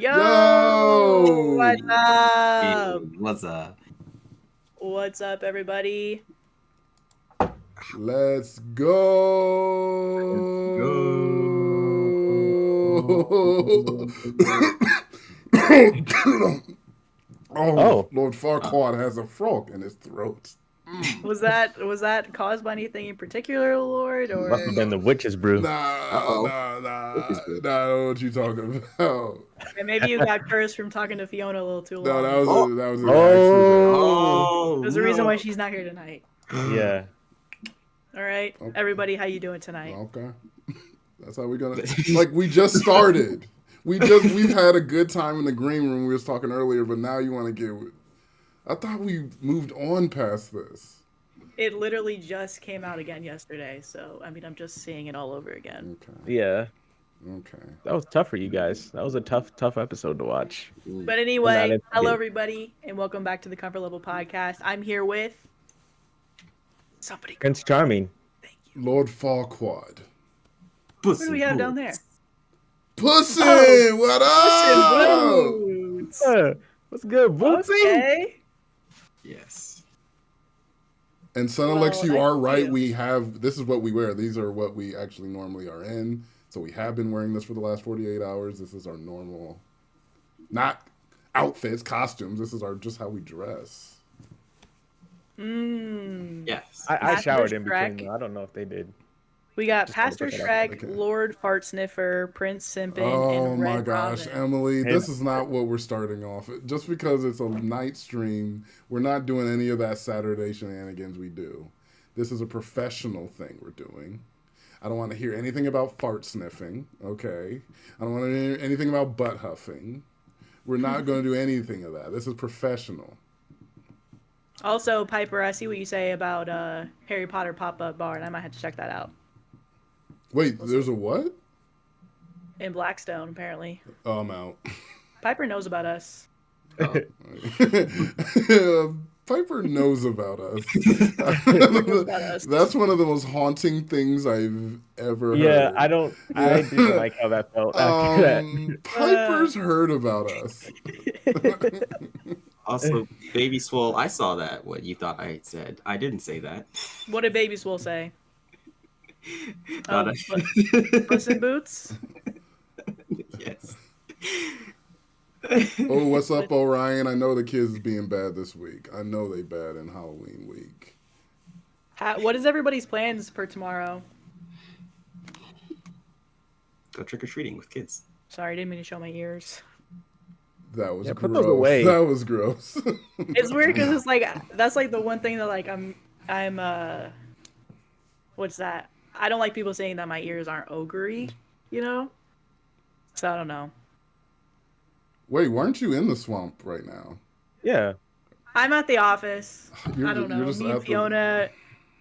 Yo! What's up? What's up? What's up, everybody? Let's go! Oh, Lord Farquad has a frog in his throat. Was that caused by anything in particular, Lord? Or Must have been the witch's brew. Nah, I don't know what you talking about. and maybe you got cursed from talking to Fiona a little too long. No, that was an accident. There's a reason why she's not here tonight. Yeah. All right, everybody, how you doing tonight? Okay, that's how we're gonna. Like we just started. We've had a good time in the green room. We was talking earlier, but now you want to get. I thought we moved on past this. It literally just came out again yesterday, so I mean, I'm just seeing it all over again. Okay. Yeah. Okay. That was tough for you guys. That was a tough episode to watch. But anyway, hello everybody, and welcome back to the Comfort Level Podcast. I'm here with somebody. Prince Charming. Thank you. Lord Farquad. What do we have down there? Pussy, what up? What's good, Bootsy? Okay. Yes. And Son Alex, you are right. We have, this is what we wear. These are what we actually normally are in. So we have been wearing this for the last 48 hours. This is our normal, not outfits, costumes. This is just how we dress. Yes. I showered in Shrek. between. I don't know if they did. We got Just Pastor wanted to put Shrek, Okay. Lord Fart Sniffer, Prince Simpin, Oh and Red my gosh, Robin. Emily, Hey. this is not what we're starting off. Just because it's a night stream, we're not doing any of that Saturday shenanigans we do. This is a professional thing we're doing. I don't want to hear anything about fart sniffing, okay? I don't want to hear anything about butt huffing. We're not going to do anything of that. This is professional. Also, Piper, I see what you say about Harry Potter pop-up bar, and I might have to check that out. Wait, there's a what? In Blackstone, apparently. Oh, I'm out. Piper knows about us. Piper knows about us. about us. That's one of the most haunting things I've ever heard. Yeah, I didn't like how that felt after that. Piper's heard about us. Also, Baby Swole, I saw that, what you thought I said. I didn't say that. What did Baby Swole say? Thought Puss in Boots? Yes. Oh, what's up, Orion? I know the kids is being bad this week. I know they bad in Halloween week. What is everybody's plans for tomorrow? Go trick-or-treating with kids. Sorry, I didn't mean to show my ears. That was put gross. those away. That was gross. It's weird because it's like, that's like the one thing that like I'm what's that? I don't like people saying that my ears aren't ogre-y, you know? So I don't know. Wait, weren't you in the swamp right now? Yeah. I'm at the office. I don't know. Me and Fiona.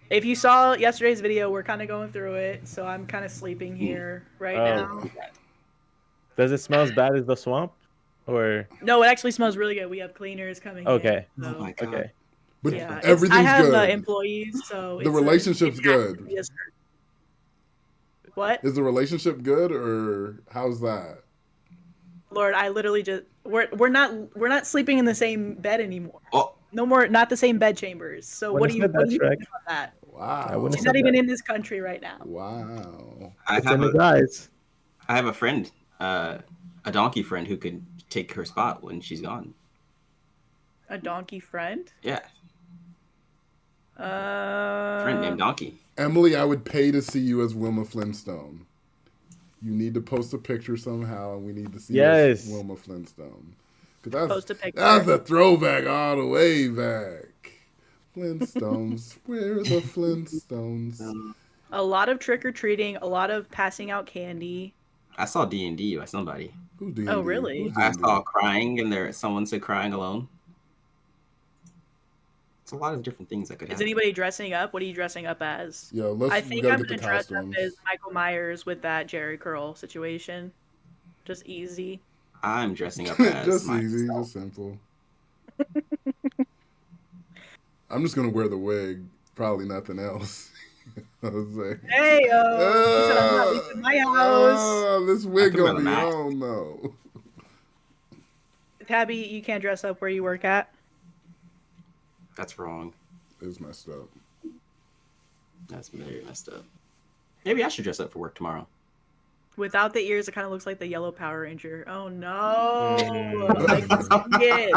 If you saw yesterday's video, we're kind of going through it, so I'm kind of sleeping here right now. Does it smell as bad as the swamp? Or No, it actually smells really good. We have cleaners coming okay. in. So, Oh my god. Okay. But yeah, everything's I have good. employees, so The relationship's good. What? Is the relationship good, or how's that? Lord, I literally just we're not sleeping in the same bed anymore. Oh, No more, not the same bed chambers. So what do you think about that? Wow. She's not even in this country right now. Wow. It's in the guys. I have a friend, a donkey friend who could take her spot when she's gone. A donkey friend? Yeah, friend named Donkey. Emily, I would pay to see you as Wilma Flintstone. You need to post a picture somehow, and we need to see you as Wilma Flintstone. Post a picture. That's a throwback all the way back. Flintstones, where are the Flintstones? A lot of trick-or-treating, a lot of passing out candy. I saw D&D by somebody. Who's D&D? Oh, really? Who's I D&D? saw crying, and someone said crying alone. It's a lot of different things that could Is happen. anybody dressing up? What are you dressing up as? Yeah, I think I'm get gonna the dress up costumes. as Michael Myers with that Jerry curl situation. Just easy. I'm dressing up as Just myself. easy, just simple. I'm just gonna wear the wig. Probably nothing else. I was like, Hey, yo! He said I'm not leaving my house. this wig I can wear gonna the be mask. on though. Tabby, you can't dress up where you work at. That's wrong. It was messed up. That's very messed up. Maybe I should dress up for work tomorrow. Without the ears, it kind of looks like the yellow Power Ranger. Oh no! I can see it.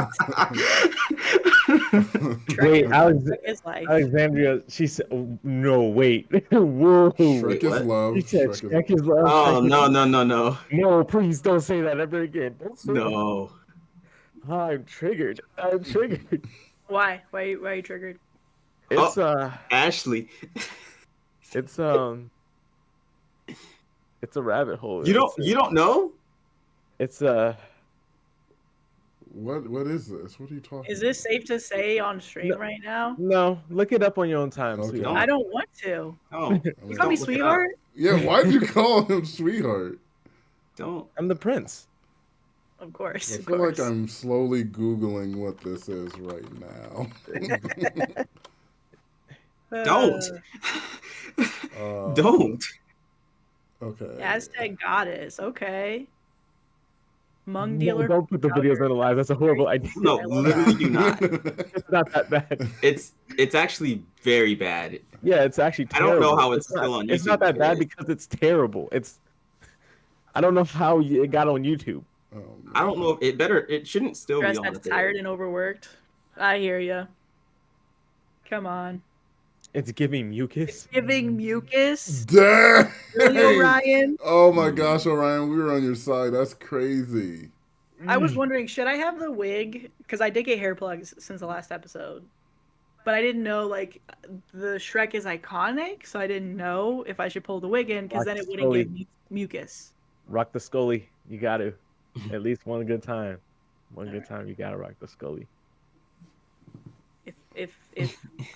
Wait, like... Alexandria, she said, oh, no, wait. Whoa. Shrek is love. She said Shrek is love. Oh, no. No, please don't say that ever again. No. I'm triggered. Why? Why are you triggered? It's, Ashley. It's a rabbit hole. You don't know? It's What is this? What are you talking about? Is this safe to say on stream right now? No, look it up on your own time. Okay. I don't want to. Oh, you call me sweetheart? Yeah, why'd you call him sweetheart? Don't. I'm the prince. Of course. I feel like I'm slowly Googling what this is right now. Don't. Don't. Okay. Aztec goddess. Okay. Mung dealer. No, don't put the videos on the live. That's a horrible idea. No, literally do not. It's not that bad. It's actually very bad. Yeah, it's actually terrible. I don't know how it's still on YouTube. It's not that bad because it's terrible. I don't know how it got on YouTube. Oh, I don't know if it shouldn't still be on. That's tired and overworked. I hear you. Come on. It's giving mucus. It's giving mucus. Dang! Really, Orion? Oh my gosh, Orion, we were on your side. That's crazy. I was wondering, should I have the wig? Because I did get hair plugs since the last episode. But I didn't know, like, the Shrek is iconic, so I didn't know if I should pull the wig in, because then it wouldn't give mucus. Rock the Scully. You got to. At least one good time. One good time, you got to rock the Scully. If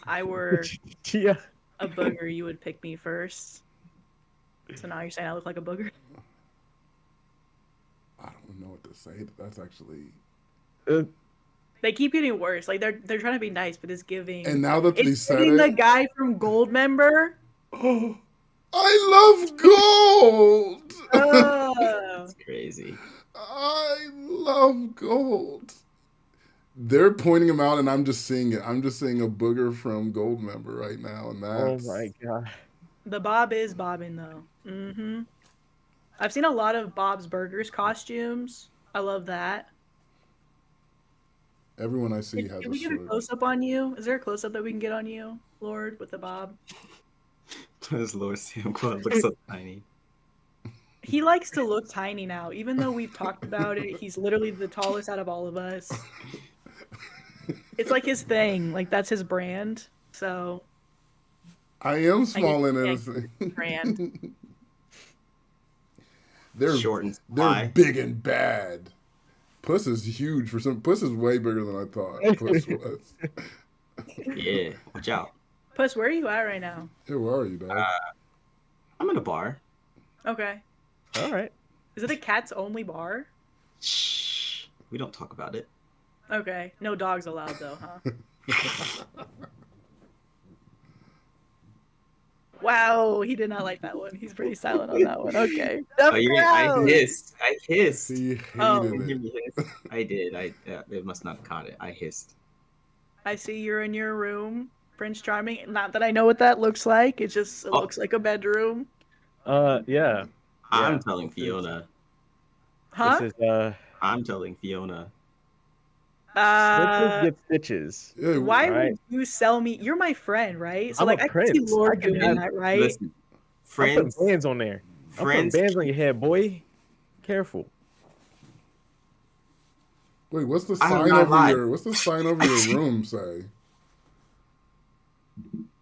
I were yeah. a booger, you would pick me first. So now you're saying I look like a booger? I don't know what to say. That's actually... They keep getting worse. Like, they're trying to be nice, but it's giving... And now that they said it... the guy from Gold member. Oh, I love Gold! That's crazy. I love Gold. They're pointing him out, and I'm just seeing it. I'm just seeing a booger from Gold member right now, and that's... Oh my god. The Bob is bobbing, though. Mm-hmm. I've seen a lot of Bob's Burgers costumes. I love that. Everyone I see has a shirt. Can we get a close-up on you? Is there a close-up that we can get on you, Lord, with the Bob? Does Lord Sam Quad look so tiny? He likes to look tiny now. Even though we've talked about it, he's literally the tallest out of all of us. It's like his thing. Like, that's his brand. So... I am small and innocent. Brand. They're short and they're big and bad. Puss is huge for some. Puss is way bigger than I thought Puss was. Yeah, watch out. Puss, where are you at right now? Yeah, where are you, dog? I'm in a bar. Okay. All right. Is it a cats only bar? Shh. We don't talk about it. Okay. No dogs allowed though, huh? Wow, he did not like that one. He's pretty silent on that one. Okay. I hissed. He hated it. I did. It must not have caught it. I hissed. I see you're in your room, Prince Charming. Not that I know what that looks like. It looks like a bedroom. Yeah. I'm telling Fiona. Huh? This is, I'm telling Fiona. Snitches get stitches. Why would you sell me? You're my friend, right? So I'm like, a I prince. can see Lord doing that, right? Listen, Friends. I'm putting bands on there. I'm putting bands on your head, boy. Careful. Wait, what's the sign over your? What's the sign over your room say?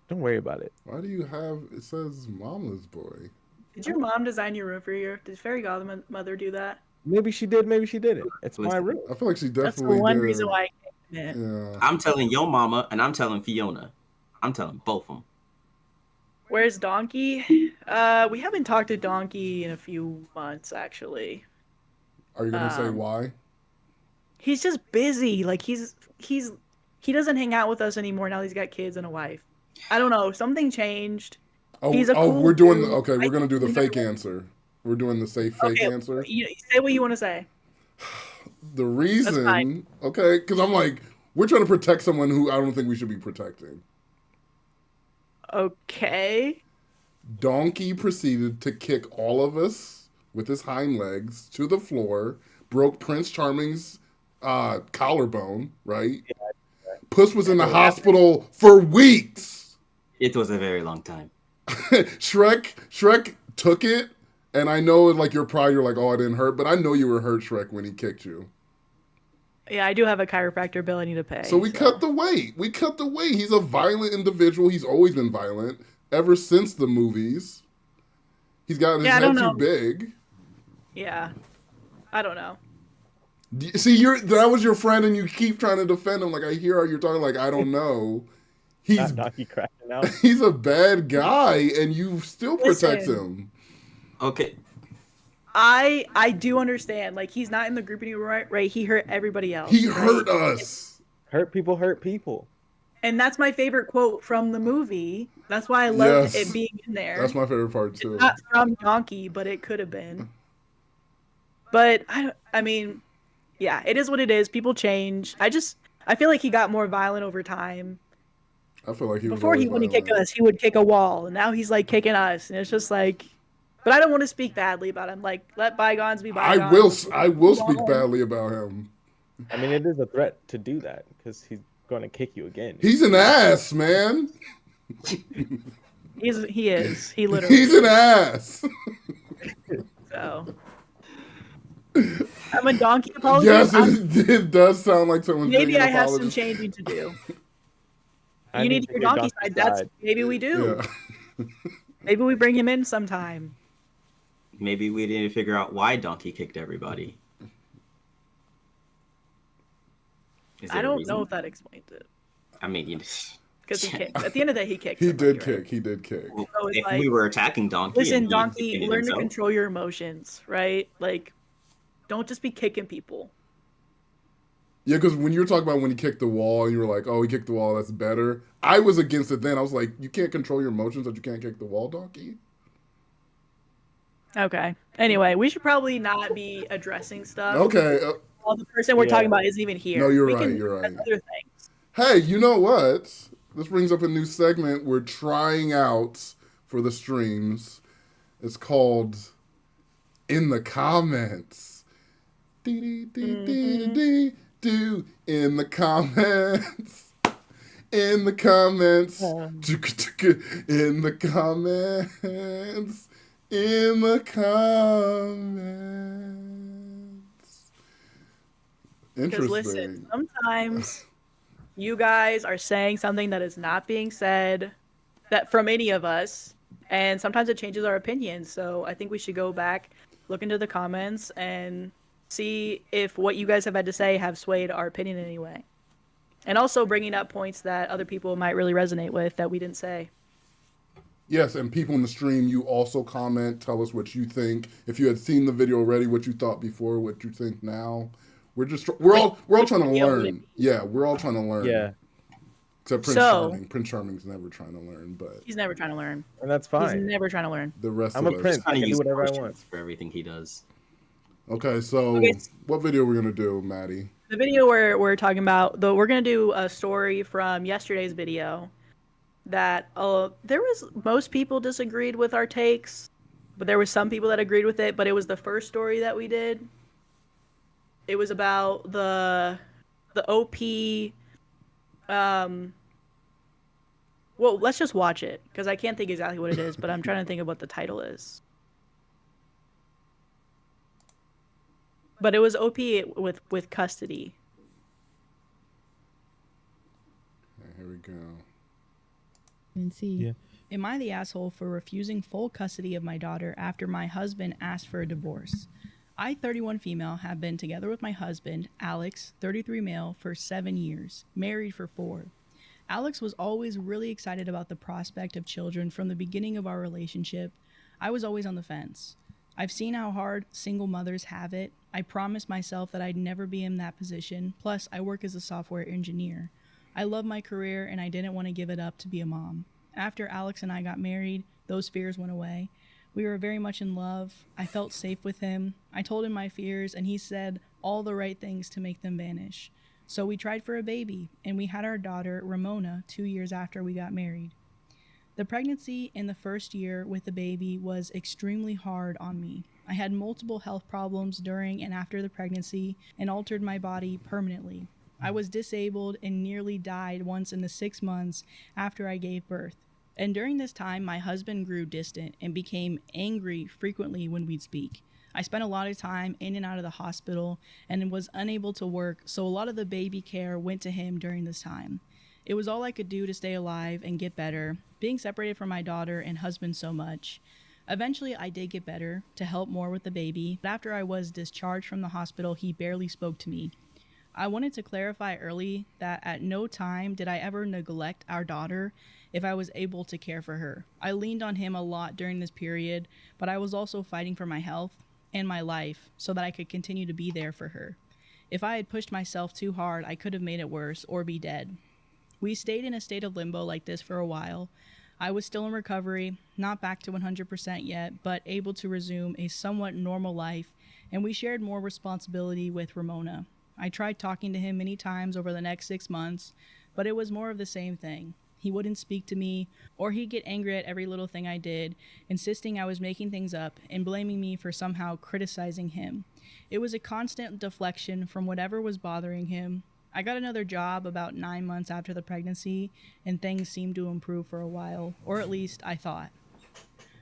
Don't worry about it. Why do you have? It says Mama's boy. Did your mom design your room for you? Did Fairy Godmother do that? Maybe she did. Maybe she didn't. It's my room. I feel like she definitely That's the one did. reason why I came in. Yeah. I'm telling your mama, and I'm telling Fiona. I'm telling both of them. Where's Donkey? We haven't talked to Donkey in a few months, actually. Are you gonna say why? He's just busy. Like he doesn't hang out with us anymore now. He's got kids and a wife. I don't know. Something changed. He's a cool we're doing. dude. Okay, we're gonna do the fake answer. We're doing the fake answer. You say what you want to say. The fine. reason, okay, because I'm like, we're trying to protect someone who I don't think we should be protecting. Okay. Donkey proceeded to kick all of us with his hind legs to the floor, broke Prince Charming's collarbone, right? Puss was in the hospital for weeks. It was a very long time. Shrek took it, and I know like you're proud, you're like, oh, it didn't hurt, but I know you were hurt, Shrek, when he kicked you. Yeah, I do have a chiropractor bill I need to pay. So we cut the weight. We cut the weight. He's a violent individual. He's always been violent ever since the movies. He's gotten his head too big. Yeah. I don't know. See, that was your friend, and you keep trying to defend him. Like, I hear how you're talking like, I don't know. He's cracking out. He's a bad guy, and you still protect him. Okay. I do understand. Like, he's not in the group anymore, right? He hurt everybody else. He hurt us. Hurt people. And that's my favorite quote from the movie. That's why I love it being in there. That's my favorite part, too. It's not from Donkey, but it could have been. But, I mean, yeah, it is what it is. People change. I feel like he got more violent over time. I feel like before he wouldn't kick us, he would kick a wall, and now he's like kicking us, and it's just like. But I don't want to speak badly about him. Like, let bygones be bygones. I will speak badly about him. I mean, it is a threat to do that because he's going to kick you again. He's an ass, man. He is. He literally. He's an ass. So. I'm a donkey apologist. Yes, it does sound like someone's maybe I have some changing to do. You need to hear donkey side. That's maybe we do. Yeah. Maybe we bring him in sometime. Maybe we need to figure out why Donkey kicked everybody. I don't know if that explains it. I mean, because he kicked. At the end of the day, he kicked. He did kick. He did kick. Well, so if we were attacking Donkey, listen, Donkey, learn to control your emotions, right? Like, don't just be kicking people. Yeah, because when you were talking about when he kicked the wall, and you were like, "Oh, he kicked the wall. That's better." I was against it then. I was like, "You can't control your emotions, but you can't kick the wall, Donkey." Okay. Anyway, we should probably not be addressing stuff. Okay. Well, the person we're talking about isn't even here. No, you're right. You're right. Other things. Hey, you know what? This brings up a new segment we're trying out for the streams. It's called In the Comments. In the comments. In the comments. In the comments. In the comments. Interesting. Because listen, sometimes you guys are saying something that is not being said that from any of us, and sometimes it changes our opinion. So I think we should go back, look into the comments, and see if what you guys have had to say have swayed our opinion in any way. And also bringing up points that other people might really resonate with that we didn't say. Yes, and people in the stream, you also comment, tell us what you think. If you had seen the video already, what you thought before, what you think now. We're all trying to learn. Yeah, we're all trying to learn. Yeah. Except Prince Charming. Prince Charming's never trying to learn, but he's never trying to learn. And that's fine. He's never trying to learn. The rest I'm of a us. prince. I can do whatever I want for everything he does. Okay, so what video are we gonna do, Maddie? The video we're talking about, we're gonna do a story from yesterday's video. That most people disagreed with our takes, but there were some people that agreed with it. But it was the first story that we did. It was about the OP. Well, let's just watch it because I can't think exactly what it is, but I'm trying to think of what the title is. But it was OP with custody. Okay, here we go. And see, am I the asshole for refusing full custody of my daughter after my husband asked for a divorce? I, 31 female, have been together with my husband, Alex, 33 male, for 7 years, married for 4. Alex was always really excited about the prospect of children from the beginning of our relationship. I was always on the fence. I've seen how hard single mothers have it. I promised myself that I'd never be in that position. Plus, I work as a software engineer. I love my career and I didn't want to give it up to be a mom. After Alex and I got married, those fears went away. We were very much in love. I felt safe with him. I told him my fears and he said all the right things to make them vanish. So we tried for a baby, and we had our daughter, Ramona, 2 years after we got married. The pregnancy in the first year with the baby was extremely hard on me. I had multiple health problems during and after the pregnancy and altered my body permanently. I was disabled and nearly died once in the 6 months after I gave birth. And during this time, my husband grew distant and became angry frequently when we'd speak. I spent a lot of time in and out of the hospital and was unable to work, so a lot of the baby care went to him during this time. It was all I could do to stay alive and get better, being separated from my daughter and husband so much. Eventually, I did get better to help more with the baby, but after I was discharged from the hospital, he barely spoke to me. I wanted to clarify early that at no time did I ever neglect our daughter if I was able to care for her. I leaned on him a lot during this period, but I was also fighting for my health and my life so that I could continue to be there for her. If I had pushed myself too hard, I could have made it worse or be dead. We stayed in a state of limbo like this for a while. I was still in recovery, not back to 100% yet, but able to resume a somewhat normal life, and we shared more responsibility with Ramona. I tried talking to him many times over the next 6 months, but it was more of the same thing. He wouldn't speak to me, or he'd get angry at every little thing I did, insisting I was making things up and blaming me for somehow criticizing him. It was a constant deflection from whatever was bothering him. I got another job about 9 months after the pregnancy, and things seemed to improve for a while, or at least I thought.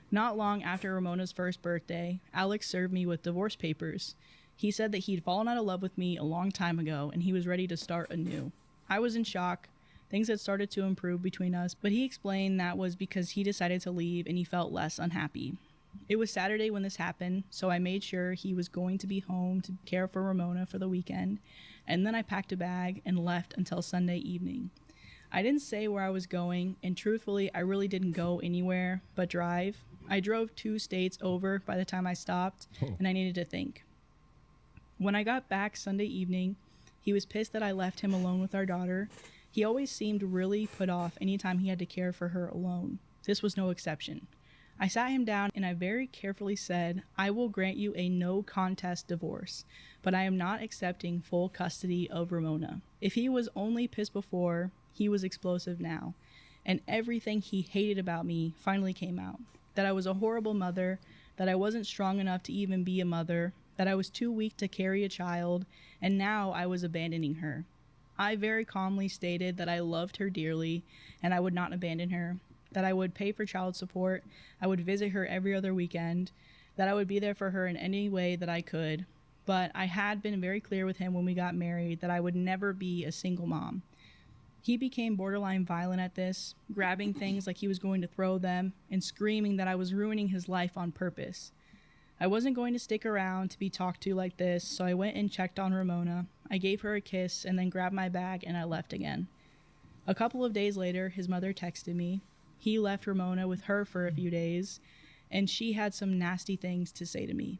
Not long after Ramona's first birthday, Alex served me with divorce papers. He said that he'd fallen out of love with me a long time ago, and he was ready to start anew. I was in shock. Things had started to improve between us, but he explained that was because he decided to leave and he felt less unhappy. It was Saturday when this happened, so I made sure he was going to be home to care for Ramona for the weekend, and then I packed a bag and left until Sunday evening. I didn't say where I was going, and truthfully, I really didn't go anywhere but drive. I drove 2 states over by the time I stopped, and I needed to think. When I got back Sunday evening, he was pissed that I left him alone with our daughter. He always seemed really put off anytime he had to care for her alone. This was no exception. I sat him down and I very carefully said, I will grant you a no contest divorce, but I am not accepting full custody of Ramona. If he was only pissed before, he was explosive now. And everything he hated about me finally came out. That I was a horrible mother, that I wasn't strong enough to even be a mother, that I was too weak to carry a child, and now I was abandoning her. I very calmly stated that I loved her dearly and I would not abandon her, that I would pay for child support, I would visit her every other weekend, that I would be there for her in any way that I could, but I had been very clear with him when we got married that I would never be a single mom. He became borderline violent at this, grabbing things like he was going to throw them and screaming that I was ruining his life on purpose. I wasn't going to stick around to be talked to like this, so I went and checked on Ramona. I gave her a kiss and then grabbed my bag and I left again. A couple of days later, his mother texted me. He left Ramona with her for a few days, and she had some nasty things to say to me.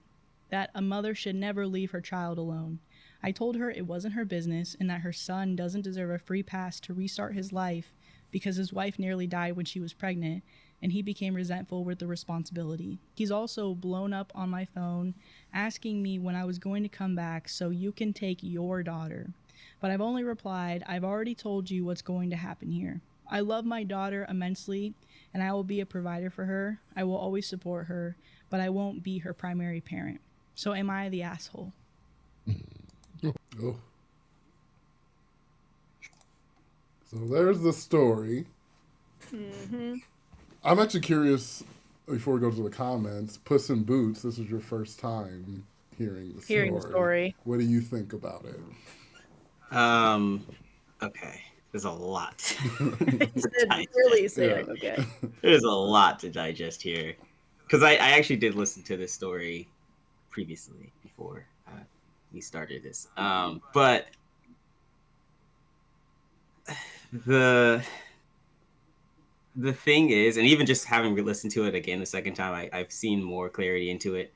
That a mother should never leave her child alone. I told her it wasn't her business and that her son doesn't deserve a free pass to restart his life because his wife nearly died when she was pregnant, and he became resentful with the responsibility. He's also blown up on my phone, asking me when I was going to come back so you can take your daughter. But I've only replied, I've already told you what's going to happen here. I love my daughter immensely, and I will be a provider for her. I will always support her, but I won't be her primary parent. So am I the asshole? Oh. So there's the story. Mm-hmm. I'm actually curious, before we go to the comments, Puss in Boots, this is your first time hearing the story. What do you think about it? Okay. There's a lot. Really saying, okay. There's a lot to digest here. Because I actually did listen to this story previously before we started this. But the thing is, and even just having listened to it again the second time, I've seen more clarity into it.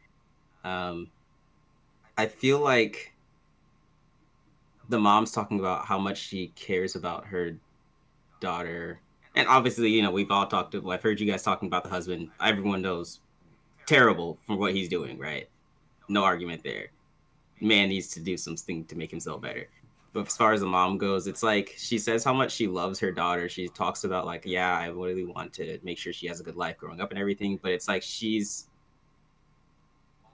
I feel like the mom's talking about how much she cares about her daughter. And obviously, you know, we've all talked to, I've heard you guys talking about the husband. Everyone knows terrible from what he's doing, right? No argument there. man needs to do something to make himself better. But as far as the mom goes, it's like she says how much she loves her daughter. She talks about like, yeah, I really want to make sure she has a good life growing up and everything. But it's like she's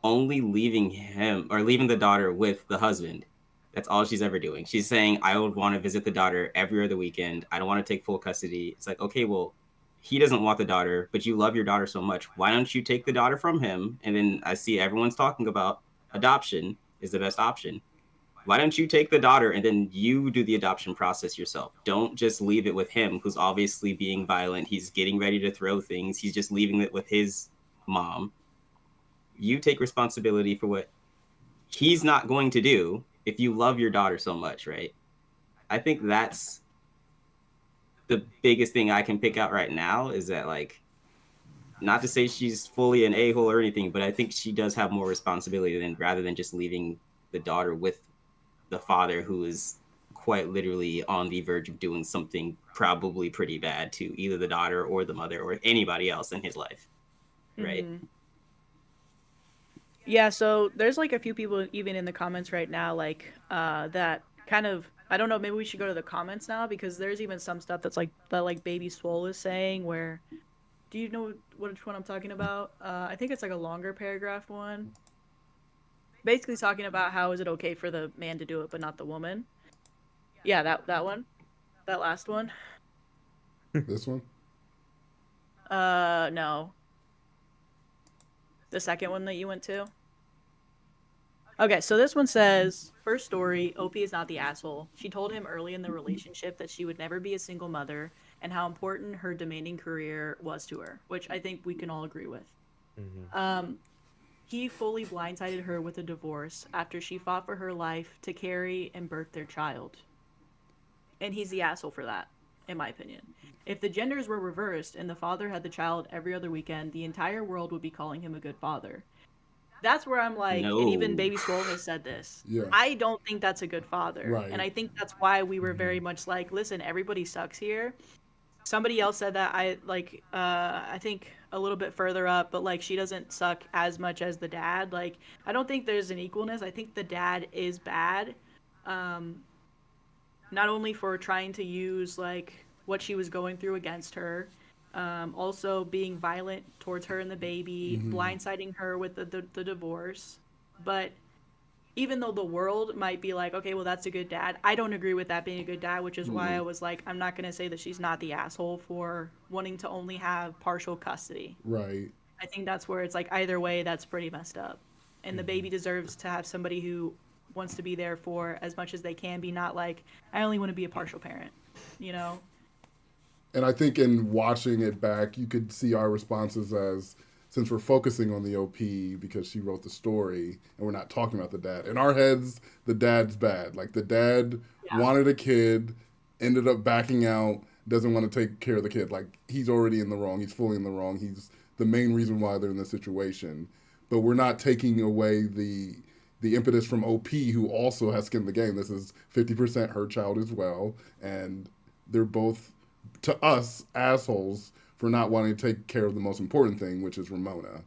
only leaving him or leaving the daughter with the husband. That's all she's ever doing. She's saying, I would want to visit the daughter every other weekend. I don't want to take full custody. It's like, okay, well, he doesn't want the daughter, but you love your daughter so much. Why don't you take the daughter from him? And then I see everyone's talking about adoption is the best option. Why don't you take the daughter and then you do the adoption process yourself? Don't just leave it with him, who's obviously being violent. He's getting ready to throw things. He's just leaving it with his mom. You take responsibility for what he's not going to do if you love your daughter so much, right? I think that's the biggest thing I can pick out right now is that, like, not to say she's fully an a-hole or anything, but I think she does have more responsibility than rather than just leaving the daughter with the father who is quite literally on the verge of doing something probably pretty bad to either the daughter or the mother or anybody else in his life, right? Mm-hmm. Yeah, so there's like a few people even in the comments right now, like that kind of, I don't know, maybe we should go to the comments now because there's even some stuff that's like that like Baby Swole is saying where, do you know which one I'm talking about? I think it's like a longer paragraph one. Basically talking about how is it okay for the man to do it but not the woman. Yeah, that one. That last one. This one? No. The second one that you went to? Okay, so this one says, first story, OP is not the asshole. She told him early in the relationship that she would never be a single mother and how important her demanding career was to her, which I think we can all agree with. Mm-hmm. He fully blindsided her with a divorce after she fought for her life to carry and birth their child. And he's the asshole for that, in my opinion. If the genders were reversed and the father had the child every other weekend, the entire world would be calling him a good father. That's where I'm like, No. and even Baby Swole has said this. Yeah. I don't think that's a good father. Right. And I think that's why we were very much like, listen, everybody sucks here. Somebody else said that I think a little bit further up, but like she doesn't suck as much as the dad. Like I don't think there's an equalness. I think the dad is bad. Not only for trying to use like what she was going through against her, also being violent towards her and the baby, blindsiding her with the divorce. But even though the world might be like, okay, well, that's a good dad, I don't agree with that being a good dad, which is why I was like, I'm not going to say that she's not the asshole for wanting to only have partial custody. Right. I think that's where it's like, either way, that's pretty messed up. And the baby deserves to have somebody who wants to be there for as much as they can be, not like, I only want to be a partial parent, you know? And I think in watching it back, you could see our responses as, since we're focusing on the OP because she wrote the story and we're not talking about the dad. In our heads, the dad's bad. Like the dad wanted a kid, ended up backing out, doesn't want to take care of the kid. Like he's already in the wrong. He's fully in the wrong. He's the main reason why they're in this situation. But we're not taking away the impetus from OP, who also has skin in the game. This is 50% her child as well. And they're both, to us, assholes for not wanting to take care of the most important thing, which is Ramona,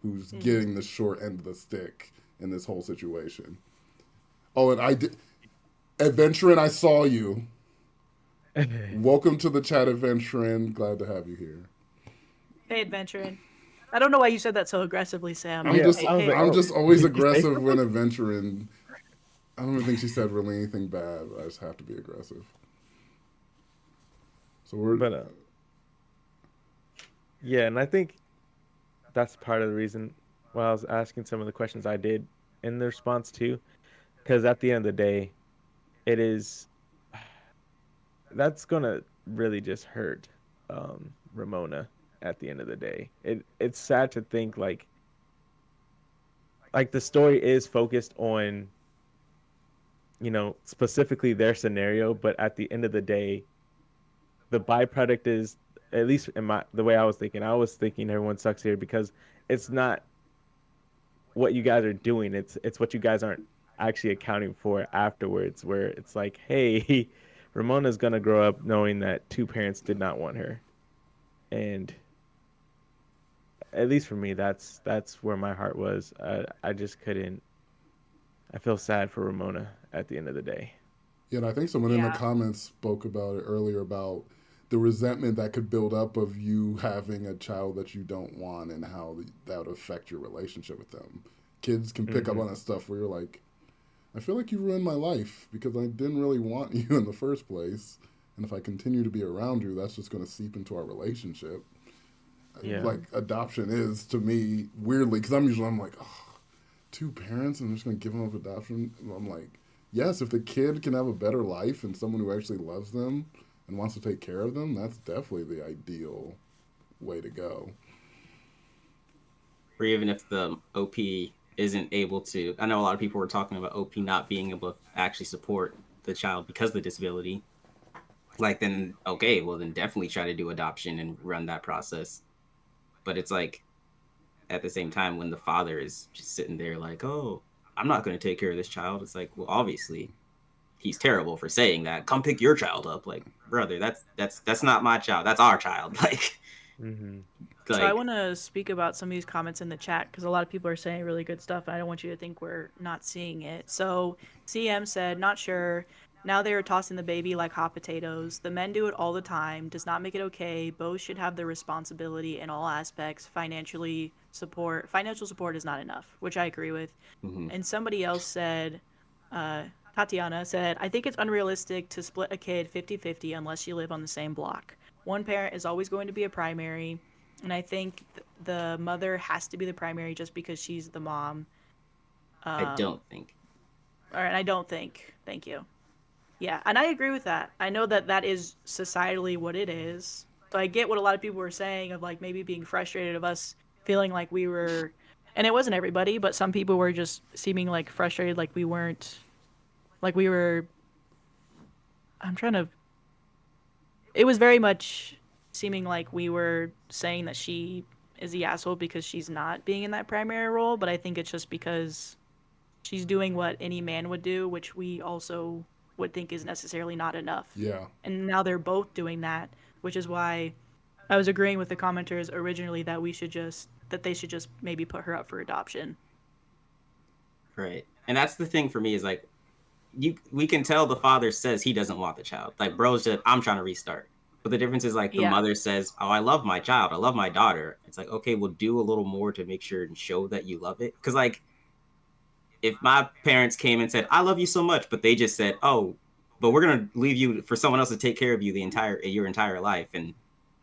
who's getting the short end of the stick in this whole situation. Oh, and I did... Adventurin, I saw you. Welcome to the chat, Adventurin. Glad to have you here. Hey, Adventurin. I don't know why you said that so aggressively, Sam. I'm just always aggressive when Adventurin... I don't even think she said really anything bad. I just have to be aggressive. So we're... But, yeah, and I think that's part of the reason why I was asking some of the questions I did in the response to, because at the end of the day, that's gonna really just hurt Ramona at the end of the day. It's sad to think like the story is focused on, you know, specifically their scenario, but at the end of the day, the byproduct is, at least in the way I was thinking everyone sucks here because it's not what you guys are doing. It's what you guys aren't actually accounting for afterwards, where it's like, hey, Ramona's going to grow up knowing that two parents did not want her. And at least for me, that's where my heart was. I just couldn't I feel sad for Ramona at the end of the day. Yeah, and I think someone in the Yeah. comments spoke about it earlier about the resentment that could build up of you having a child that you don't want and how that would affect your relationship with them. Kids can pick up on that stuff where you're like, I feel like you ruined my life because I didn't really want you in the first place. And if I continue to be around you, that's just going to seep into our relationship. Yeah. Like adoption is to me weirdly, because I'm like, oh, two parents and I'm just going to give them up adoption. And I'm like, yes, if the kid can have a better life and someone who actually loves them and wants to take care of them, that's definitely the ideal way to go. Or even if the OP isn't able to, I know a lot of people were talking about OP not being able to actually support the child because of the disability. Like, then, okay, well, then definitely try to do adoption and run that process. But it's like, at the same time, when the father is just sitting there like, oh, I'm not going to take care of this child. It's like, well, obviously, he's terrible for saying that. Come pick your child up. Like, brother, that's not my child. That's our child. Like, So I want to speak about some of these comments in the chat because a lot of people are saying really good stuff, and I don't want you to think we're not seeing it. So CM said, not sure. Now they are tossing the baby like hot potatoes. The men do it all the time. Does not make it okay. Both should have the responsibility in all aspects. Financial support is not enough, which I agree with. And somebody else said, Tatiana said, I think it's unrealistic to split a kid 50-50 unless you live on the same block. One parent is always going to be a primary, and I think the mother has to be the primary just because she's the mom. I don't think. All right, I don't think. Thank you. Yeah, and I agree with that. I know that that is societally what it is. So I get what a lot of people were saying of like maybe being frustrated of us feeling like we were, and it wasn't everybody, but some people were just seeming like frustrated, like we weren't, like we were, it was very much seeming like we were saying that she is the asshole because she's not being in that primary role, but I think it's just because she's doing what any man would do, which we also would think is necessarily not enough. Yeah. And now they're both doing that, which is why I was agreeing with the commenters originally that they should just maybe put her up for adoption. Right. And that's the thing for me is like, we can tell the father says he doesn't want the child. Like, bro's just, I'm trying to restart. But the difference is like the mother says, oh, I love my child. I love my daughter. It's like, okay, we'll do a little more to make sure and show that you love it. Because like, if my parents came and said, I love you so much, but they just said, oh, but we're going to leave you for someone else to take care of you your entire life. And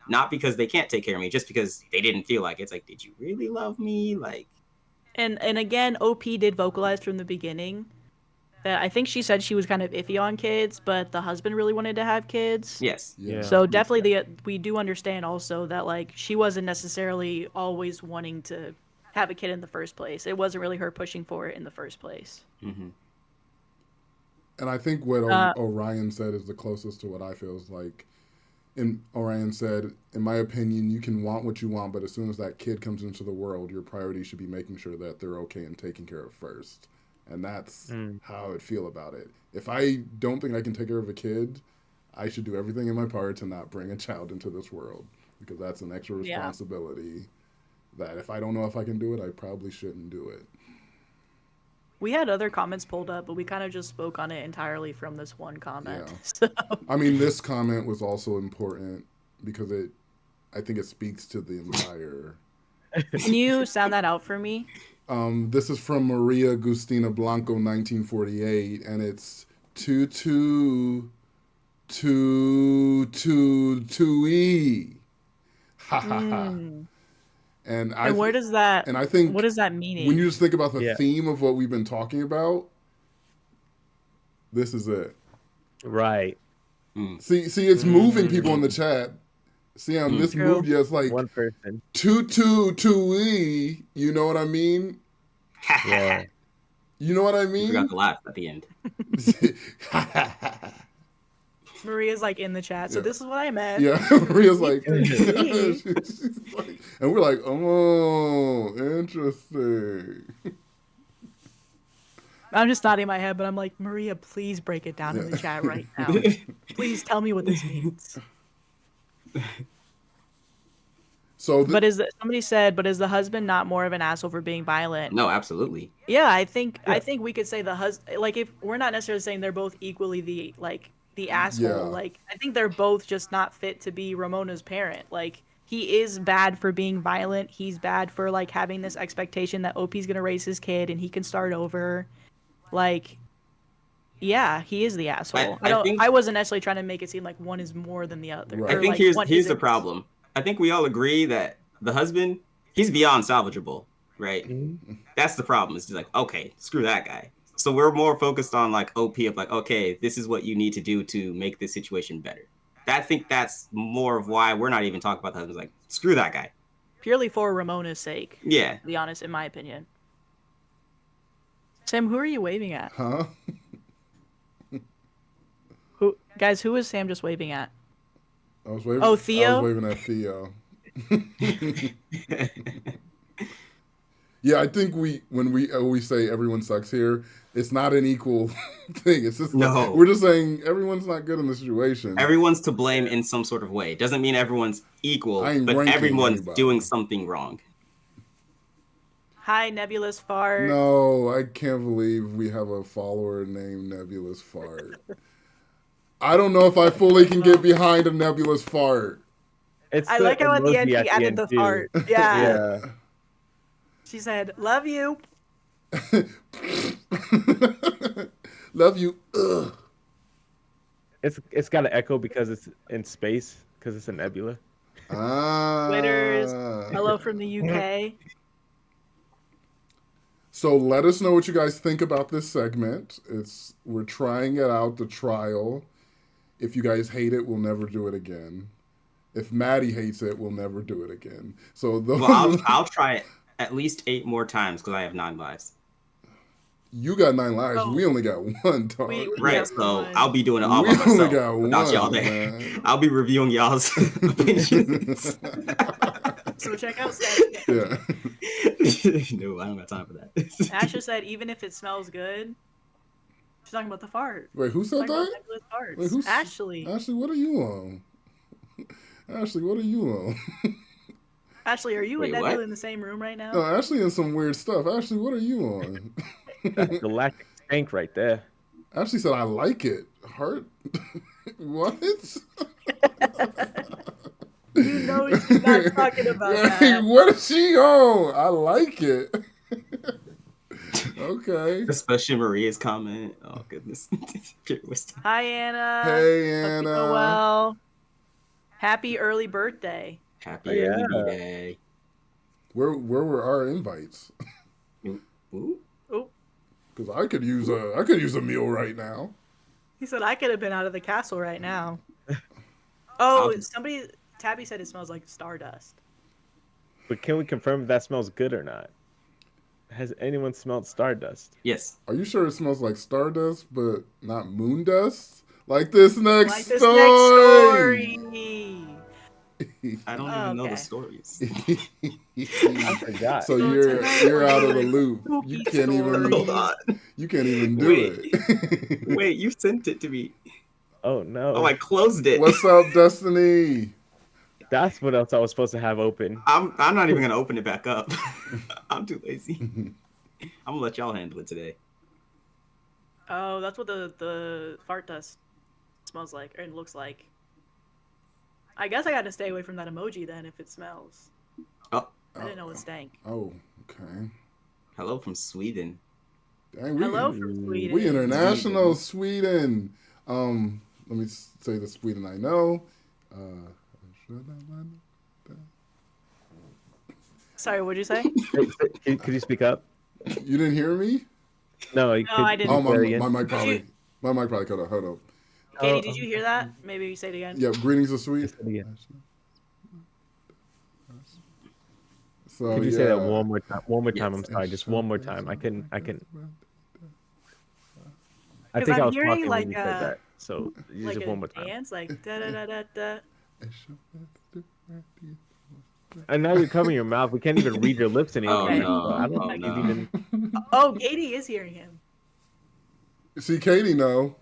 not because they can't take care of me, just because they didn't feel like it. It's like, did you really love me? Like, and again, OP did vocalize from the beginning that I think she said she was kind of iffy on kids, but the husband really wanted to have kids. yes. Yeah. So definitely we do understand also that like she wasn't necessarily always wanting to have a kid in the first place. It wasn't really her pushing for it in the first place. Mm-hmm. And I think what Orion said is the closest to what I feel is like. And Orion said, in my opinion, you can want what you want, but as soon as that kid comes into the world, your priority should be making sure that they're okay and taken care of first. And that's how I would feel about it. If I don't think I can take care of a kid, I should do everything in my power to not bring a child into this world, because that's an extra responsibility that if I don't know if I can do it, I probably shouldn't do it. We had other comments pulled up, but we kind of just spoke on it entirely from this one comment. Yeah. So. I mean, this comment was also important because I think it speaks to the entire. Can you sound that out for me? This is from Maria Agustina Blanco, 1948, and it's 2-2-2-2-2-E. Ha ha ha. And where does that? And I think what does that mean? When you just think about the theme of what we've been talking about, this is it. Right. See, it's moving people in the chat. See, this moved just like one person. 2-2-2-E. You know what I mean? Yeah. You know what I mean? You forgot the laugh at the end. Maria's like in the chat, so this is what I meant. Yeah, Maria's like, she's like, and we're like, oh, interesting. I'm just nodding my head, but I'm like, Maria, please break it down in the chat right now. Please tell me what this means. So, But is the husband not more of an asshole for being violent? No, absolutely. Yeah, I think we could say the husband. Like, if we're not necessarily saying they're both equally the asshole. Yeah. Like, I think they're both just not fit to be Ramona's parent. Like, he is bad for being violent. He's bad for like having this expectation that OP's gonna raise his kid and he can start over. Like, yeah, he is the asshole. I wasn't necessarily trying to make it seem like one is more than the other. Right. I think like, here's the problem. I think we all agree that the husband, he's beyond salvageable, right? Mm-hmm. That's the problem. It's just like, okay, screw that guy. So we're more focused on like OP of like, okay, this is what you need to do to make this situation better. I think that's more of why we're not even talking about the husband. Like, screw that guy. Purely for Ramona's sake. Yeah. To be honest, in my opinion. Sam, who are you waving at? huh? Who was Sam just waving at? I was waving. Oh, Theo? I was waving at Theo. Yeah, I think when we say everyone sucks here, it's not an equal thing. It's just No. we're just saying everyone's not good in the situation. Everyone's to blame in some sort of way. It doesn't mean everyone's equal, I ain't but ranking everyone's anybody. doing something wrong. Hi, Nebulous Fart. No, I can't believe we have a follower named Nebulous Fart. I don't know if I fully can get behind a Nebulous Fart. It's I the like how at the emoji end he added the too. fart. Yeah. Yeah. She said, "Love you." Love you. Ugh. It's got an echo because it's in space because it's a nebula. Twitters. Hello from the UK. So let us know what you guys think about this segment. We're trying it out, the trial. If you guys hate it, we'll never do it again. If Madi hates it, we'll never do it again. So Well, I'll try it at least 8 more times because I have 9 lives. You got 9 lives. Oh. We only got 1, dog. We Right, got so one. I'll be doing it all We by only myself got without y'all one, there. man. I'll be reviewing y'all's opinions. So check out Steph's. Yeah. No, I don't got time for that. Asher said, even if it smells good. She's talking about the fart. Wait, who said Talking about that? nebulous farts. Wait, who's Ashley. Ashley, what are you on? Ashley, what are you on? Ashley, are you Wait, and Nebula what? in the same room right now? No, Ashley in some weird stuff. Ashley, what are you on? That's galactic stank right there. Ashley said, I like it. Heart? What? You know she's not talking about Hey, that. what is she on? I like it. Okay. Especially Maria's comment. Oh, goodness. Pure wisdom. Hi, Anna. Hey, Hope you Anna. go well. Happy early birthday. Happy Yeah. early day. Where were our invites? Ooh. Oh, Because I could use a meal right now. he said I could have been out of the castle right now. Oh, I'll- Tabby said it smells like stardust. But can we confirm if that smells good or not? Has anyone smelled stardust? Yes. Are you sure it smells like stardust, but not moon dust? Like this next Like this story. next story. I don't Oh, even know okay. the stories. I forgot. So So you're tonight out of we're the doing loop. spooky You can't even stories. Hold on. you can't even do Wait. it. Wait, you sent it to me. Oh no. Oh, I closed it. What's up, Destiny? That's what else I was supposed to have open. I'm not even gonna open it back up. I'm too lazy. I'm gonna let y'all handle it today. Oh, that's what the fart dust smells like and looks like. I guess I got to stay away from that emoji then if it smells. Oh, I didn't know it stank. Oh, okay. hello from Sweden. Dang, Hello from Sweden. we international Sweden. Let me say the Sweden I know. Sorry, what'd you say? Could you speak up? You didn't hear me? No, I didn't. Oh, say it again? my mic Did probably cut out. Hold up. Katie, did you hear that? Maybe you say it again. Yeah, greetings of Sweden. Say it again. So, Could you say that one more time? One more time. Yes. I'm sorry. Just one more time. I think I 'Cause was I'm hearing talking like when you said that. So like just a one more time. dance, like da da da da da. And now you're covering your mouth. We can't even read your lips anymore. Okay. no. So I don't Oh, think no. he's even. Oh, Katie is hearing him. See, Katie know,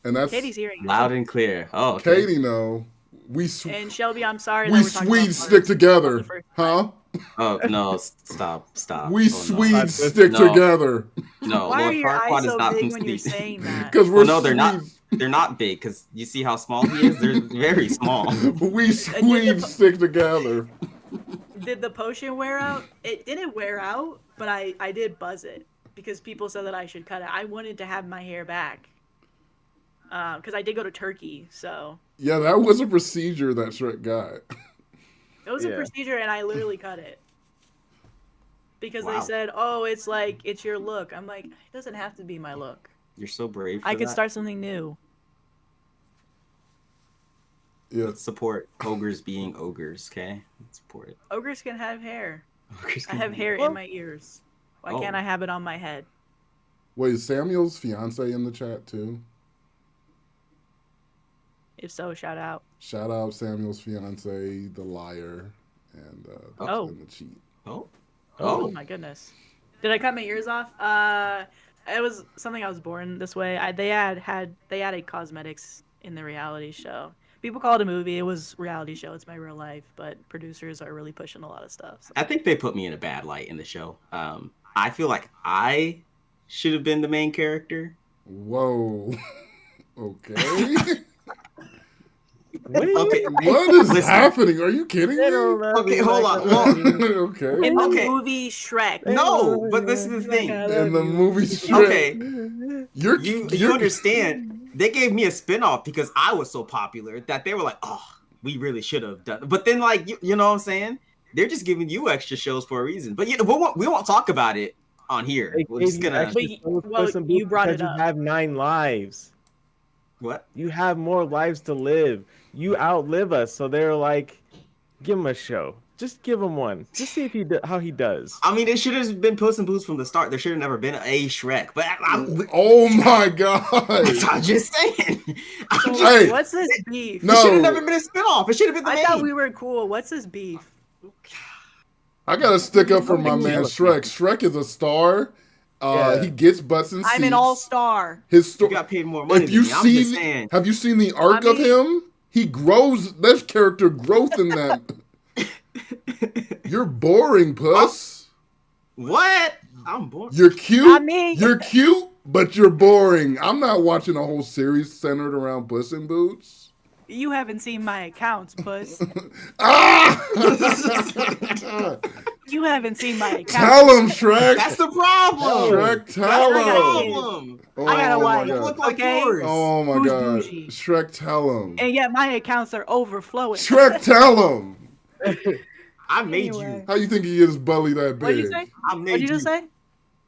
and that's Katie's hearing him. Loud and clear. Oh, okay. Katie know, And Shelby, I'm sorry we that we're talking about Swedes stick farts together, the first huh? Oh no! Stop! We Oh, Swedes no. stick No. together. No, Why are Lord your eyes Farquad is so not big from when you're Sweden. saying that? Because we're Well, no, they're not. Swedes. They're not big because you see how small he is. They're very small. We Swedes stick together. Did the potion wear out? It didn't wear out, but I did buzz it because people said that I should cut it. I wanted to have my hair back because I did go to Turkey, so Yeah, that was a procedure that Shrek got. it was a procedure, and I literally cut it because they said, "Oh, it's like it's your look." I'm like, it doesn't have to be my look. You're so brave. I could start something new. Yeah. Let's support ogres being ogres, okay? Let's support it. Ogres can have hair. Ogres I can have be- hair in my ears. Why can't Oh. I have it on my head? Wait, is Samuel's fiance in the chat too? If so, shout out. Shout out Samuel's fiance, the liar, and and the cheat. Oh. Oh my goodness. Did I cut my ears off? It was something I was born this way. They added cosmetics in the reality show. People call it a movie. It was reality show. It's my real life, but producers are really pushing a lot of stuff. So. I think they put me in a bad light in the show. I feel like I should have been the main character. Whoa. Okay. Okay. What is Listen. happening? Are you kidding me? Okay, hold on. Well, Okay. In the Okay. movie Shrek. no, but this is the thing. In the movie Shrek. Okay, You're you understand? They gave me a spinoff because I was so popular that they were like, "Oh, we really should have done." But then, like, you know what I'm saying? They're just giving you extra shows for a reason. But we won't talk about it on here. They We're gave just you gonna extra shows, well, Puss in you Boots, brought because it up. You have 9 lives. what? You have more lives to live. You outlive us, so they're like, give him a show. Just give him one. Just see if how he does. I mean, it should have been Puss in Boots from the start. There should have never been a Shrek. But Oh my god. I'm just saying. Hey. What's this beef? No. It should have never been a spinoff. It should have been the I main. thought we were cool. What's this beef? I gotta stick up for my man Shrek. Shrek is a star. He gets butts and seats. I'm an all-star. His You got paid more money If you than me. I'm just see, saying. have you seen the arc of him? He grows. There's character growth in that. You're boring, Puss. What? I'm bored. You're cute. Not me. You're cute, but you're boring. I'm not watching a whole series centered around Puss in Boots. You haven't seen my accounts, Puss. Ah! You haven't seen my accounts. Tell him, Shrek. That's the problem. Shrek, tell That's the him. problem. Oh, I got a my wife. You God. look like Okay. yours. Oh my Who's god. bougie? Shrek, tell him. And yet my accounts are overflowing. Shrek, tell him. I made Anyway. you. How you think he gets belly that big? What did you say? I What made did you you. just say?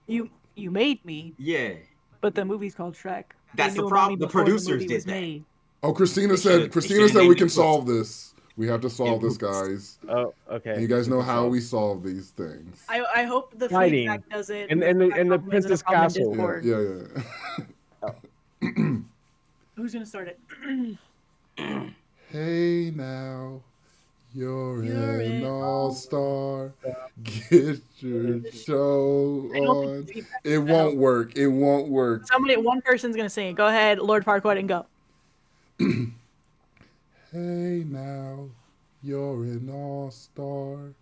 You made me, Yeah. but the movie's called Shrek. They That's the knew about problem. me The before producers movie did was that. made. Oh, Christina They said should've we named can it solve this. We have to solve this, guys. Oh, okay. And you guys know how we solve these things. I hope the Fighting. feedback doesn't. And the Princess Castle. Yeah. Who's gonna start it? Hey now, you're an all-star. Get your show I don't think on. the feedback It is won't work. It won't work. one person's gonna sing it. Go ahead, Lord Farquad, and go. Hey now, you're an all-star.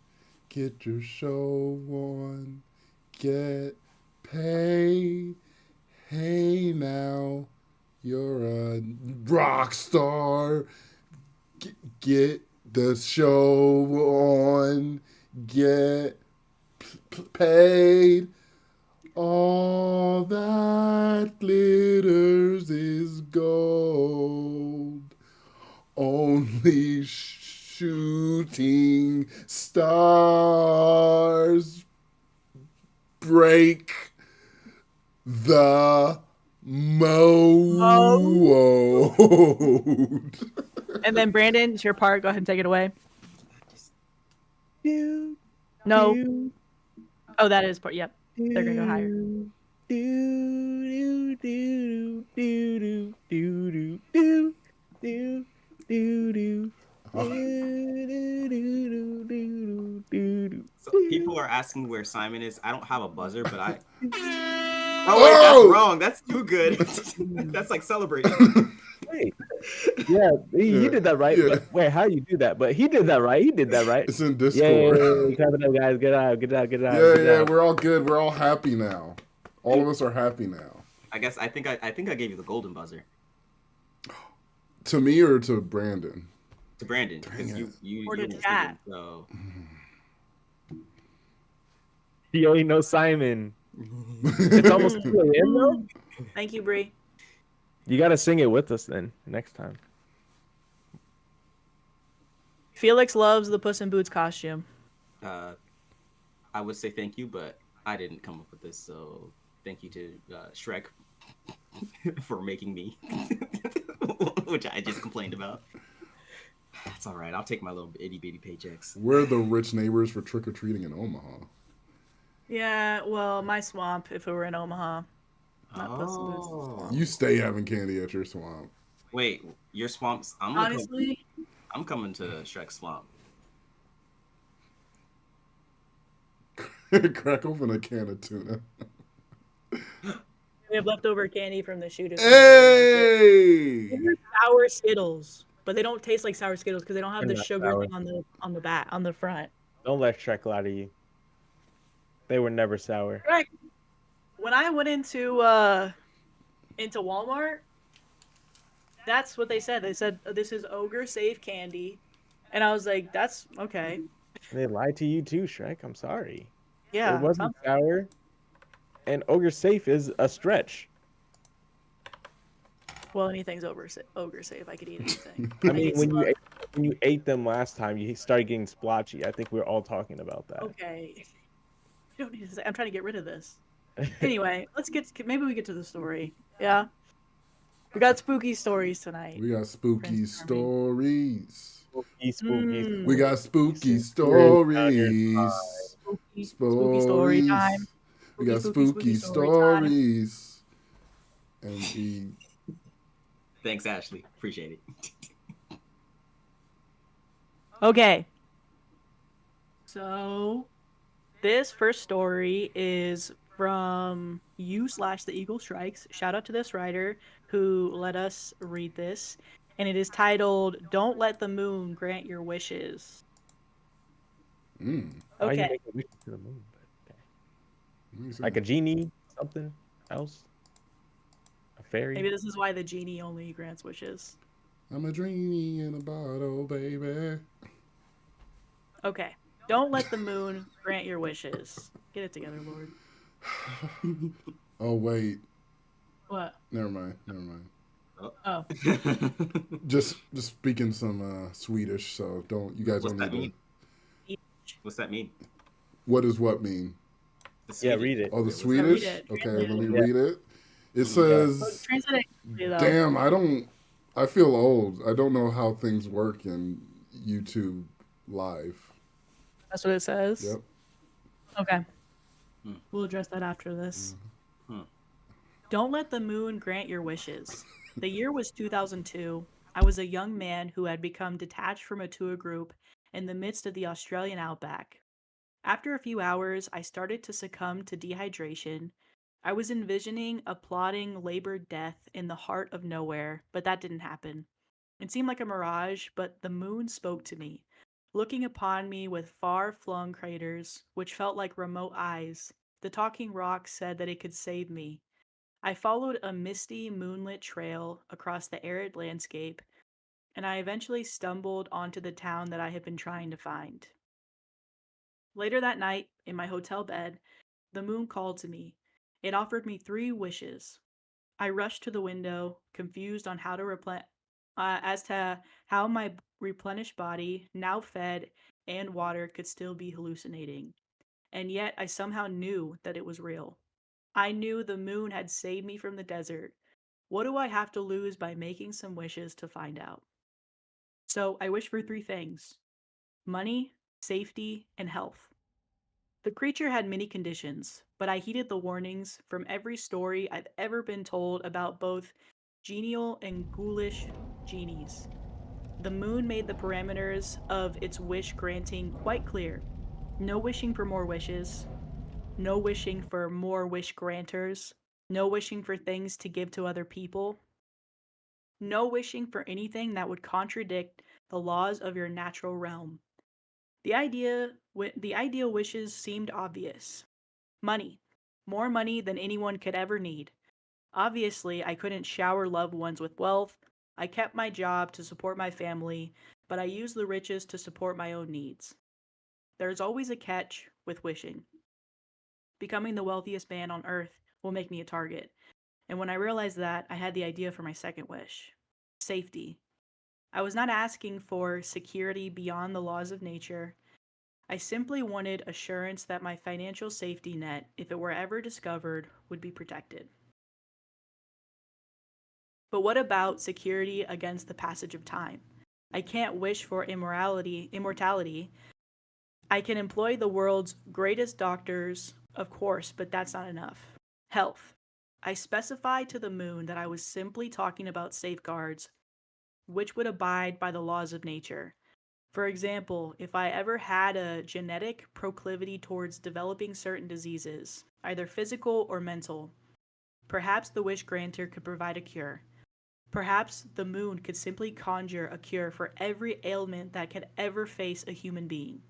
Get your show on. Get paid. Hey now, you're a rock star. Get the show on. Get paid. All that glitters is gold. Only shooting stars break the mold. And then Brandon, it's your part. Go ahead and take it away. Do, No. do, Oh, that is part. Yep. They're gonna go higher. do, do, do, do, do, do, do, do, do, do. So people are asking where Simon is. I don't have a buzzer, but I. Oh wait, that's wrong. That's too good. That's like celebrating. Wait. Yeah, he did that right. Yeah. But wait, how you do that? But he did that right. He did that right. It's in Discord. Yay, clap it up, guys. Get out. Yeah, we're all good. We're all happy now. All of us are happy now. I guess I think I gave you the golden buzzer. To me or to Brandon? To Brandon, because you Or to almost chat. didn't, so. He only knows Simon. It's almost 2 a.m. though. Thank you, Bree. You gotta sing it with us then next time. Felix loves the Puss in Boots costume. I would say thank you, but I didn't come up with this, so thank you to Shrek for making me, which I just complained about. That's all right. I'll take my little itty bitty paychecks. We're the rich neighbors for trick or treating in Omaha. Yeah, well, my swamp, if it were in Omaha. Not Puss in Boots' swamp. You stay having candy at your swamp. Wait, your swamps? Honestly, I'm coming to Shrek's swamp. Crack open a can of tuna. we have leftover candy from the shoot. Hey! They're sour Skittles, but they don't taste like sour Skittles because they don't have They're the not sugar sour. thing on the front. Don't let Shrek lie to you. They were never sour. Right. When I went into Walmart, that's what they said. They said this is ogre safe candy, and I was like, "That's okay." They lied to you too, Shrek. I'm sorry. Yeah. It wasn't sour. And ogre safe is a stretch. Well, anything's ogre safe. I could eat anything. I mean, when you ate them last time, you started getting splotchy. I think we're all talking about that. Okay. You don't need to say. I'm trying to get rid of this. Anyway, maybe we get to the story. Yeah. We got spooky stories tonight. We got spooky stories. Spooky. We got spooky stories. Spooky story time. We got spooky stories. And we... Thanks, Ashley. Appreciate it. Okay. So, this first story is from you/the Eagle Strikes. Shout out to this writer who let us read this. And it is titled, Don't Let the Moon Grant Your Wishes. Why you Okay. make a wish to the moon? Like a genie, something else? A fairy? Maybe this is why the genie only grants wishes. I'm a genie in a bottle, baby. Okay. Don't let the moon grant your wishes. Get it together, Lord. Oh, wait. What? Never mind. Oh. Just speaking some Swedish, so you guys What's don't that need mean? What's that mean? What does what mean? Yeah, read it. Oh, the Read Swedish? it. Okay, Translate let me it. read it. It says, Translate it, though. damn, I feel old. I don't know how things work in YouTube Live. That's what it says? Yep. Okay. We'll address that after this. Don't let the moon grant your wishes. The year was 2002. I was a young man who had become detached from a tour group in the midst of the Australian outback. After a few hours, I started to succumb to dehydration. I was envisioning a plodding, labored death in the heart of nowhere, but that didn't happen. It seemed like a mirage, but the moon spoke to me, looking upon me with far-flung craters, which felt like remote eyes. The talking rock said that it could save me. I followed a misty, moonlit trail across the arid landscape, and I eventually stumbled onto the town that I had been trying to find. Later that night, in my hotel bed, the moon called to me. It offered me 3 wishes. I rushed to the window, confused on how to as to how my replenished body, now fed and water, could still be hallucinating. And yet I somehow knew that it was real. I knew the moon had saved me from the desert. What do I have to lose by making some wishes to find out? So I wished for 3 things: money, safety, and health. The creature had many conditions, but I heeded the warnings from every story I've ever been told about both genial and ghoulish genies. The moon made the parameters of its wish granting quite clear. No wishing for more wishes, no wishing for more wish granters, no wishing for things to give to other people, No wishing for anything that would contradict the laws of your natural realm. The ideal wishes seemed obvious. Money. More money than anyone could ever need. Obviously, I couldn't shower loved ones with wealth. I kept my job to support my family, but I used the riches to support my own needs. There's always a catch with wishing. Becoming the wealthiest man on earth will make me a target. And when I realized that, I had the idea for my second wish. Safety. I was not asking for security beyond the laws of nature. I simply wanted assurance that my financial safety net, if it were ever discovered, would be protected. But what about security against the passage of time? I can't wish for immortality. I can employ the world's greatest doctors, of course, but that's not enough. Health. I specified to the moon that I was simply talking about safeguards, which would abide by the laws of nature. For example, if I ever had a genetic proclivity towards developing certain diseases, either physical or mental, perhaps the wish granter could provide a cure. Perhaps the moon could simply conjure a cure for every ailment that could ever face a human being.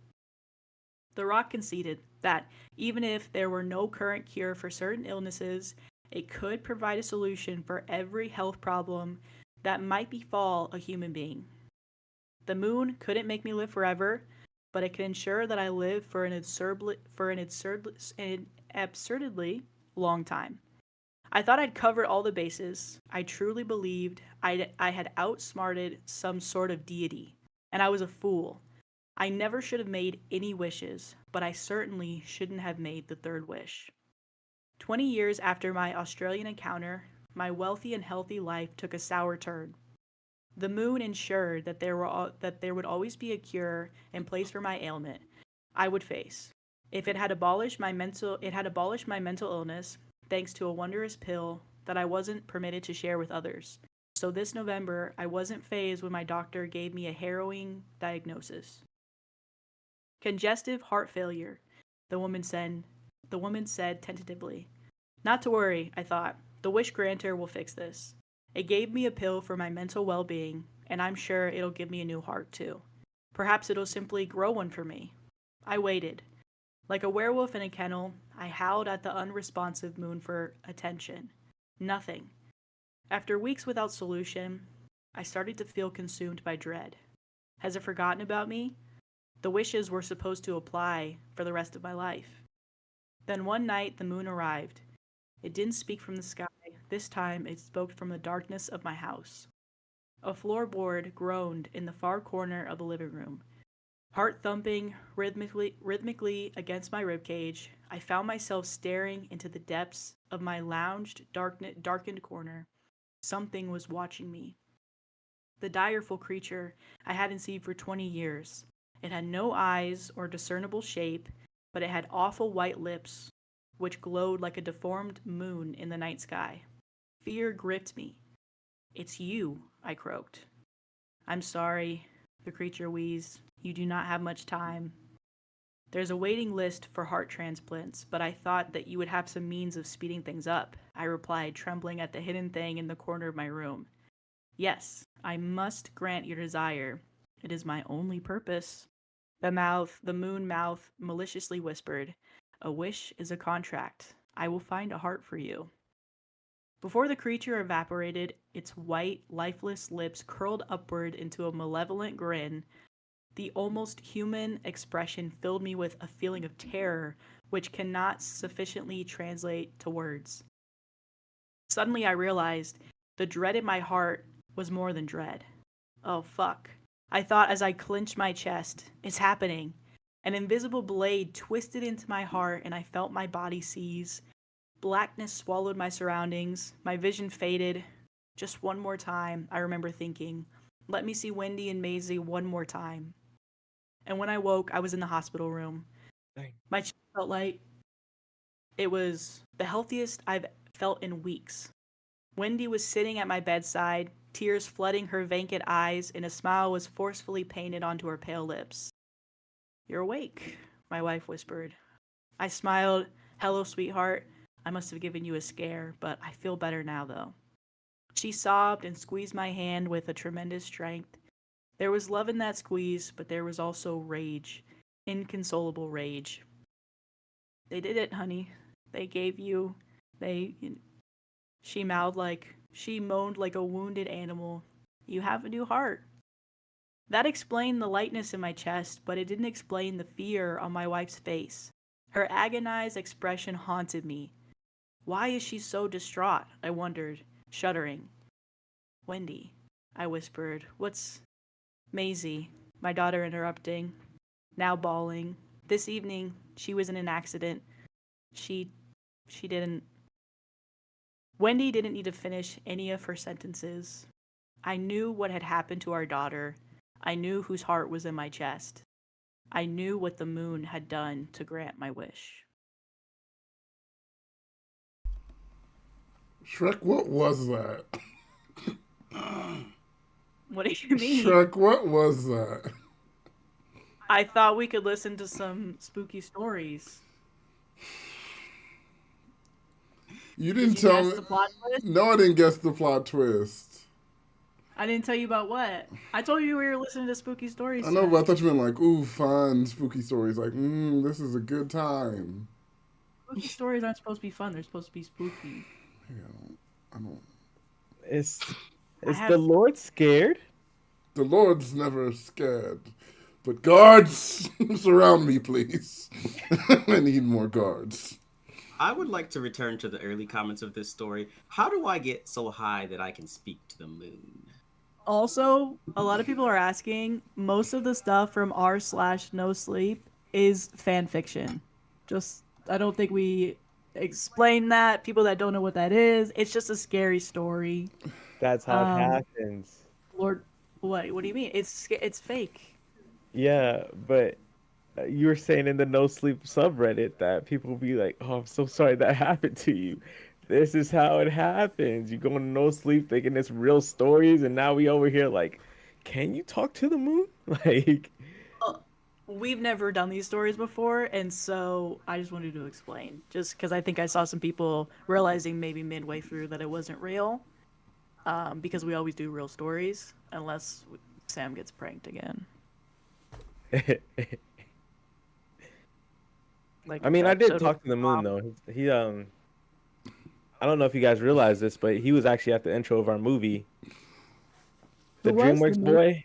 The Rock conceded that even if there were no current cure for certain illnesses, it could provide a solution for every health problem that might befall a human being. The moon couldn't make me live forever, but it could ensure that I live for an absurdly long time. I thought I'd covered all the bases. I truly believed I had outsmarted some sort of deity, and I was a fool. I never should have made any wishes, but I certainly shouldn't have made the third wish. 20 years after my Australian encounter, my wealthy and healthy life took a sour turn. The moon ensured that there would always be a cure in place for my ailment I would face. If it had abolished my mental illness, thanks to a wondrous pill that I wasn't permitted to share with others. So this November, I wasn't fazed when my doctor gave me a harrowing diagnosis. Congestive heart failure, the woman said tentatively. Not to worry, I thought. The wish granter will fix this. It gave me a pill for my mental well-being, and I'm sure it'll give me a new heart too. Perhaps it'll simply grow one for me. I waited. Like a werewolf in a kennel, I howled at the unresponsive moon for attention. Nothing. After weeks without solution, I started to feel consumed by dread. Has it forgotten about me? The wishes were supposed to apply for the rest of my life. Then one night the moon arrived. It didn't speak from the sky. This time it spoke from the darkness of my house. A floorboard groaned in the far corner of the living room. Heart thumping rhythmically against my ribcage, I found myself staring into the depths of my lounged, darkened corner. Something was watching me. The direful creature I hadn't seen for 20 years. It had no eyes or discernible shape, but it had awful white lips, which glowed like a deformed moon in the night sky. Fear gripped me. It's you, I croaked. I'm sorry, the creature wheezed. You do not have much time. There's a waiting list for heart transplants, but I thought that you would have some means of speeding things up, I replied, trembling at the hidden thing in the corner of my room. Yes, I must grant your desire. It is my only purpose. The moon mouth maliciously whispered, a wish is a contract. I will find a heart for you. Before the creature evaporated, its white, lifeless lips curled upward into a malevolent grin. The almost human expression filled me with a feeling of terror, which cannot sufficiently translate to words. Suddenly I realized the dread in my heart was more than dread. Oh, fuck. I thought as I clenched my chest. It's happening. An invisible blade twisted into my heart and I felt my body seize. Blackness swallowed my surroundings. My vision faded. Just one more time, I remember thinking. Let me see Wendy and Maisie one more time. And when I woke, I was in the hospital room. Dang. My chest felt light. It was the healthiest I've felt in weeks. Wendy was sitting at my bedside, tears flooding her vacant eyes, and a smile was forcefully painted onto her pale lips. You're awake, my wife whispered. I smiled. Hello, sweetheart. I must have given you a scare, but I feel better now, though. She sobbed and squeezed my hand with a tremendous strength. There was love in that squeeze, but there was also rage. Inconsolable rage. They did it, honey. They gave you... She moaned like a wounded animal. You have a new heart. That explained the lightness in my chest, but it didn't explain the fear on my wife's face. Her agonized expression haunted me. Why is she so distraught? I wondered, shuddering. Wendy, I whispered. What's... Maisie, my daughter interrupting, now bawling. This evening, she was in an accident. She didn't... Wendy didn't need to finish any of her sentences. I knew what had happened to our daughter. I knew whose heart was in my chest. I knew what the moon had done to grant my wish. Shrek, what was that? What do you mean? Shrek, what was that? I thought we could listen to some spooky stories. You didn't Did you tell guess me. the plot twist? No, I didn't guess the plot twist. I didn't tell you about what? I told you we were listening to spooky stories. I know, but I thought you meant like, ooh, fun, spooky stories. Like, this is a good time. Spooky stories aren't supposed to be fun. They're supposed to be spooky. I don't. Is the Lord scared? The Lord's never scared. But guards, surround me, please. I need more guards. I would like to return to the early comments of this story. How do I get so high that I can speak to the moon? Also, a lot of people are asking, most of the stuff from r/NoSleep is fan fiction. I don't think we explain that. People that don't know what that is, it's just a scary story. That's how it happens. Lord, what do you mean? It's fake. Yeah, but you were saying in the NoSleep subreddit that people will be like, oh, I'm so sorry that happened to you. This is how it happens. You go into NoSleep thinking it's real stories, and now we over here like, can you talk to the moon? Like, we've never done these stories before, and so I just wanted to explain. Just because I think I saw some people realizing maybe midway through that it wasn't real, because we always do real stories, unless Sam gets pranked again. I mean, I did talk to the moon though. He I don't know if you guys realize this, but he was actually at the intro of our movie, The DreamWorks Boy.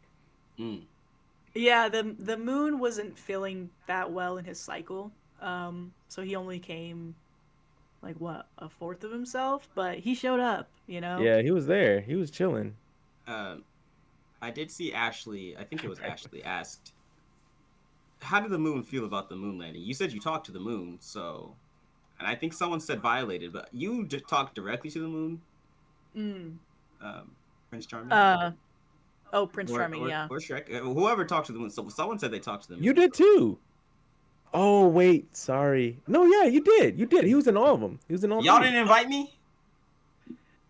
Yeah, the moon wasn't feeling that well in his cycle, so he only came like a fourth of himself, but he showed up, you know. Yeah, he was there. He was chilling. I did see Ashley. I think it was Ashley asked, "How did the moon feel about the moon landing?" You said you talked to the moon, so, and I think someone said violated, but you just talked directly to the moon. Prince Charming. Prince Charming, yeah. Or Shrek. Whoever talked to the moon. So someone said they talked to the moon. You did too. Oh wait, sorry. No, yeah, you did. You did. He was in all of them. He was in all. Y'all didn't invite me.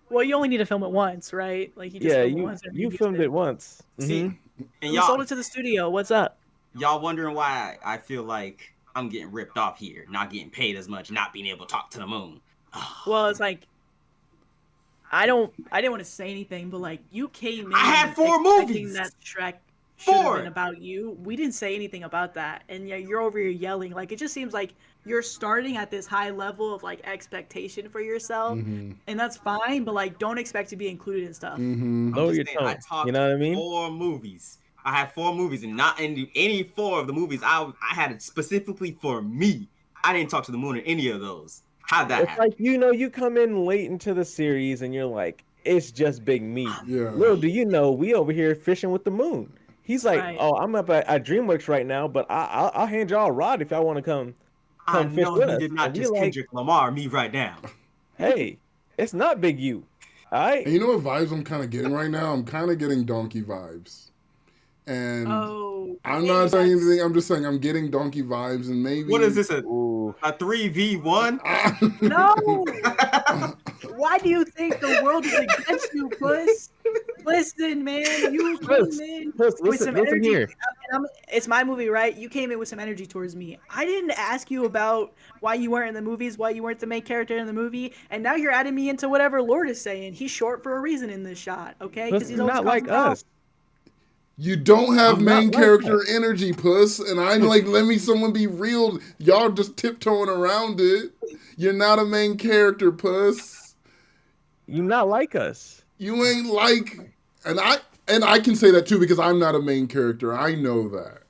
Well, you only need to film it once, right? Like you just filmed it once. You filmed it once. See, Mm-hmm. and you sold it to the studio. What's up? Y'all wondering why I feel like I'm getting ripped off here, not getting paid as much, not being able to talk to the moon. Well, it's like I didn't want to say anything, but like you came in. I had 4 movies. That Shrek should have been about you. We didn't say anything about that, and yeah, you're over here yelling. Like it just seems like you're starting at this high level of like expectation for yourself, and that's fine. But like, don't expect to be included in stuff. Lower your tone. You know what I mean? 4 movies. I had 4 movies, and not in any 4 of the movies I had it specifically for me. I didn't talk to the moon in any of those. How'd that happen? Like, you know, you come in late into the series and you're like, it's just big me. Yeah. Little do you know, we over here fishing with the moon. He's like, oh, I'm up at DreamWorks right now, but I'll hand y'all a rod if y'all want to come fish with us. I did not just Kendrick Lamar me right now. Hey, it's not big you. All right. And you know what vibes I'm kind of getting right now? I'm kind of getting Donkey vibes. And I'm not saying anything. I'm just saying I'm getting Donkey vibes, and maybe. What is this? A 3v1? No. Why do you think the world is against you, Puss? Listen, man, you Puss, came in Puss, with listen, some listen energy. here. It's my movie, right? You came in with some energy towards me. I didn't ask you about why you weren't in the movies, why you weren't the main character in the movie, and now you're adding me into whatever Lord is saying. He's short for a reason in this shot, okay? Puss, Because he's you're always not like causing us. You don't have I'm not main like character energy, Puss, and I'm like, let me someone be real. Y'all just tiptoeing around it. You're not a main character, Puss. You're not like us. You ain't like, and I can say that too because I'm not a main character. I know that.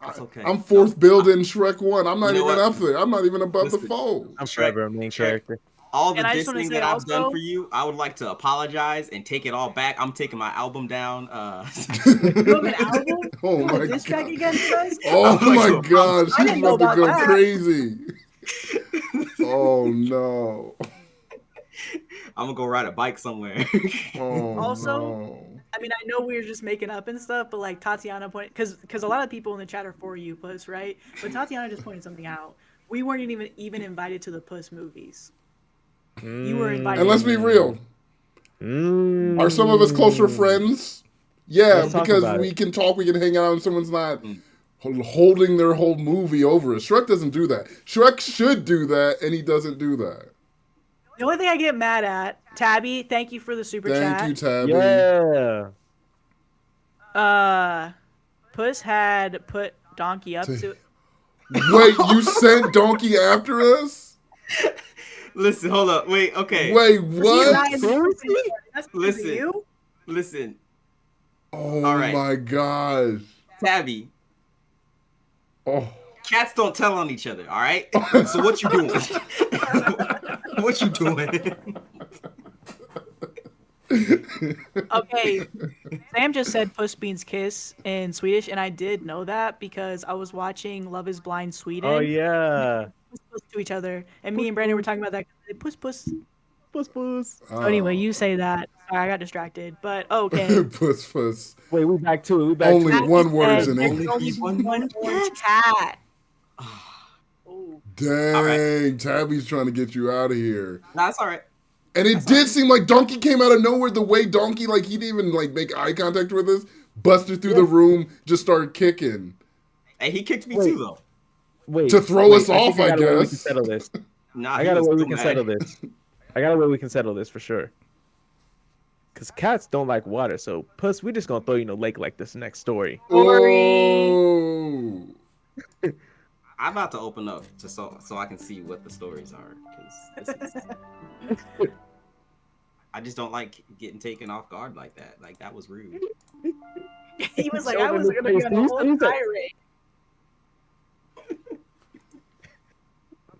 That's okay. I'm fourth build in Shrek 1. I'm not You know even what? up there. I'm not even above the Listen, fold. I'm Shrek, forever a main Shrek. character. All the And I just wanna dissing say that I've done also- for you, I would like to apologize and take it all back. I'm taking my album down. You have an album? Oh You have my a diss track God. against us? Oh I'm like, my gosh, I he's didn't know about to about go that. crazy. Oh no. I'm gonna go ride a bike somewhere. Oh Also, no. I mean, I know we were just making up and stuff, but like Tatiana pointed, because a lot of people in the chat are for you, Puss, right? But Tatiana just pointed something out. We weren't even invited to the Puss movies. You were invited. And let's be real. Are some of us closer friends? Yeah, Let's talk because about we it. can talk, we can hang out, and someone's not holding their whole movie over us. Shrek doesn't do that. Shrek should do that, and he doesn't do that. The only thing I get mad at, Tabby, thank you for the super chat. Thank you, Tabby. Yeah. Puss had put Donkey up to. Wait, you sent Donkey after us? Listen, hold up, wait, okay. Wait, He's what? not in the Puss story. That's because of Listen. you. Listen, Oh All right. my gosh. Tabby, Oh. cats don't tell on each other, all right? So what you doing? What you doing? Okay, Sam just said Puss Beans Kiss in Swedish, and I did know that because I was watching Love is Blind Sweden. Oh yeah. Puss puss to each other, and me and Brandon were talking about that. Puss puss. Puss puss. So anyway, you say that. Sorry, I got distracted, but okay. Puss, puss. Wait, we back to it. We back Only to it. one word is Said in there's English. only One one word. orange cat. Ooh. Dang, Alright. Tabby's trying to get you out of here. Nah, it's all right. And it did seem like Donkey came out of nowhere. The way Donkey, like, he didn't even like make eye contact with us, busted through the room, just started kicking Hey, he kicked me Wait. too, though. Wait. to throw us think off, I got a way we can guess. settle this. Nah, I he got a was way we so can mad. settle this. I got a way we can settle this for sure. Cause cats don't like water, so Puss, we just gonna throw you in a lake like this next story. Oh. I'm about to open up to so I can see what the stories are. 'Cause this is... I just don't like getting taken off guard like that. Like, that was rude. He was like, Showed I him was his gonna be face. on a whole He's a- tirade.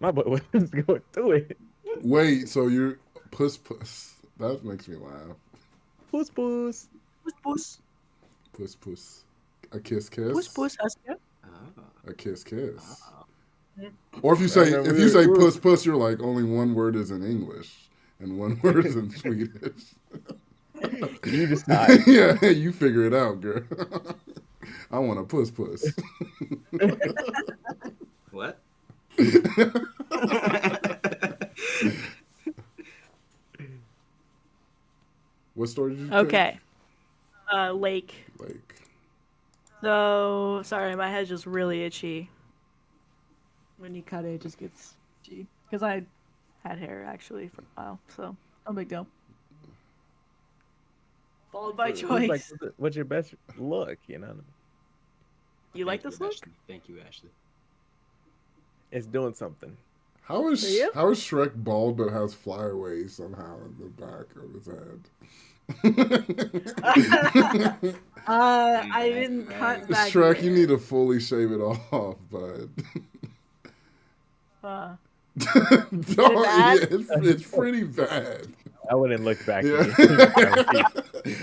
My boy was going through it. Wait, so you're Puss Puss. That makes me laugh. Puss puss. Puss puss. Puss Puss. A kiss kiss. Puss puss. Oscar. Oh. A kiss kiss. Oh. Or if you say Yeah, if you say we're- puss puss, you're like only one word is in English and one word is in Swedish. You decide. Yeah, you figure it out, girl. I want a puss puss. What? What story did you Okay. Lake. take? Like, So sorry, my head's just really itchy. When you cut it, it just gets itchy. Because I had hair actually for a while, so no big deal. Bald by It's choice. like, what's your best look? You know, You like Thank this look? Ashley. Thank you, Ashley. it's doing something. how is For you? Shrek bald but has flyaways somehow in the back of his head? I didn't cut back. Shrek, you need to fully shave it off, bud. Don't- bad? yeah, it's pretty bad. I wouldn't look back. Yeah.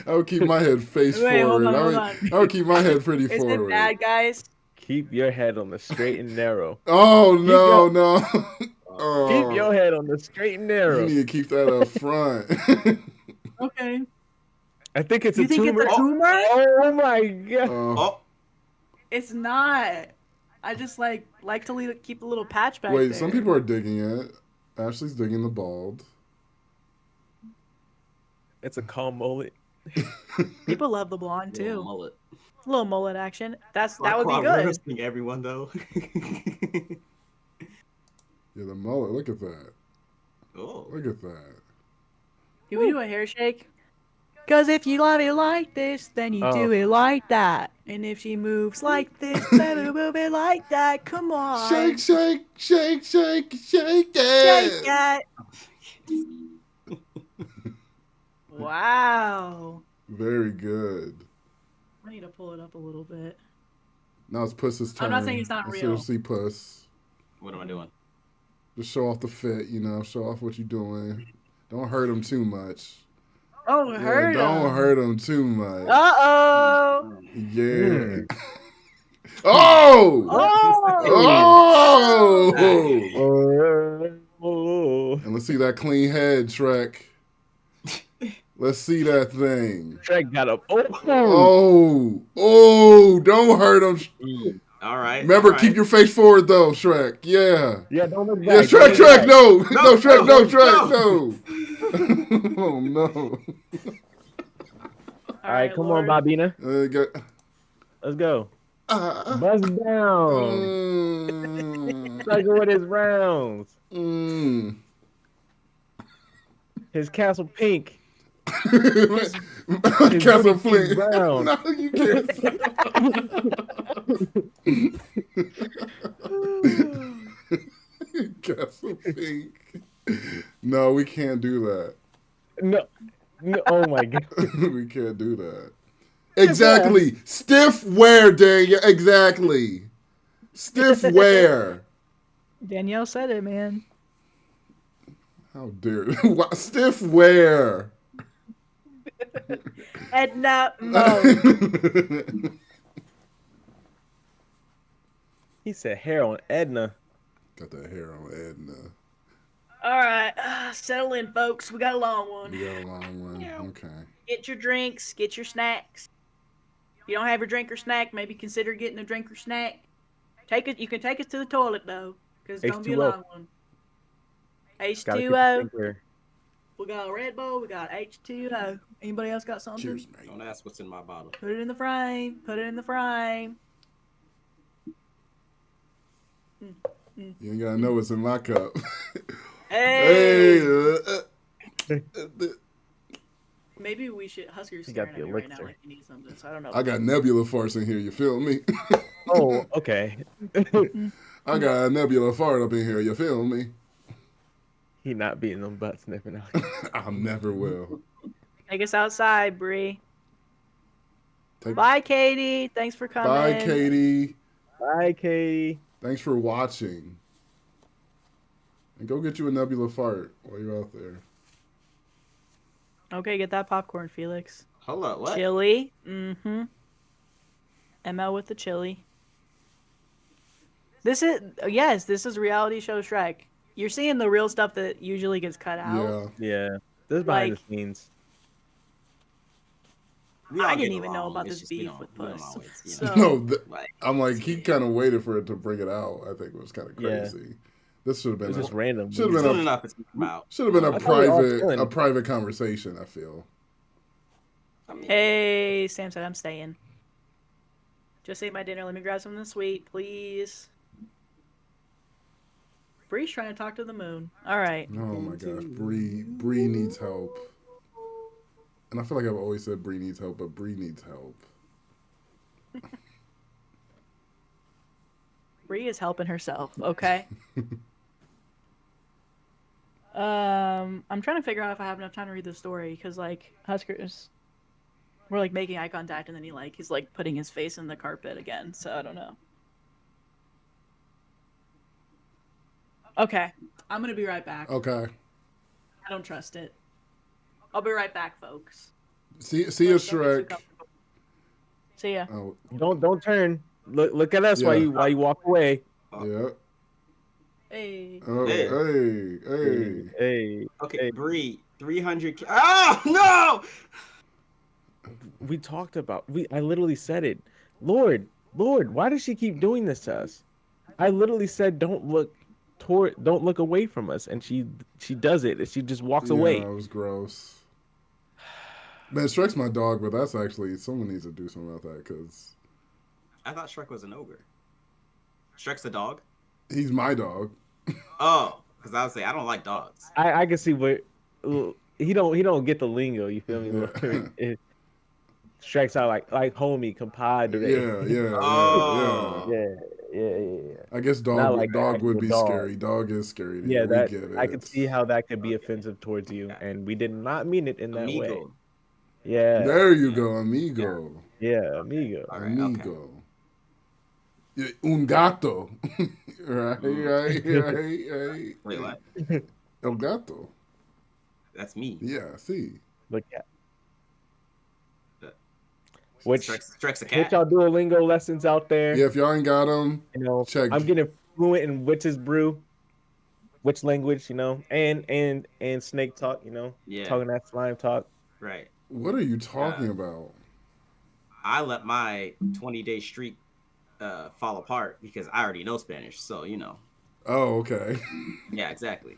I would keep my head face Wait, hold forward. on, I hold would on. keep my head pretty Is forward. it bad, guys? Keep your head on the straight and narrow. Oh no, your- no. Oh, Keep your head on the straight and you narrow. need to keep that up front. Okay. I think it's You a think tumor. it's a tumor? Oh my god. Oh, It's not. I just like to keep a little patch back Wait, there. some people are digging it. Ashley's digging the bald. It's a calm mullet. People love the blonde Little too. mullet. A little mullet action. That would be Farquad good. roasting everyone though. Yeah, the mullet. Look at that. Oh. Look at that. Can we do a hair shake? Cause if you love it like this, then you Oh. do it like that. And if she moves like this, then move it like that. Come on. Shake, shake, shake, shake, shake Shake it. it. Wow. Very good. I need to pull it up a little bit. Now it's Puss's turn. I'm not saying it's not real. Seriously, Puss. What am I doing? Just show off the fit, you know. Show off what you're doing. Don't hurt him too much. Oh, Yeah, hurt don't him. hurt him too much. Uh-oh. Yeah. Oh! Oh! Oh! And let's see that clean head, Shrek. Let's see that thing. Shrek got up. Oh! Don't hurt him. All right. Remember, all right. keep your face forward, though, Shrek. Yeah. Yeah, don't look back. Yeah, Shrek, no. No, Shrek, no, Shrek, no. no. Oh, no. All right, come on, Bobina. Let's go. Buzz down. Struggle with his rounds. His castle pink. Castle pink. Brown. No, you can't. Castle pink. No, we can't do that. No. Oh my god. We can't do that. Exactly. Stiff wear, Daniel. Exactly. Stiff wear. Danielle said it, man. How dare stiff wear. Edna mode. He said hair on Edna. Got that hair on Edna. All right, settle in, folks. We got a long one. We got a long one. Okay. Get your drinks. Get your snacks. If you don't have your drink or snack, maybe consider getting a drink or snack. Take it. You can take us to the toilet though, because it's gonna be a long one. H2O. We got a Red Bull. We got H2O. Anybody else got something? Cheers, mate. Don't ask what's in my bottle. Put it in the frame. Put it in the frame. You ain't gotta know what's in my cup. Hey. Hey. Maybe we should. Husker's You got staring the at me right now elixir. like he needs something. So I don't know. I got nebula farts in here. You feel me? Oh, okay. I got a nebula fart up in here. You feel me? He not beating them butt sniffing out. I never will. Take us outside, Bree. Bye, Katie. Thanks for coming. Bye, Katie. Bye, Katie. Thanks for watching. And go get you a nebula fart while you're out there. Okay, get that popcorn, Felix. Hold up, what? Chili. Mm-hmm. ML with the chili. This is reality show Shrek. You're seeing the real stuff that usually gets cut out. Yeah. Yeah. This is behind Like- the scenes. We all I get didn't even know along, about it's this just we beef don't- with we don't Puss. always, you So- know, No, like, I'm like, he kind of waited for it to bring it out. I think it was kind of Yeah. crazy. This should have It been was just random. Should've it's been soon a- enough to speak about. should have been I thought we were all a chilling. private conversation. I feel. I mean, Hey, Sam said I'm staying. Just ate my dinner. Let me grab something sweet, please. Bree's trying to talk to the moon. All right. Oh my gosh, Bree needs help. And I feel like I've always said Bree needs help, but Bree needs help. Bree is helping herself, okay? I'm trying to figure out if I have enough time to read the story because like we're like making eye contact and then he's like putting his face in the carpet again, so I don't know. Okay, I'm gonna be right back. Okay. I don't trust it. I'll be right back, folks. See you, Shrek. See ya. Oh, Don't turn. Look at us Yeah. while you walk away. yeah. Hey. Oh, Hey. hey. Hey. okay, Hey. Bree, 300. Oh no! We talked about. I literally said it. Lord, why does she keep doing this to us? I literally said don't look away from us, and she does it. She just walks away. Yeah, it was gross. Man, Shrek's my dog, but that's actually someone needs to do something about that because I thought Shrek was an ogre. Shrek's a dog. he's my dog. Oh, because I would say I don't like dogs. I can see what he don't get the lingo. You feel me? Yeah. Shrek's out like homie, compadre. Yeah. Oh. Yeah. I guess Not dog like dog the would actual be dog. scary. Dog is scary. To Yeah, hear. that We get it. I can see how that could be offensive towards you, and we did not mean it in that way. Amigo. Yeah. There you go, amigo. Yeah, amigo. All right, Amigo. Yeah, un gato. right. Wait, what? El gato. That's me. Yeah, see. Look at which Shrek's a get cat. y'all Duolingo lessons out there. Yeah, if y'all ain't got them, You know, check. I'm getting fluent in witch's brew, witch language, you know, and snake talk, you know, Yeah. talking that slime talk. Right. What are you talking about? I let my 20-day streak fall apart because I already know Spanish. So, you know. Oh, okay. Yeah, exactly.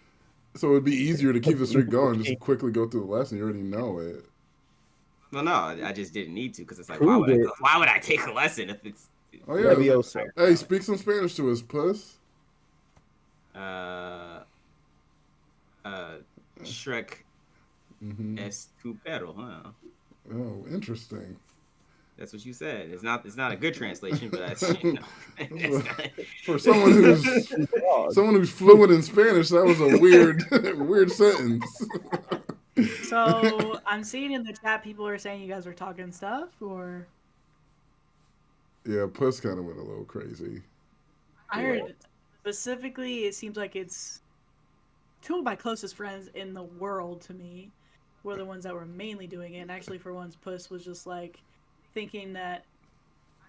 So it'd be easier to keep the streak going. Just quickly go through the lesson. You already know it. Well, no, I just didn't need to because it's like, Prove it. why would I take a lesson if it's Oh yeah. Levioso. Hey, speak some Spanish to us, Puss. Shrek Mm-hmm. es tu perro, huh? Oh, interesting. That's what you said. It's not a good translation, but that's, you know, it's not- For someone who's fluent in Spanish, that was a weird weird sentence. So I'm seeing in the chat people are saying you guys were talking stuff, or Yeah, Puss kind of went a little crazy. I heard specifically it seems like it's two of my closest friends in the world to me were the ones that were mainly doing it. And actually, for once, Puss was just like thinking that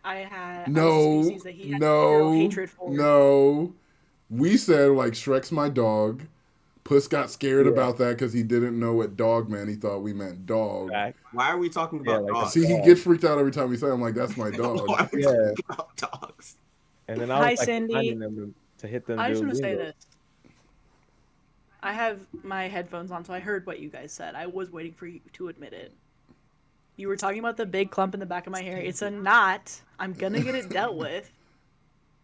I had a species that he had zero hatred for. No. We said like Shrek's my dog. Puss got scared about that because he didn't know what dog meant. He thought we meant dog. Why are we talking about dogs? See, he gets freaked out every time we say, "I'm like, that's my dog." Why are we talking about dogs? And then I Hi, was like Cindy. reminding them to hit them. I just want to say Duolingo. this. I have my headphones on, so I heard what you guys said. I was waiting for you to admit it. You were talking about the big clump in the back of my hair. It's a knot. I'm gonna get it dealt with.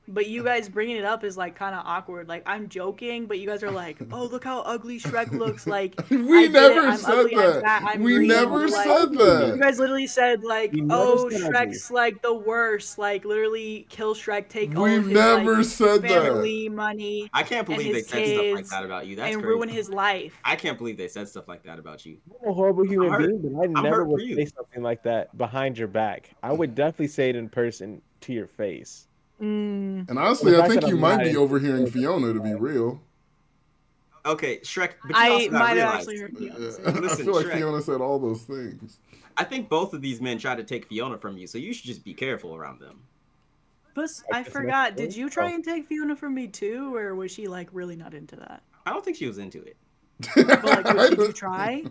But you guys bringing it up is like kind of awkward. Like I'm joking, but you guys are like, "Oh, look how ugly Shrek looks." Like We never I'm said ugly, I'm that. fat, I'm We green. never Like, said that. You guys literally said like, We never "Oh, said Shrek's like the worst." Like literally kill Shrek, take all We've of his never like, said that. family money, I can't believe they his said stuff like kids, that about you. That's and crazy. ruin his life. I can't believe they said stuff like that about you. I'm a horrible human hurt. being, but I I'm never hurt would for you. say something like that behind your back. I would definitely say it in person to your face. Mm. And honestly, The I fact think that you I'm might not be in- overhearing Fiona, to be real. Okay, Shrek. But you I also gotta might have realize, actually heard you. I Listen, feel like Shrek. Fiona said all those things. I think both of these men tried to take Fiona from you, so you should just be careful around them. Puss, I I guess forgot. that's Did cool. you try and take Fiona from me too, or was she like really not into that? I don't think she was into it. But like, I did you don't- try?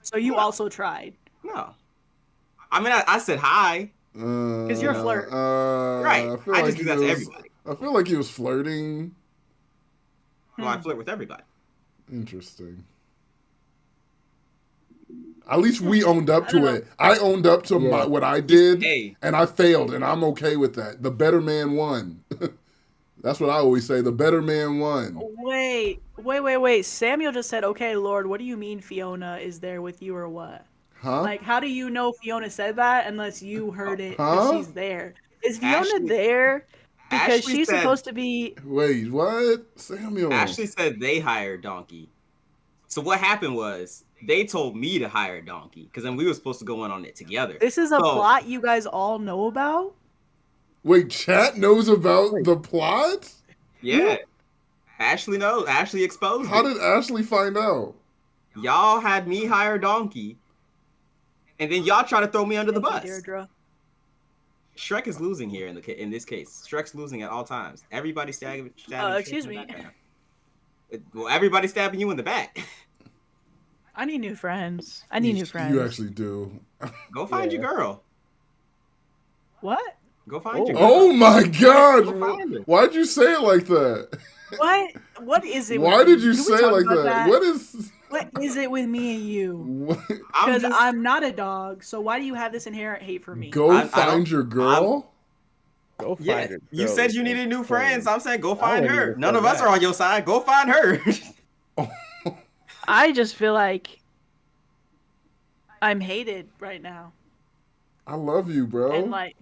So you also tried. No. I mean, I said hi. Because you're a flirt. Right. I feel I like just do he that to was- everybody. I feel like he was flirting. Well, I flirt with everybody. Interesting. At least we owned up I don't to know. it. I owned up to Yeah. what I did, Hey, and I failed, and I'm okay with that. The better man won. That's what I always say. The better man won. Wait. Samuel just said, "Okay, Lord, what do you mean Fiona is there with you or what?" Huh? Like, how do you know Fiona said that unless you heard it? Huh? Because she's there. Is Fiona Ashley- there? Because Ashley she's said- supposed to be. Wait, what? Samuel. Ashley said they hired Donkey. So what happened was they told me to hire Donkey because then we were supposed to go in on it together. This is a So- plot you guys all know about. Wait, chat knows about the plot? Yeah. Ashley knows. Ashley exposed How it. did Ashley find out? Y'all had me hire Donkey, and then y'all try to throw me under the Thank bus. you, Deirdre. Shrek is losing here in this case. Shrek's losing at all times. Everybody stabbing. Shrek Excuse in the me. back right now. Well, everybody stabbing you in the back. I need new friends. I need new friends. You actually do. Go find your girl. What? Go find your girl. Oh my Go god! find her. Why'd you say it like that? What? What is it? Why with did you Can we say it talk like about that? What is? What is it with me and you? What? Because I'm not a dog, so why do you have this inherent hate for me? Go find your girl? Go find Yeah, her. you said you needed new friends. I'm saying go I find wouldn't her. even None say of us that. are on your side. Go find her. I just feel like I'm hated right now. I love you, bro. And like,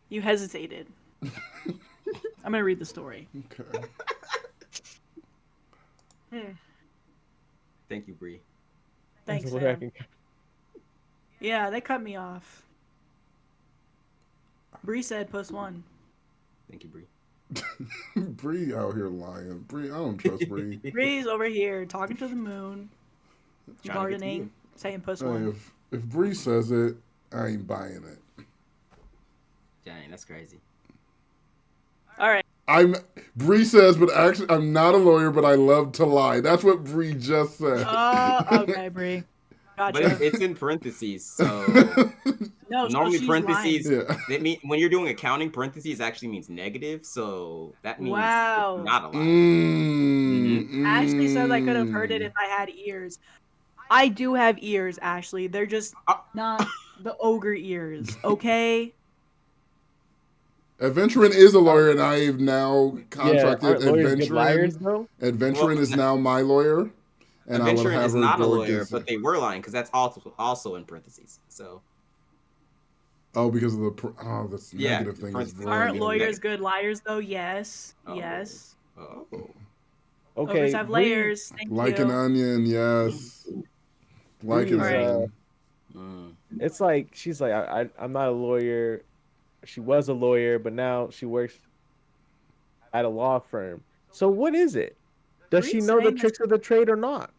you hesitated. I'm gonna read the story. Okay. Thank you, Bree. Thanks, That's what I Sam. can- Yeah, they cut me off. Bree said Puss won. Thank you, Bree. Bree out here lying. Bree, I don't trust Bree. Bree's over here talking to the moon, Trying to get to gardening, you. saying Puss Hey, won. if Bree says it, I ain't buying it. Dang, that's crazy. All right. Bree says, but actually, I'm not a lawyer, but I love to lie. That's what Bree just said. Okay, Bree. But Gotcha. it's in parentheses, so No, so normally she's parentheses. Yeah. They mean when you're doing accounting, parentheses actually means negative, so that means Wow. it's not a lie. Ashley says I could have heard it if I had ears. I do have ears, Ashley. They're just not the ogre ears, okay? Adventurin is a lawyer, and I have now contracted aren't lawyers good liars, Adventurin. though? Adventurin is now my lawyer, and I will Adventuring have is her not a go lawyer, against but it. they were lying because that's also in parentheses. So Oh, because of the this Yeah, negative thing is parentheses. wrong. Aren't yeah, lawyers negative. good liars though? Yes. Oh. Yes. oh, Okay, Ogres have Bree- layers. Thank Like you. an onion, yes. Like an Bree's, onion. It's like she's like I'm not a lawyer. She was a lawyer, but now she works at a law firm. So what is it? Does she Bree's know the saying that tricks of the trade or not?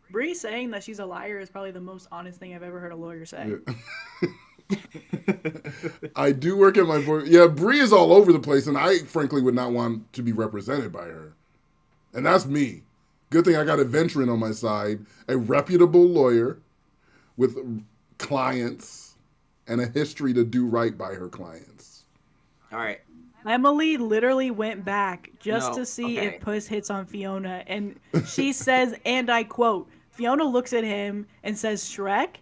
Bree saying that she's a liar is probably the most honest thing I've ever heard a lawyer say. Yeah. I do work at my boy. Yeah, Bree is all over the place, and I frankly would not want to be represented by her. And that's me. Good thing I got Adventurin on my side, a reputable lawyer with clients and a history to do right by her clients. All right. Emily literally went back just No, to see okay. if Puss hits on Fiona, and she says, and I quote, Fiona looks at him and says, Shrek?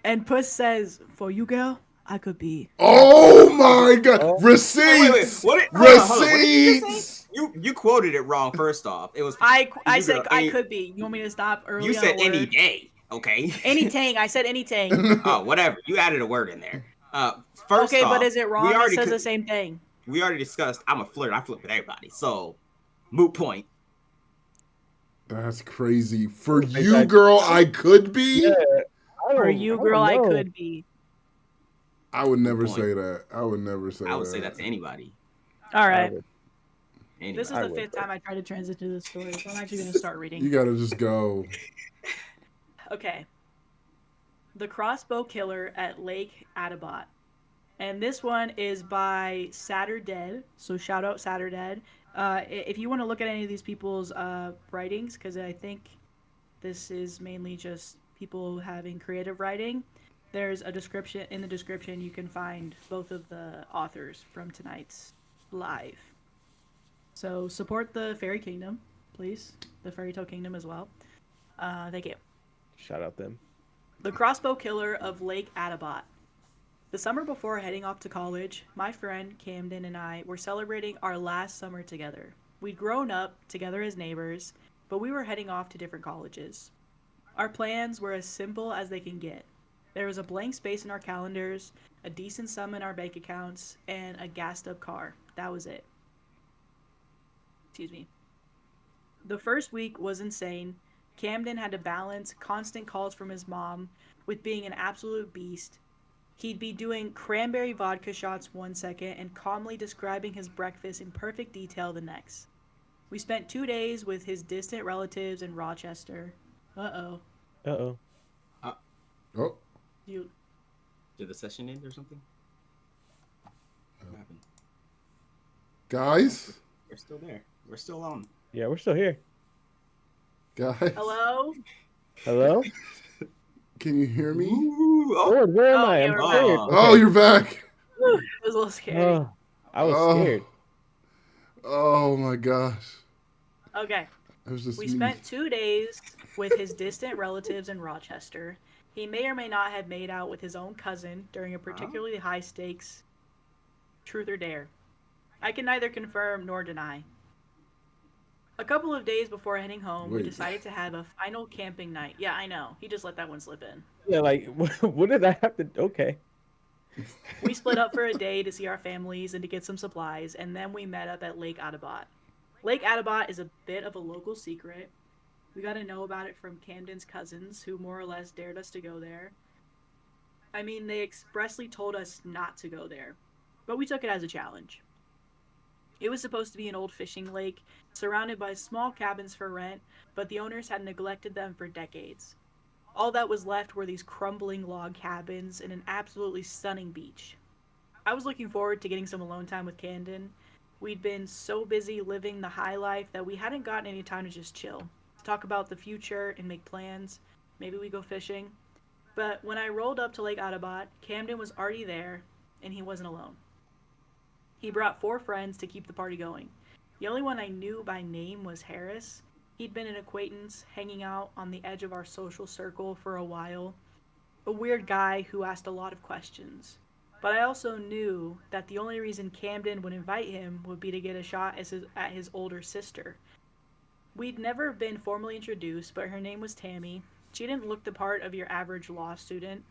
And Puss says, for you, girl, I could be. Oh my God! Oh. Receipts! What did you just Receipts! say? You quoted it wrong. First off, it was I you said girl, I could be. You want me to stop early? You on said a word? any day. Okay. Any tang. I said any tang. Oh, whatever. You added a word in there. First Okay, off, but is it wrong? we It already says co- the same thing. We already discussed. I'm a flirt. I flirt with everybody. So, moot point. That's crazy. For I think you, that- girl, I could be? Yeah. For you, girl, I could be. I would never Point. say that. I would never say that. I would say that to anybody. All right. Anybody. This is I the would, fifth but- time I tried to transition to this story, so I'm actually going to start reading. You gotta just go. Okay. The Crossbow Killer at Lake Attabat. And this one is by Saturdead. So shout out Saturdead. If you want to look at any of these people's writings, because I think this is mainly just people having creative writing, there's a description. In the description, you can find both of the authors from tonight's live. So support the Fairy Kingdom, please. The Fairy Tale Kingdom as well. Thank you. Shout out them. The Crossbow Killer of Lake Attabat. The summer before heading off to college, my friend Camden and I were celebrating our last summer together. We'd grown up together as neighbors, but we were heading off to different colleges. Our plans were as simple as they can get. There was a blank space in our calendars, a decent sum in our bank accounts, and a gassed-up car. That was it. Excuse me. The first week was insane. Camden had to balance constant calls from his mom with being an absolute beast. He'd be doing cranberry vodka shots 1 second and calmly describing his breakfast in perfect detail the next. We spent 2 days with his distant relatives in Rochester. Uh-oh. Uh-oh. Oh, You... Did the session end or something? What happened? guys? We're still there. We're still on. Yeah, we're still here. Guys? Hello? Hello? Can you hear me? Ooh, oh, Lord, where am Oh, I? yeah, I'm we're scared. back. Oh, you're back. Whew, it was a little scary. I was Oh. scared. Oh my gosh. Okay. It was just We me. spent 2 days with his distant relatives in Rochester. He may or may not have made out with his own cousin during a particularly high stakes truth or dare. I can neither confirm nor deny. A couple of days before heading home, we Wait. decided to have a final camping night. Yeah, I know. He just let that one slip in. Yeah, like what did I have to? Okay. We split up for a day to see our families and to get some supplies, and then we met up at Lake Attabat. Lake Attabat is a bit of a local secret. We got to know about it from Camden's cousins, who more or less dared us to go there. I mean, they expressly told us not to go there, but we took it as a challenge. It was supposed to be an old fishing lake, surrounded by small cabins for rent, but the owners had neglected them for decades. All that was left were these crumbling log cabins and an absolutely stunning beach. I was looking forward to getting some alone time with Camden. We'd been so busy living the high life that we hadn't gotten any time to just chill, to talk about the future and make plans. Maybe we go fishing. But when I rolled up to Lake Attabat, Camden was already there, and he wasn't alone. He brought 4 friends to keep the party going. The only one I knew by name was Harris. He'd been an acquaintance, hanging out on the edge of our social circle for a while. A weird guy who asked a lot of questions. But I also knew that the only reason Camden would invite him would be to get a shot at his older sister. We'd never been formally introduced, but her name was Tammy. She didn't look the part of your average law student.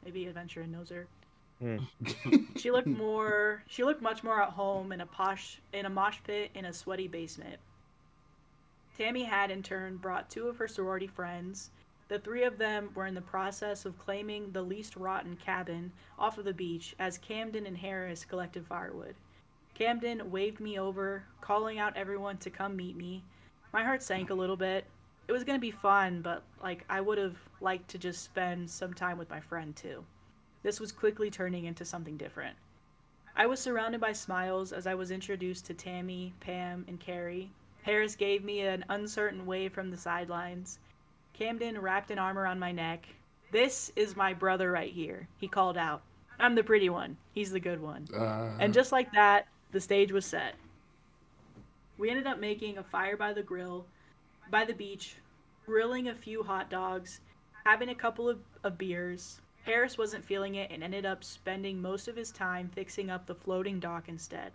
Maybe Adventure knows her. She looked much more at home in a mosh pit in a sweaty basement. Tammy had in turn brought 2 of her sorority friends. The 3 of them were in the process of claiming the least rotten cabin off of the beach as Camden and Harris collected firewood. Camden waved me over, calling out everyone to come meet me. My heart sank a little bit. It was going to be fun, but I would have liked to just spend some time with my friend too. This was quickly turning into something different. I was surrounded by smiles as I was introduced to Tammy, Pam, and Carrie. Harris gave me an uncertain wave from the sidelines. Camden wrapped an arm around my neck. "This is my brother right here," he called out. "I'm the pretty one. He's the good one." And just like that, the stage was set. We ended up making a fire by the beach, grilling a few hot dogs, having a couple of beers. Harris wasn't feeling it and ended up spending most of his time fixing up the floating dock instead.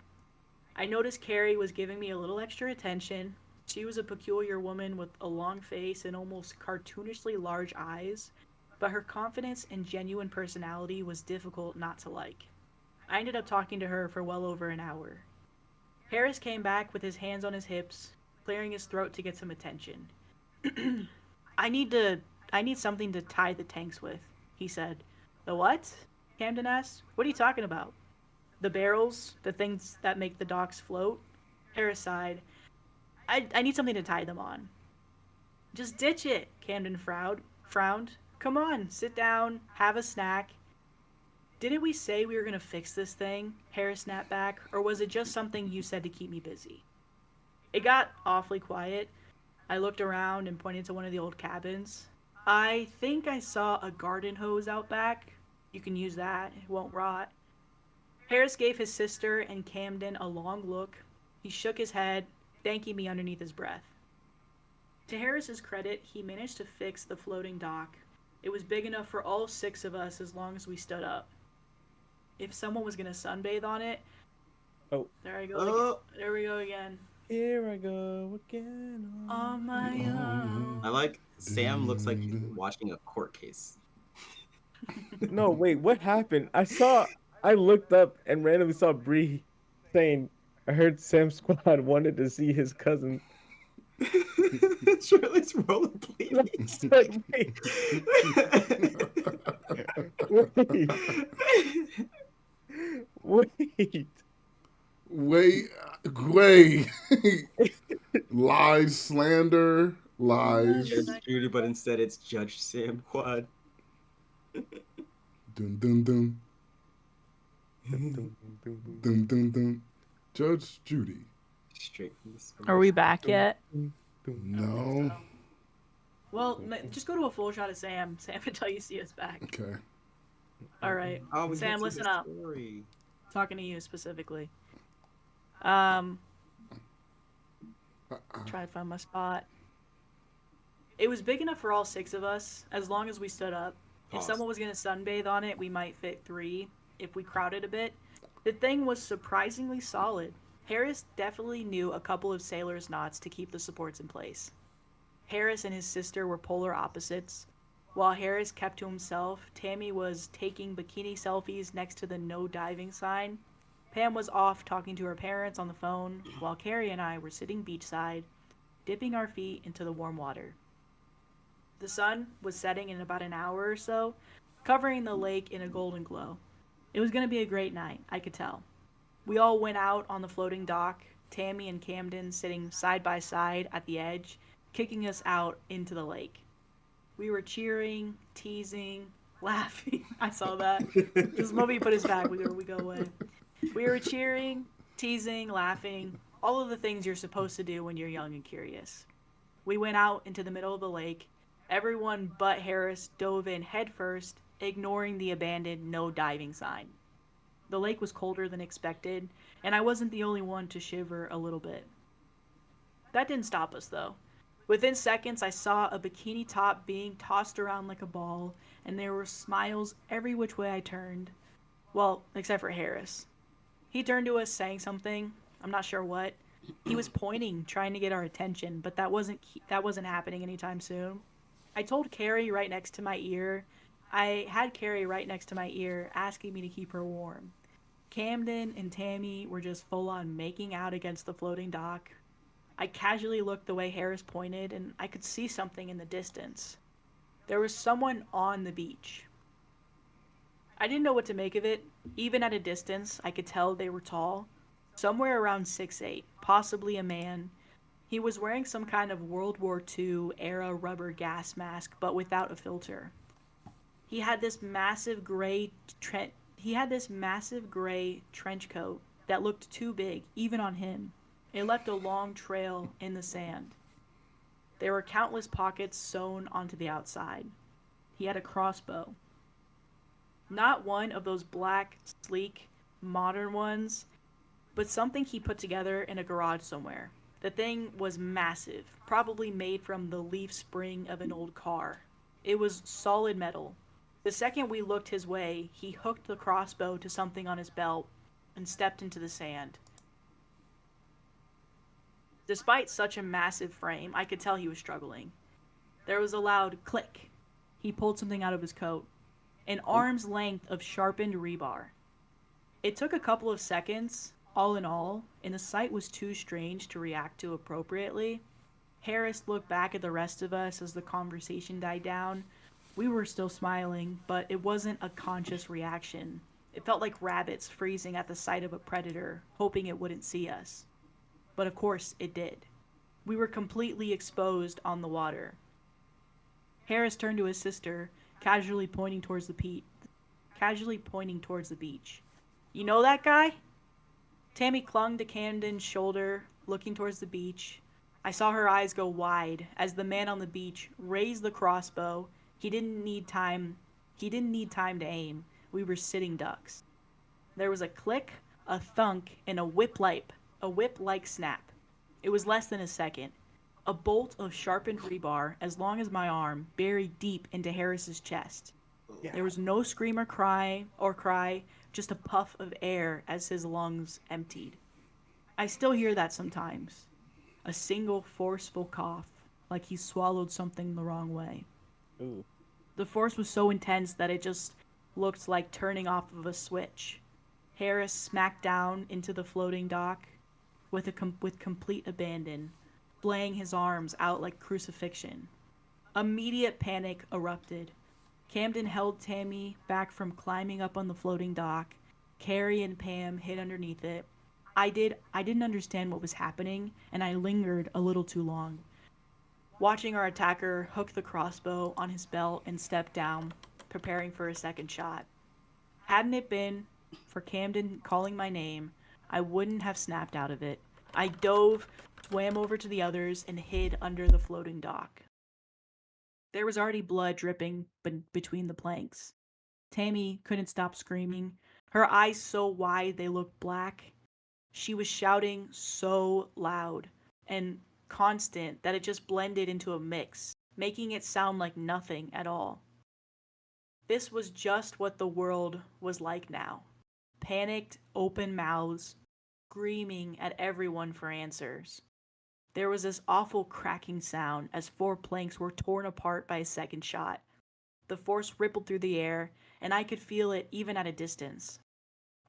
I noticed Carrie was giving me a little extra attention. She was a peculiar woman with a long face and almost cartoonishly large eyes, but her confidence and genuine personality was difficult not to like. I ended up talking to her for well over an hour. Harris came back with his hands on his hips, clearing his throat to get some attention. I need something to tie the tanks with," he said. "The what?" Camden asked. "What are you talking about?" "The barrels, the things that make the docks float." Harris sighed. I need something to tie them on." "Just ditch it," Camden frowned. "Come on, sit down, have a snack." "Didn't we say we were going to fix this thing?" Harris snapped back. "Or was it just something you said to keep me busy?" It got awfully quiet. I looked around and pointed to one of the old cabins. "I think I saw a garden hose out back. You can use that. It won't rot." Harris gave his sister and Camden a long look. He shook his head, thanking me underneath his breath. To Harris's credit, he managed to fix the floating dock. It was big enough for all 6 of us as long as we stood up. If someone was going to sunbathe on it... Oh. There I go. There we go again. Here I go again. On my own. I like Sam looks like he's watching a court case. No, wait, what happened? I looked up and randomly saw Bree saying, "I heard Sam Squad wanted to see his cousin." Shirley's rollerblading. Wait. Lies, slander, lies. Judge Judy, but instead it's Judge Sam Quad. Dun dun dun. Dun dun dun. Judge Judy. Straight from the stomach. Are we back yet? No. Well, just go to a full shot of Sam. Sam, until you see us back. Okay. All right. Oh, Sam, listen up. Talking to you specifically. Try to find my spot. It was big enough for all 6 of us, as long as we stood up. If Pause. someone was going to sunbathe on it, we might fit 3 if we crowded a bit. The thing was surprisingly solid. Harris definitely knew a couple of sailor's knots to keep the supports in place. Harris and his sister were polar opposites. While Harris kept to himself, Tammy was taking bikini selfies next to the no diving sign. Pam was off talking to her parents on the phone, while Carrie and I were sitting beachside, dipping our feet into the warm water. The sun was setting in about an hour or so, covering the lake in a golden glow. It was going to be a great night, I could tell. We all went out on the floating dock, Tammy and Camden sitting side by side at the edge, kicking us out into the lake. We were cheering, teasing, laughing. I saw that. Just the moment he put his back, we go away. We were cheering, teasing, laughing, all of the things you're supposed to do when you're young and curious. We went out into the middle of the lake. Everyone but Harris dove in headfirst, ignoring the abandoned no diving sign. The lake was colder than expected, and I wasn't the only one to shiver a little bit. That didn't stop us, though. Within seconds, I saw a bikini top being tossed around like a ball, and there were smiles every which way I turned. Well, except for Harris. He turned to us saying something. I'm not sure what. He was pointing, trying to get our attention, but that wasn't happening anytime soon. I told Carrie right next to my ear. I had Carrie right next to my ear, asking me to keep her warm. Camden and Tammy were just full on making out against the floating dock. I casually looked the way Harris pointed, and I could see something in the distance. There was someone on the beach. I didn't know what to make of it. Even at a distance, I could tell they were tall. Somewhere around 6'8", possibly a man. He was wearing some kind of World War II era rubber gas mask, but without a filter. He had this massive gray trench coat that looked too big, even on him. It left a long trail in the sand. There were countless pockets sewn onto the outside. He had a crossbow. Not one of those black, sleek, modern ones, but something he put together in a garage somewhere. The thing was massive, probably made from the leaf spring of an old car. It was solid metal. The second we looked his way, he hooked the crossbow to something on his belt and stepped into the sand. Despite such a massive frame, I could tell he was struggling. There was a loud click. He pulled something out of his coat. An arm's length of sharpened rebar. It took a couple of seconds, all in all, and the sight was too strange to react to appropriately. Harris looked back at the rest of us as the conversation died down. We were still smiling, but it wasn't a conscious reaction. It felt like rabbits freezing at the sight of a predator, hoping it wouldn't see us. But of course, it did. We were completely exposed on the water. Harris turned to his sister, casually pointing towards the beach. You know that guy? Tammy clung to Camden's shoulder, looking towards the beach. I saw her eyes go wide as the man on the beach raised the crossbow. He didn't need time to aim. We were sitting ducks. There was a click, a thunk, and a whip-like snap. It was less than a second. A bolt of sharpened rebar, as long as my arm, buried deep into Harris's chest. Yeah. There was no scream or cry, just a puff of air as his lungs emptied. I still hear that sometimes. A single forceful cough, like he swallowed something the wrong way. Ooh. The force was so intense that it just looked like turning off of a switch. Harris smacked down into the floating dock with complete abandon, flaying his arms out like crucifixion. Immediate panic erupted. Camden held Tammy back from climbing up on the floating dock. Carrie and Pam hid underneath it. I didn't understand what was happening, and I lingered a little too long, watching our attacker hook the crossbow on his belt and step down, preparing for a second shot. Hadn't it been for Camden calling my name, I wouldn't have snapped out of it. I dove, swam over to the others, and hid under the floating dock. There was already blood dripping between the planks. Tammy couldn't stop screaming, her eyes so wide they looked black. She was shouting so loud and constant that it just blended into a mix, making it sound like nothing at all. This was just what the world was like now. Panicked, open mouths, screaming at everyone for answers. There was this awful cracking sound as 4 planks were torn apart by a second shot. The force rippled through the air, and I could feel it even at a distance.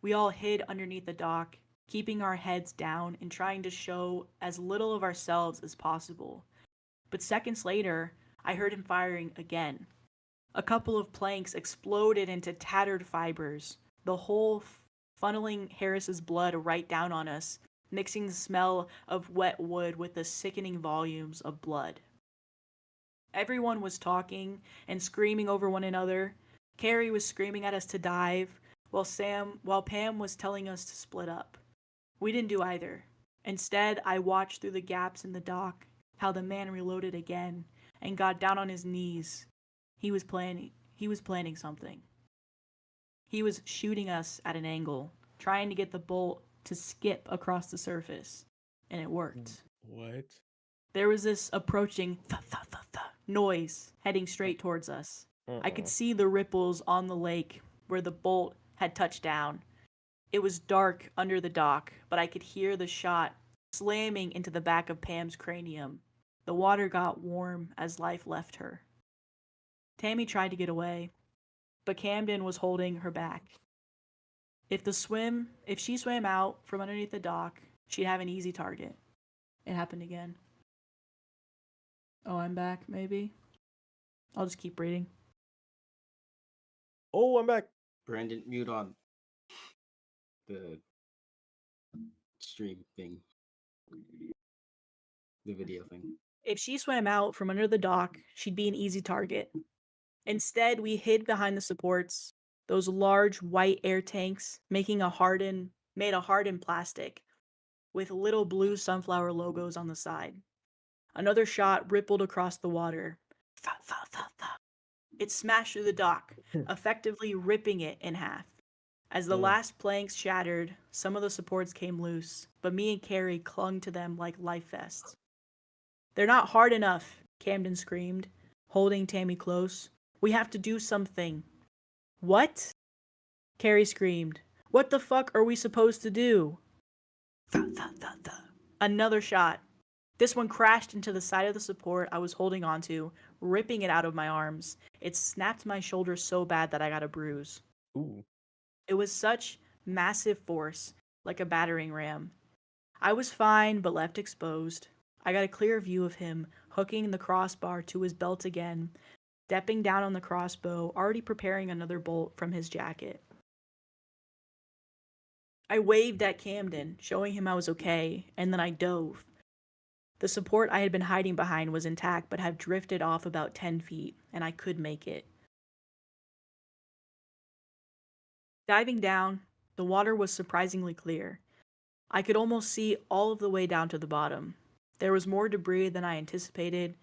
We all hid underneath the dock, keeping our heads down and trying to show as little of ourselves as possible. But seconds later, I heard him firing again. A couple of planks exploded into tattered fibers, the whole funneling Harris's blood right down on us, mixing the smell of wet wood with the sickening volumes of blood. Everyone was talking and screaming over one another. Carrie was screaming at us to dive, while Pam was telling us to split up. We didn't do either. Instead, I watched through the gaps in the dock how the man reloaded again and got down on his knees. He was planning something. He was shooting us at an angle, trying to get the bolt to skip across the surface, and it worked. What? There was this approaching noise heading straight towards us. I could see the ripples on the lake where the bolt had touched down. It was dark under the dock, but I could hear the shot slamming into the back of Pam's cranium. The water got warm as life left her. Tammy tried to get away, but Camden was holding her back. If she swam out from underneath the dock, she'd have an easy target. It happened again. Oh, I'm back, maybe? I'll just keep reading. Oh, I'm back. Brandon, mute on the stream thing. The video thing. If she swam out from under the dock, she'd be an easy target. Instead, we hid behind the supports, those large white air tanks made of hardened plastic, with little blue sunflower logos on the side. Another shot rippled across the water. It smashed through the dock, effectively ripping it in half. As the last planks shattered, some of the supports came loose, but me and Carrie clung to them like life vests. "They're not hard enough," Camden screamed, holding Tammy close. "We have to do something." "What?" Carrie screamed. "What the fuck are we supposed to do?" Another shot. This one crashed into the side of the support I was holding onto, ripping it out of my arms. It snapped my shoulder so bad that I got a bruise. Ooh. It was such massive force, like a battering ram. I was fine, but left exposed. I got a clear view of him, hooking the crossbar to his belt again, stepping down on the crossbow, already preparing another bolt from his jacket. I waved at Camden, showing him I was okay, and then I dove. The support I had been hiding behind was intact, but had drifted off about 10 feet, and I could make it. Diving down, the water was surprisingly clear. I could almost see all of the way down to the bottom. There was more debris than I anticipated,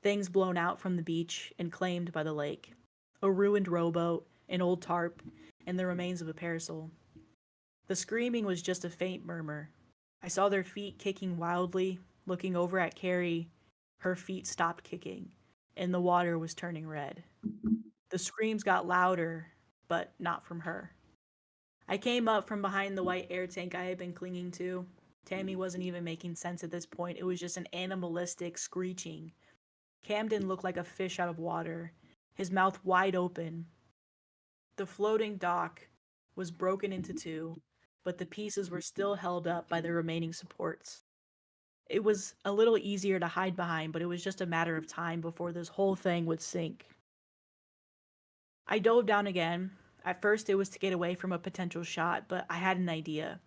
things blown out from the beach and claimed by the lake. A ruined rowboat, an old tarp, and the remains of a parasol. The screaming was just a faint murmur. I saw their feet kicking wildly. Looking over at Carrie, her feet stopped kicking, and the water was turning red. The screams got louder, but not from her. I came up from behind the white air tank I had been clinging to. Tammy wasn't even making sense at this point. It was just an animalistic screeching. Camden looked like a fish out of water, his mouth wide open. The floating dock was broken into 2, but the pieces were still held up by the remaining supports. It was a little easier to hide behind, but it was just a matter of time before this whole thing would sink. I dove down again. At first it was to get away from a potential shot, but I had an idea.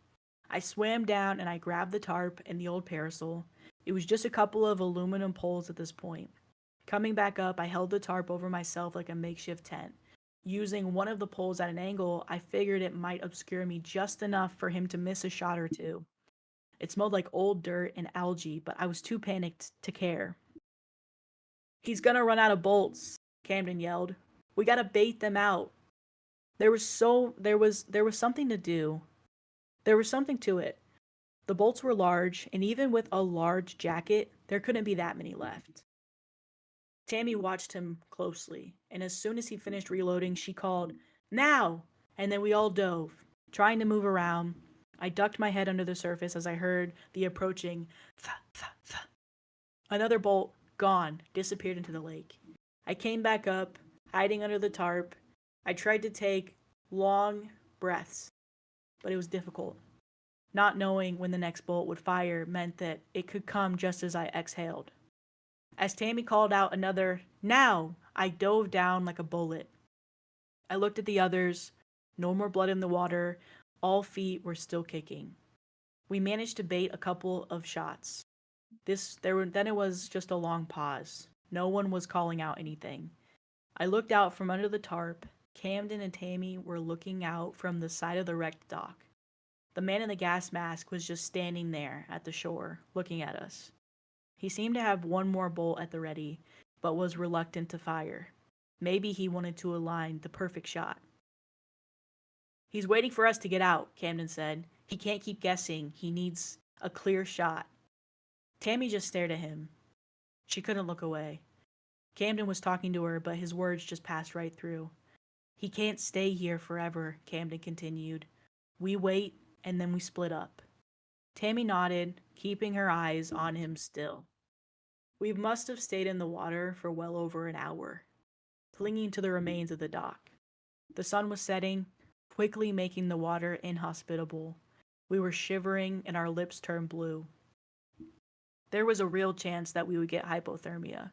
I swam down and I grabbed the tarp and the old parasol. It was just a couple of aluminum poles at this point. Coming back up, I held the tarp over myself like a makeshift tent. Using one of the poles at an angle, I figured it might obscure me just enough for him to miss a shot or two. It smelled like old dirt and algae, but I was too panicked to care. "He's gonna run out of bolts," Camden yelled. "We gotta bait them out." There was something to do. There was something to it. The bolts were large, and even with a large jacket, there couldn't be that many left. Tammy watched him closely, and as soon as he finished reloading, she called, "Now!" And then we all dove, trying to move around. I ducked my head under the surface as I heard the approaching th. Another bolt, gone, disappeared into the lake. I came back up, hiding under the tarp. I tried to take long breaths, but it was difficult. Not knowing when the next bolt would fire meant that it could come just as I exhaled. As Tammy called out another, "Now!" I dove down like a bullet. I looked at the others. No more blood in the water. All feet were still kicking. We managed to bait a couple of shots. Then it was just a long pause. No one was calling out anything. I looked out from under the tarp. Camden and Tammy were looking out from the side of the wrecked dock. The man in the gas mask was just standing there at the shore, looking at us. He seemed to have one more bolt at the ready, but was reluctant to fire. Maybe he wanted to align the perfect shot. "He's waiting for us to get out," Camden said. "He can't keep guessing. He needs a clear shot." Tammy just stared at him. She couldn't look away. Camden was talking to her, but his words just passed right through. "He can't stay here forever," Camden continued. "We wait, and then we split up." Tammy nodded, keeping her eyes on him still. We must have stayed in the water for well over an hour, clinging to the remains of the dock. The sun was setting, quickly making the water inhospitable. We were shivering and our lips turned blue. There was a real chance that we would get hypothermia.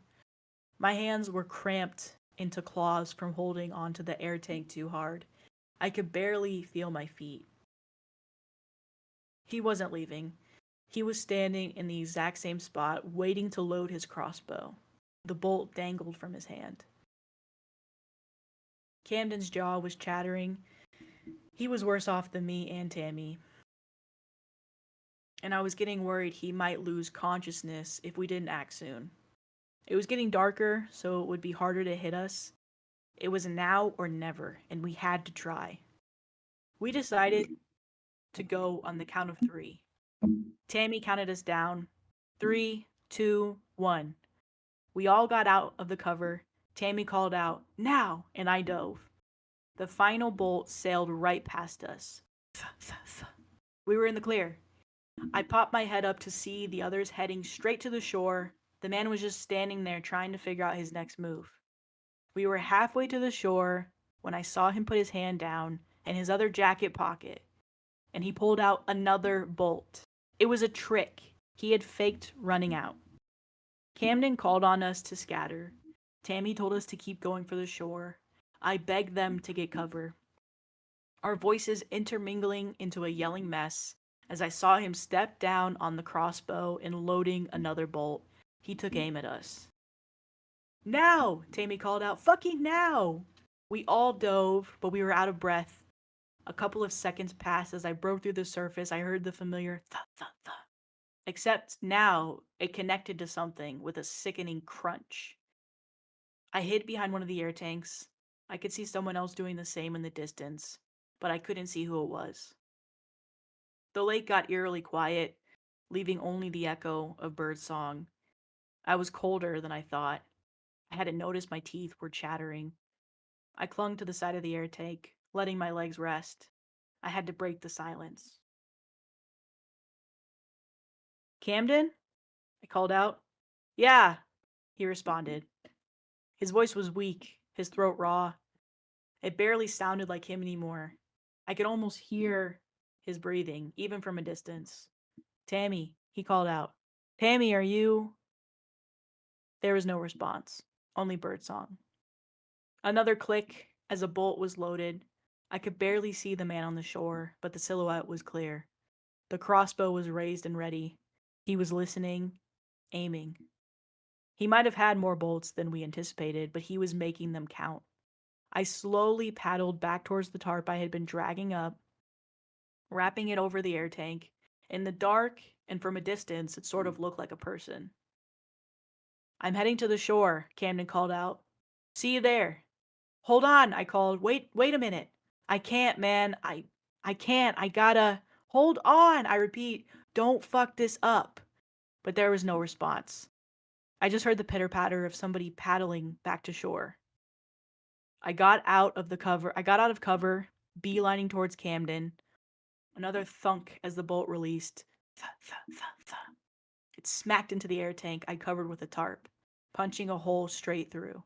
My hands were cramped into claws from holding onto the air tank too hard. I could barely feel my feet. He wasn't leaving. He was standing in the exact same spot, waiting to load his crossbow. The bolt dangled from his hand. Camden's jaw was chattering. He was worse off than me and Tammy. And I was getting worried he might lose consciousness if we didn't act soon. It was getting darker, so it would be harder to hit us. It was now or never, and we had to try. We decided to go on the count of 3. Tammy counted us down. 3, 2, 1. We all got out of the cover. Tammy called out, "Now!" and I dove. The final bolt sailed right past us. We were in the clear. I popped my head up to see the others heading straight to the shore. The man was just standing there trying to figure out his next move. We were halfway to the shore when I saw him put his hand down in his other jacket pocket, and he pulled out another bolt. It was a trick. He had faked running out. Camden called on us to scatter. Tammy told us to keep going for the shore. I begged them to get cover. Our voices intermingling into a yelling mess. As I saw him step down on the crossbow and loading another bolt, he took aim at us. "Now!" Tammy called out. "Fucking now!" We all dove, but we were out of breath. A couple of seconds passed as I broke through the surface. I heard the familiar thud, thud, thud. Except now, it connected to something with a sickening crunch. I hid behind one of the air tanks. I could see someone else doing the same in the distance, but I couldn't see who it was. The lake got eerily quiet, leaving only the echo of birdsong. I was colder than I thought. I hadn't noticed my teeth were chattering. I clung to the side of the air tank, letting my legs rest. I had to break the silence. "Camden?" I called out. "Yeah," he responded. His voice was weak, his throat raw. It barely sounded like him anymore. I could almost hear his breathing, even from a distance. "Tammy," he called out. "Tammy, are you?" There was no response, only birdsong. Another click as a bolt was loaded. I could barely see the man on the shore, but the silhouette was clear. The crossbow was raised and ready. He was listening, aiming. He might have had more bolts than we anticipated, but he was making them count. I slowly paddled back towards the tarp I had been dragging up, wrapping it over the air tank. In the dark and from a distance, it sort of looked like a person. "I'm heading to the shore," Camden called out. "See you there." "Hold on," I called. Wait a minute. "I can't, man. I can't. I gotta." "Hold on," I repeat. Don't fuck this up. But there was no response. I just heard the pitter-patter of somebody paddling back to shore. I got out of cover, beelining towards Camden. Another thunk as the bolt released. Th, th, th, th. It smacked into the air tank I covered with a tarp, punching a hole straight through.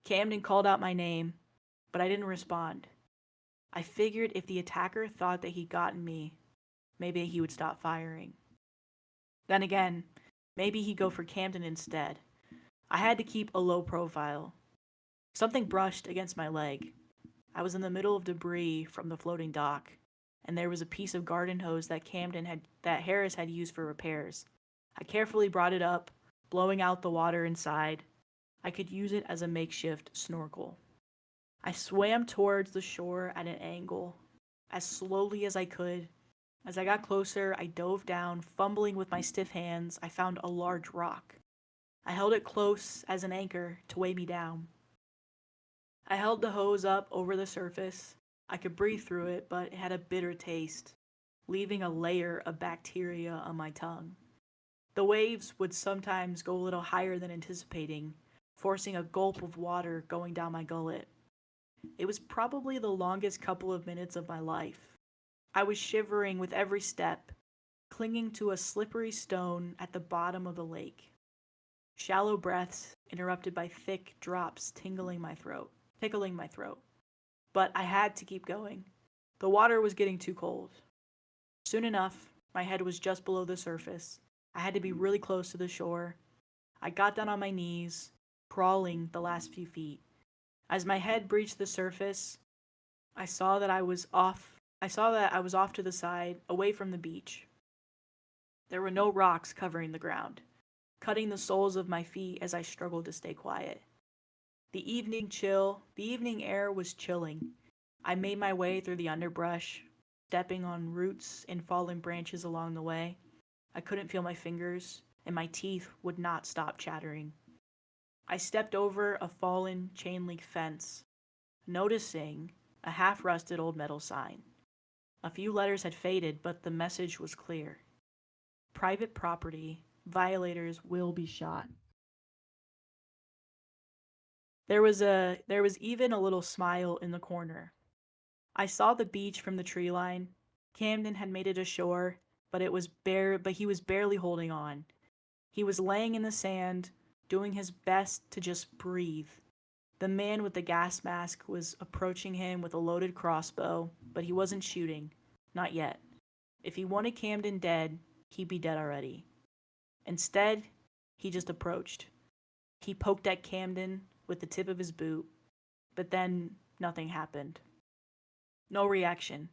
Camden called out my name, but I didn't respond. I figured if the attacker thought that he'd gotten me, maybe he would stop firing. Then again, maybe he'd go for Camden instead. I had to keep a low profile. Something brushed against my leg. I was in the middle of debris from the floating dock, and there was a piece of garden hose that Harris had used for repairs. I carefully brought it up, blowing out the water inside. I could use it as a makeshift snorkel. I swam towards the shore at an angle, as slowly as I could. As I got closer, I dove down, fumbling with my stiff hands. I found a large rock. I held it close as an anchor to weigh me down. I held the hose up over the surface. I could breathe through it, but it had a bitter taste, leaving a layer of bacteria on my tongue. The waves would sometimes go a little higher than anticipating, forcing a gulp of water going down my gullet. It was probably the longest couple of minutes of my life. I was shivering with every step, clinging to a slippery stone at the bottom of the lake. Shallow breaths interrupted by thick drops tickling my throat. But I had to keep going. The water was getting too cold. Soon enough, my head was just below the surface. I had to be really close to the shore. I got down on my knees, crawling the last few feet. As my head breached the surface, I saw that I was off to the side, away from the beach. There were no rocks covering the ground, cutting the soles of my feet as I struggled to stay quiet. The evening air was chilling. I made my way through the underbrush, stepping on roots and fallen branches along the way. I couldn't feel my fingers, and my teeth would not stop chattering. I stepped over a fallen chain-link fence, noticing a half-rusted old metal sign. A few letters had faded, but the message was clear. Private property. Violators will be shot. There was even a little smile in the corner. I saw the beach from the tree line. Camden had made it ashore, but he was barely holding on. He was laying in the sand, doing his best to just breathe. The man with the gas mask was approaching him with a loaded crossbow, but he wasn't shooting. Not yet. If he wanted Camden dead, he'd be dead already. Instead, he just approached. He poked at Camden with the tip of his boot, but then nothing happened. No reaction.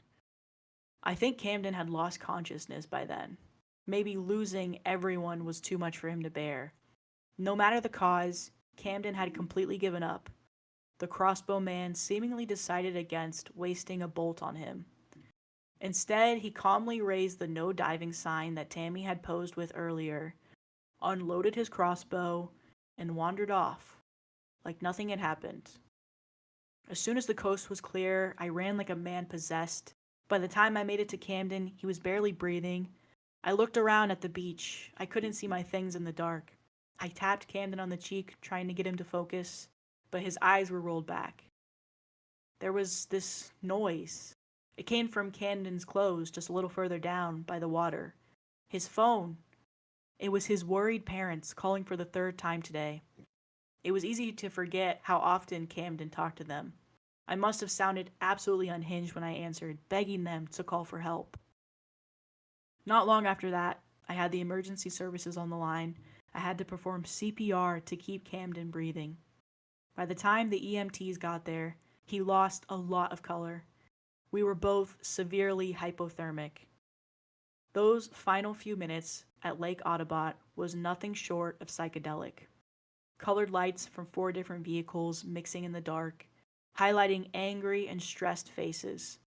I think Camden had lost consciousness by then. Maybe losing everyone was too much for him to bear. No matter the cause, Camden had completely given up. The crossbow man seemingly decided against wasting a bolt on him. Instead, he calmly raised the no diving sign that Tammy had posed with earlier, unloaded his crossbow, and wandered off, like nothing had happened. As soon as the coast was clear, I ran like a man possessed. By the time I made it to Camden, he was barely breathing. I looked around at the beach. I couldn't see my things in the dark. I tapped Camden on the cheek, trying to get him to focus, but his eyes were rolled back. There was this noise. It came from Camden's clothes just a little further down by the water. His phone. It was his worried parents calling for the third time today. It was easy to forget how often Camden talked to them. I must have sounded absolutely unhinged when I answered, begging them to call for help. Not long after that, I had the emergency services on the line. I had to perform CPR to keep Camden breathing. By the time the EMTs got there, he lost a lot of color. We were both severely hypothermic. Those final few minutes at Lake Attabat was nothing short of psychedelic. Colored lights from 4 different vehicles mixing in the dark, highlighting angry and stressed faces.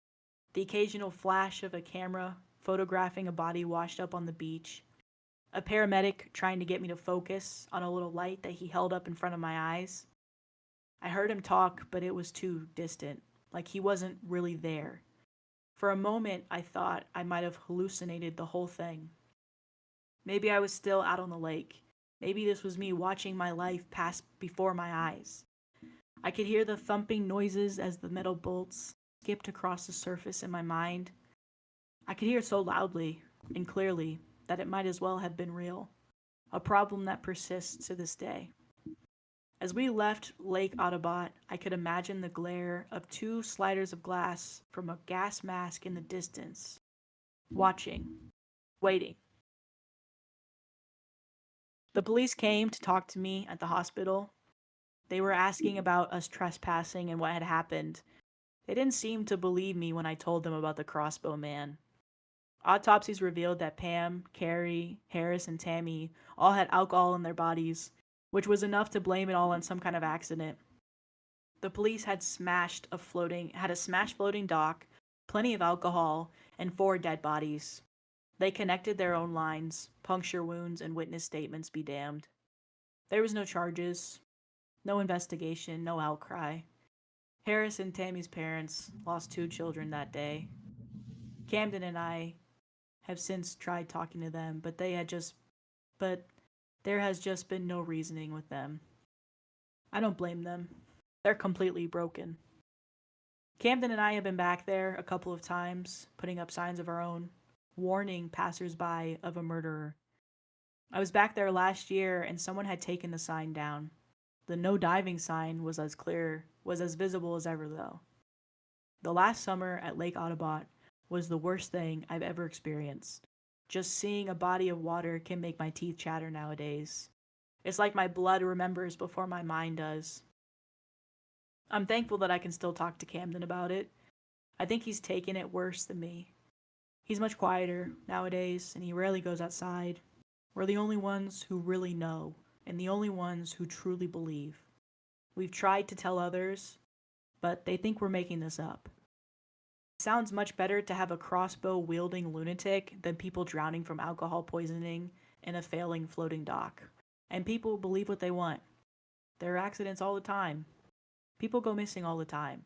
The occasional flash of a camera photographing a body washed up on the beach. A paramedic trying to get me to focus on a little light that he held up in front of my eyes. I heard him talk, but it was too distant, like he wasn't really there. For a moment, I thought I might have hallucinated the whole thing. Maybe I was still out on the lake. Maybe this was me watching my life pass before my eyes. I could hear the thumping noises as the metal bolts skipped across the surface in my mind. I could hear it so loudly and clearly that it might as well have been real, a problem that persists to this day. As we left Lake Attabat, I could imagine the glare of 2 sliders of glass from a gas mask in the distance, watching, waiting. The police came to talk to me at the hospital. They were asking about us trespassing and what had happened. They didn't seem to believe me when I told them about the Crossbow man. Autopsies revealed that Pam, Carrie, Harris, and Tammy all had alcohol in their bodies, which was enough to blame it all on some kind of accident. The police had a smashed floating dock, plenty of alcohol, and 4 dead bodies. They connected their own lines, puncture wounds, and witness statements be damned. There was no charges, no investigation, no outcry. Harris and Tammy's parents lost 2 children that day. Camden and I have since tried talking to them, but there has just been no reasoning with them. I don't blame them. They're completely broken. Camden and I have been back there a couple of times, putting up signs of our own, warning passersby of a murderer. I was back there last year and someone had taken the sign down. The no diving sign was as visible as ever though. The last summer at Lake Attabat was the worst thing I've ever experienced. Just seeing a body of water can make my teeth chatter nowadays. It's like my blood remembers before my mind does. I'm thankful that I can still talk to Camden about it. I think he's taken it worse than me. He's much quieter nowadays, and he rarely goes outside. We're the only ones who really know, and the only ones who truly believe. We've tried to tell others, but they think we're making this up. It sounds much better to have a crossbow-wielding lunatic than people drowning from alcohol poisoning in a failing floating dock. And people believe what they want. There are accidents all the time. People go missing all the time.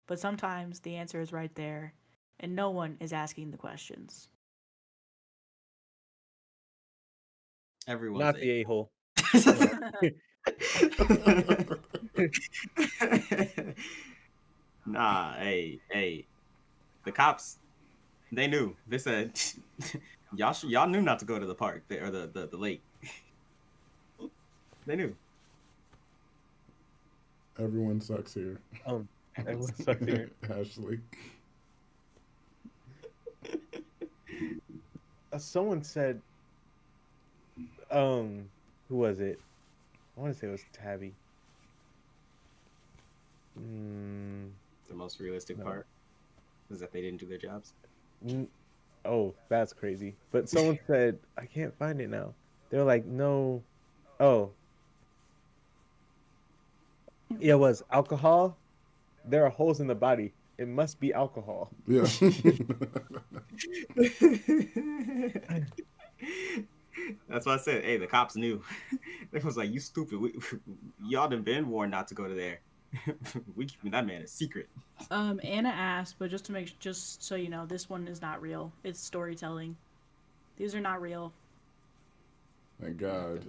But sometimes the answer is right there, and no one is asking the questions. Everyone's Not the a-hole. Nah, hey. The cops, they knew. They said, y'all knew not to go to the park or the lake. They knew. Everyone sucks here. Everyone sucks here. Ashley. Someone said, who was it? I want to say it was Tabby. The most realistic part is that they didn't do their jobs. Oh, that's crazy. But someone said, I can't find it now. They're like, no. Oh. Yeah, it was alcohol. There are holes in the body. It must be alcohol. Yeah. That's what I said. Hey, the cops knew. They was like, you stupid. Y'all done been warned not to go to there. We keeping that man a secret. Anna asked, but just so you know, this one is not real. It's storytelling. These are not real. Thank God.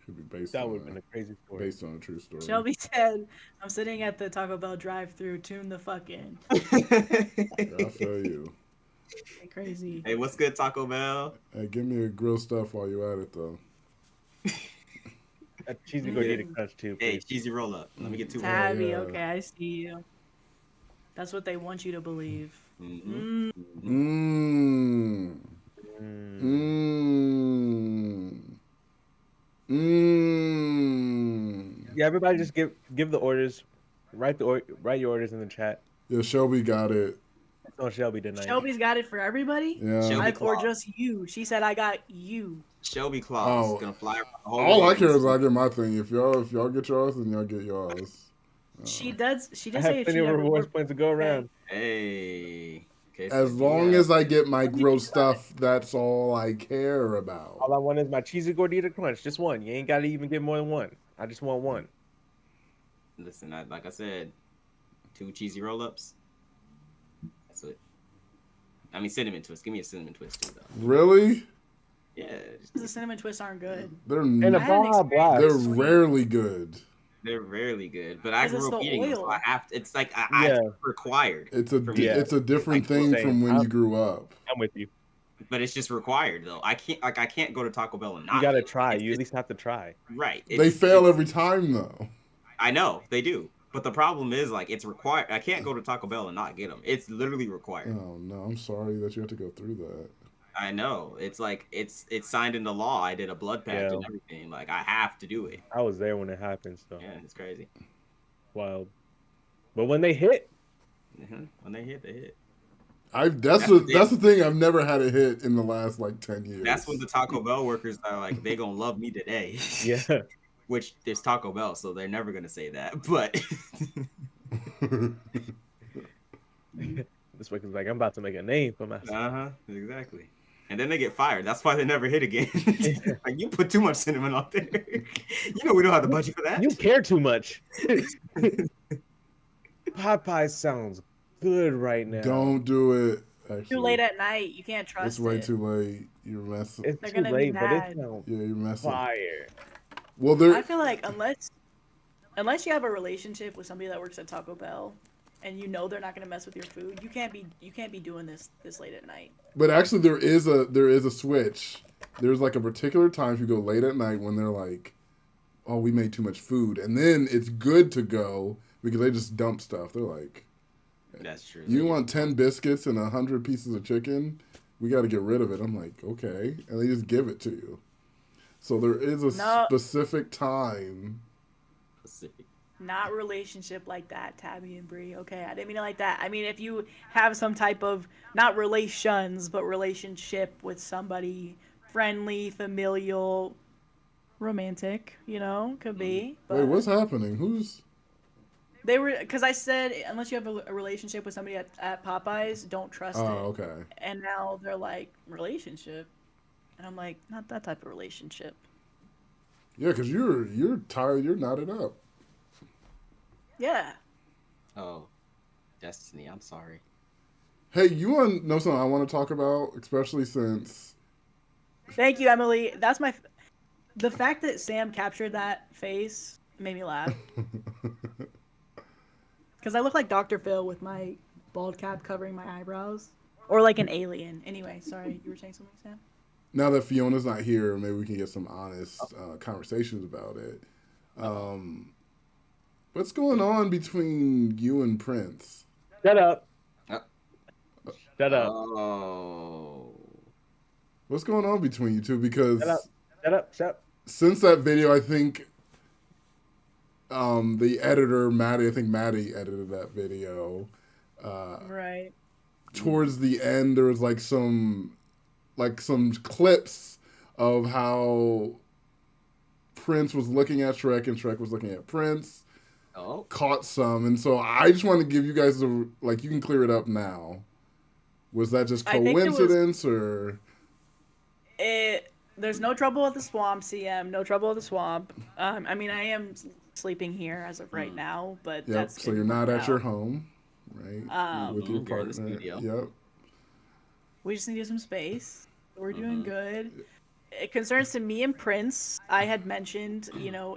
Could be based That on would have been a crazy story. Based on a true story. Shelby said, I'm sitting at the Taco Bell drive-thru, tune the fuck in. I feel you. Crazy. Hey, what's good, Taco Bell? Hey, give me a grilled stuff while you're at it, though. A cheesy gordita crunch, too, please. Hey, cheesy roll-up. Let me get 2. Tabby, yeah. Okay, I see you. That's what they want you to believe. Mm-hmm. Yeah, everybody just give the orders. Write your orders in the chat. Yeah, Shelby got it. Oh, Shelby tonight. Shelby's got it for everybody? Yeah. Or just you. She said I got you. Shelby Claus gonna fly around the whole all I care is I get my thing. If y'all get yours, then y'all get yours. She did I say have plenty of rewards points to go around. Hey. As long as I get my grilled stuff, that's all I care about. All I want is my cheesy gordita crunch. Just one. You ain't got to even get more than one. I just want one. Listen, like I said, 2 cheesy roll-ups. That's it. I mean, cinnamon twist. Give me a cinnamon twist, too, though. Really? Yeah, The cinnamon twists aren't good. They're And a I had an Baja Blast. they're experience. rarely good. they're rarely good. But I Because it's grew up the eating them, so oil. I have to. It's like Yeah. it's required. It's a for me. it's a different Like, thing same. from when you grew up. I'm with you. But it's just required though. I can't go to Taco Bell and not. You gotta get it. try. It's You at just- least have to try. right. They fail every time though. I know they do. But the problem is, like, it's required. I can't go to Taco Bell and not get them. It's literally required. Oh no, I'm sorry that you have to go through that. I know. It's like it's signed into law. I did a blood pact and Yeah. everything. Like I have to do it. I was there when it happened, so Yeah, it's crazy. wild. But when they hit, When they hit, they hit. That's the thing. I've never had a hit in the last like 10 years. That's when the Taco Bell workers are like, they gonna love me today. yeah. Which there's Taco Bell, so they're never gonna say that. But This worker's like, I'm about to make a name for myself. exactly. And then they get fired. That's why they never hit again. Like, you put too much cinnamon on there. You know we don't have the budget for that. You care too much. Popeye sounds good right now. Don't do it. Actually, Too late at night. You can't trust it's way it. too late. You're messing. It's They're too gonna be late, but it mad. sounds Yeah, you're messing. fire. Well, I there. feel like unless you have a relationship with somebody that works at Taco Bell, and you know they're not gonna mess with your food, you can't be doing this late at night. But actually, there is a switch. There's like a particular time if you go late at night when they're like, "Oh, we made too much food," and then it's good to go because they just dump stuff. They're like, That's true. "You want 10 biscuits and 100 pieces of chicken? We got to get rid of it." I'm like, "Okay," and they just give it to you. So there is a specific time. Specific. Not relationship like that, Tabby and Bree. Okay, I didn't mean it like that. I mean if you have some type of not relations but relationship with somebody, friendly, familial, romantic, could be. But Wait, what's happening? Who's? they were because I said unless you have a relationship with somebody at Popeyes, don't trust it. Oh, okay. And now they're like relationship, and I'm like not that type of relationship. Yeah, because you're tired. You're knotted up. Yeah. Oh, Destiny. I'm sorry. Hey, you want to know something I want to talk about, especially since. Thank you, Emily. That's the fact that Sam captured that face made me laugh. Because I look like Dr. Phil with my bald cap covering my eyebrows. Or like an alien. Anyway, sorry. You were saying something, Sam? Now that Fiona's not here, maybe we can get some honest conversations about it. What's going on between you and Prince? Shut up. Uh, Shut up. Oh. What's going on between you two? Because Shut up. since that video, I think the editor, Madi, I think Madi edited that video. Right. Towards the end, there was like some clips of how Prince was looking at Shrek and Shrek was looking at Prince. Oh. Caught some, and so I just want to give you guys you can clear it up now. Was that just coincidence or? There's no trouble at the swamp, CM. No trouble at the swamp. I mean, I am sleeping here as of right now, but Yep. that's So you're not at your home, right? With your you're in partner. the studio. Yep. We just need some space. We're doing good. It concerns to me and Prince. I had mentioned,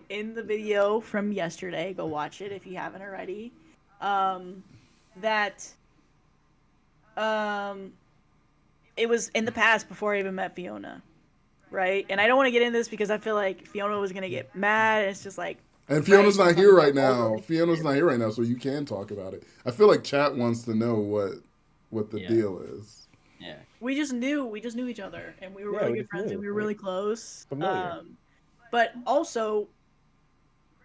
in the video from yesterday, go watch it if you haven't already, that it was in the past before I even met Fiona, right? And I don't want to get into this because I feel like Fiona was going to get mad. And it's just like... And Fiona's not here right now. Fiona's not here right now, so you can talk about it. I feel like chat wants to know what the deal is. Yeah. We just knew each other, and we were really good friends, and we were really close. Familiar. But also,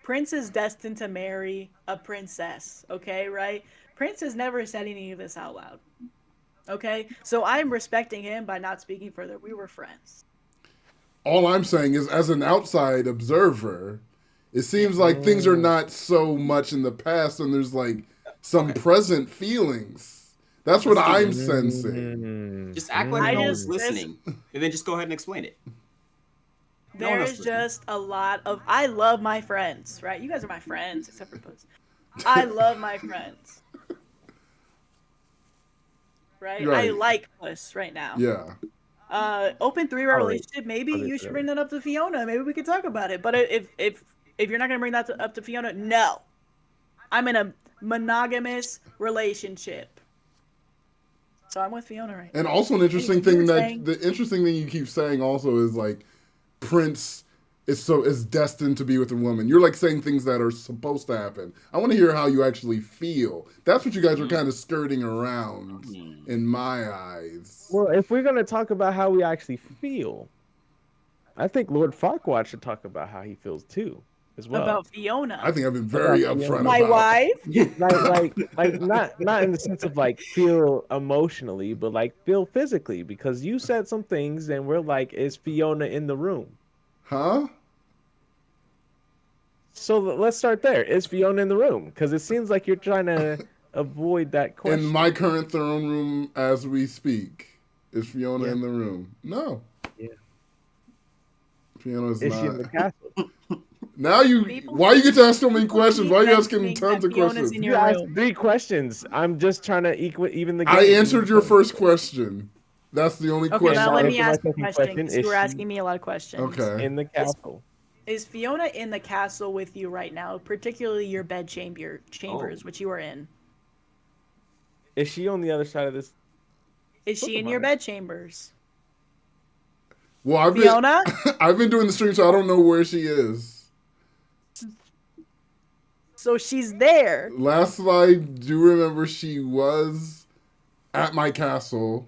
Prince is destined to marry a princess, okay, right? Prince has never said any of this out loud, okay? So I'm respecting him by not speaking further. We were friends. All I'm saying is, as an outside observer, it seems like things are not so much in the past, and there's like some present feelings. That's what I'm sensing. Just act like no one's listening, and then just go ahead and explain it. There's just a lot of... I love my friends, right? You guys are my friends, except for Puss. I love my friends. Right? I like Puss right now. Yeah. Open 3-way Alright. relationship. Maybe you should bring that up to Fiona. Maybe we could talk about it. But if you're not gonna bring that up to Fiona, no. I'm in a monogamous relationship. So I'm with Fiona right now. And also an interesting thing the interesting thing you keep saying also is like Prince is destined to be with a woman. You're like saying things that are supposed to happen. I want to hear how you actually feel. That's what you guys are kind of skirting around in my eyes. Well, if we're gonna talk about how we actually feel, I think Lord Farquad should talk about how he feels too, as well. About Fiona. I think I've been very upfront my about wife. like not in the sense of like feel emotionally, but like feel physically, because you said some things and we're like, is Fiona in the room? Huh? So let's start there. Is Fiona in the room? Because it seems like you're trying to avoid that question. In my current throne room as we speak, is Fiona in the room? No. Yeah. Fiona's is not. she in the castle? Now why you get to ask so many questions? Why are you asking tons of questions? You asked 3 questions. I'm just trying to even the game. I answered your first question. That's the only question. Now let me Answer my ask a second question, because you Is were she asking me a lot of questions. Okay. in the castle? Is Fiona in the castle with you right now, particularly your bed chambers, which you are in? Is she on the other side of this? Is she in your bed chambers? Well, Fiona? I've been doing the stream, so I don't know where she is. So she's there. Last I do remember, she was at my castle.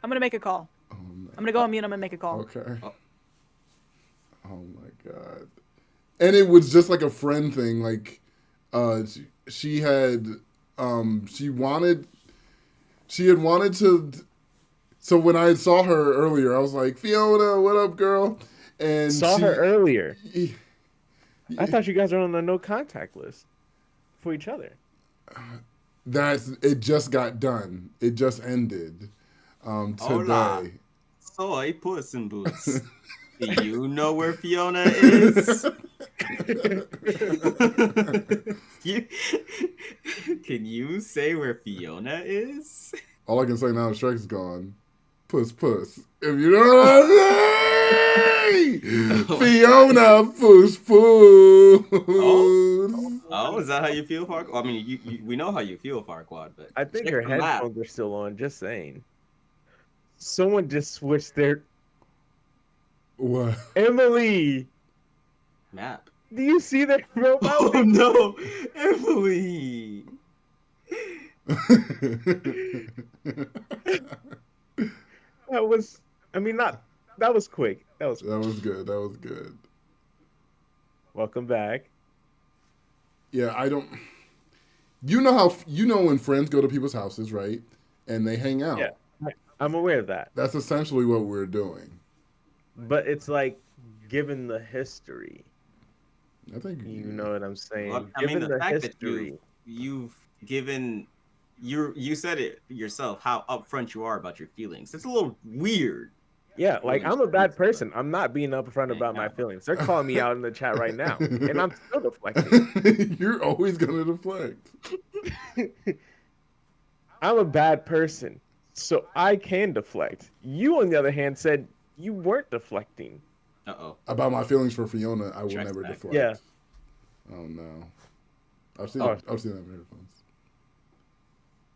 I'm gonna make a call. Oh, no. I'm gonna go on mute. I'm gonna make a call. Okay. Oh my god. And it was just like a friend thing. Like, she had wanted to. So when I saw her earlier, I was like, Fiona, what up, girl? And Saw her earlier. I thought you guys were on the no contact list for each other. It just got done. It just ended today. Hola. Soy Puss in Boots. Do you know where Fiona is? Can you say where Fiona is? All I can say now is Shrek's gone. Puss. If you know what I mean. Fiona, Puss. Oh, is that how you feel, Farquad? I mean, we know how you feel, Farquad, but I think her headphones are still on. Just saying. Someone just switched their. What? Emily. Map. Do you see that robot? Oh no, Emily. That was. I mean, not. That was quick. That was good. Welcome back. Yeah, I don't. You know when friends go to people's houses, right? And they hang out. Yeah, I'm aware of that. That's essentially what we're doing. But it's like, given the history. I think you know what I'm saying. Well, I given mean, the fact history, that you've given. You said it yourself how upfront you are about your feelings. It's a little weird. Yeah, like I'm a bad person. I'm not being upfront about my feelings. They're calling me out in the chat right now, and I'm still deflecting. You're always gonna deflect. I'm a bad person, so I can deflect. You, on the other hand, said you weren't deflecting. About my feelings for Fiona, I will never deflect. Yeah. Oh no. I've seen that in headphones.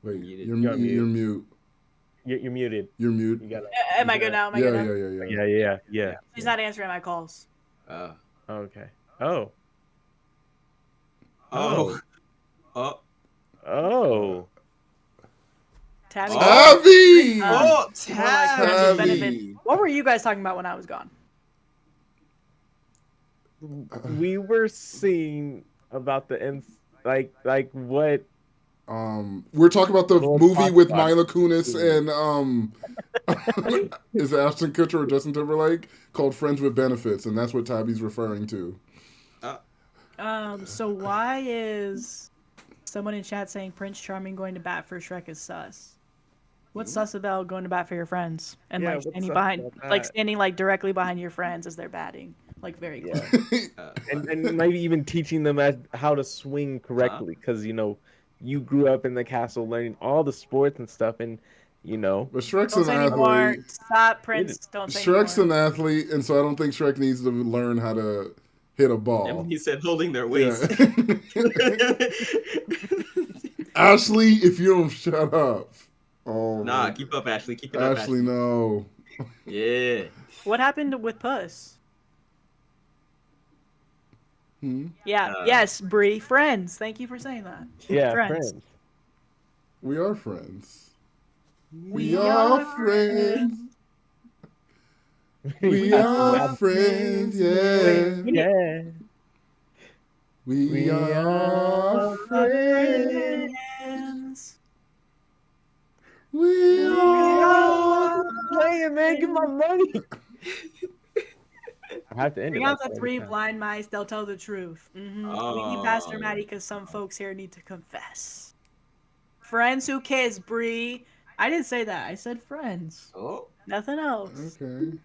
Wait, you're mute. You're muted. You're mute. Am I good now? Am I good now? Yeah. She's not answering my calls. Okay. Oh. Tabby. Tabby. What were you guys talking about when I was gone? We were seeing about the like what. We're talking about the movie with Mila Kunis and is it Ashton Kutcher or Justin Timberlake called Friends with Benefits, and that's what Tabby's referring to. So why is someone in chat saying Prince Charming going to bat for Shrek is sus? What's sus about going to bat for your friends and standing like directly behind your friends as they're batting, like very close, and maybe even teaching them how to swing correctly, because you grew up in the castle learning all the sports and stuff, and you know. But Shrek's Don't an say anymore. athlete. Stop, Prince. Don't say Shrek's anymore. an athlete, and so I don't think Shrek needs to learn how to hit a ball. Emily said holding their Yeah. waist. Ashley, if you don't shut up. Oh, Nah, keep up, Ashley. Keep it up, Ashley, Ashley. no. Yeah. What happened with Puss? Yeah. Uh, Yes, Bree. Friends. Thank you for saying that. Yeah, Friends. friends. We are friends. We are friends. We are friends, yeah. Yeah. We are friends. Friends. We are. Playing, man. Get my money. I have to end Bring it. out like the that 3 every time. blind mice. They'll tell the truth. We need Pastor Maddie because some folks here need to confess. Friends who kiss, Bree. I didn't say that. I said friends. Oh. Nothing else. Okay.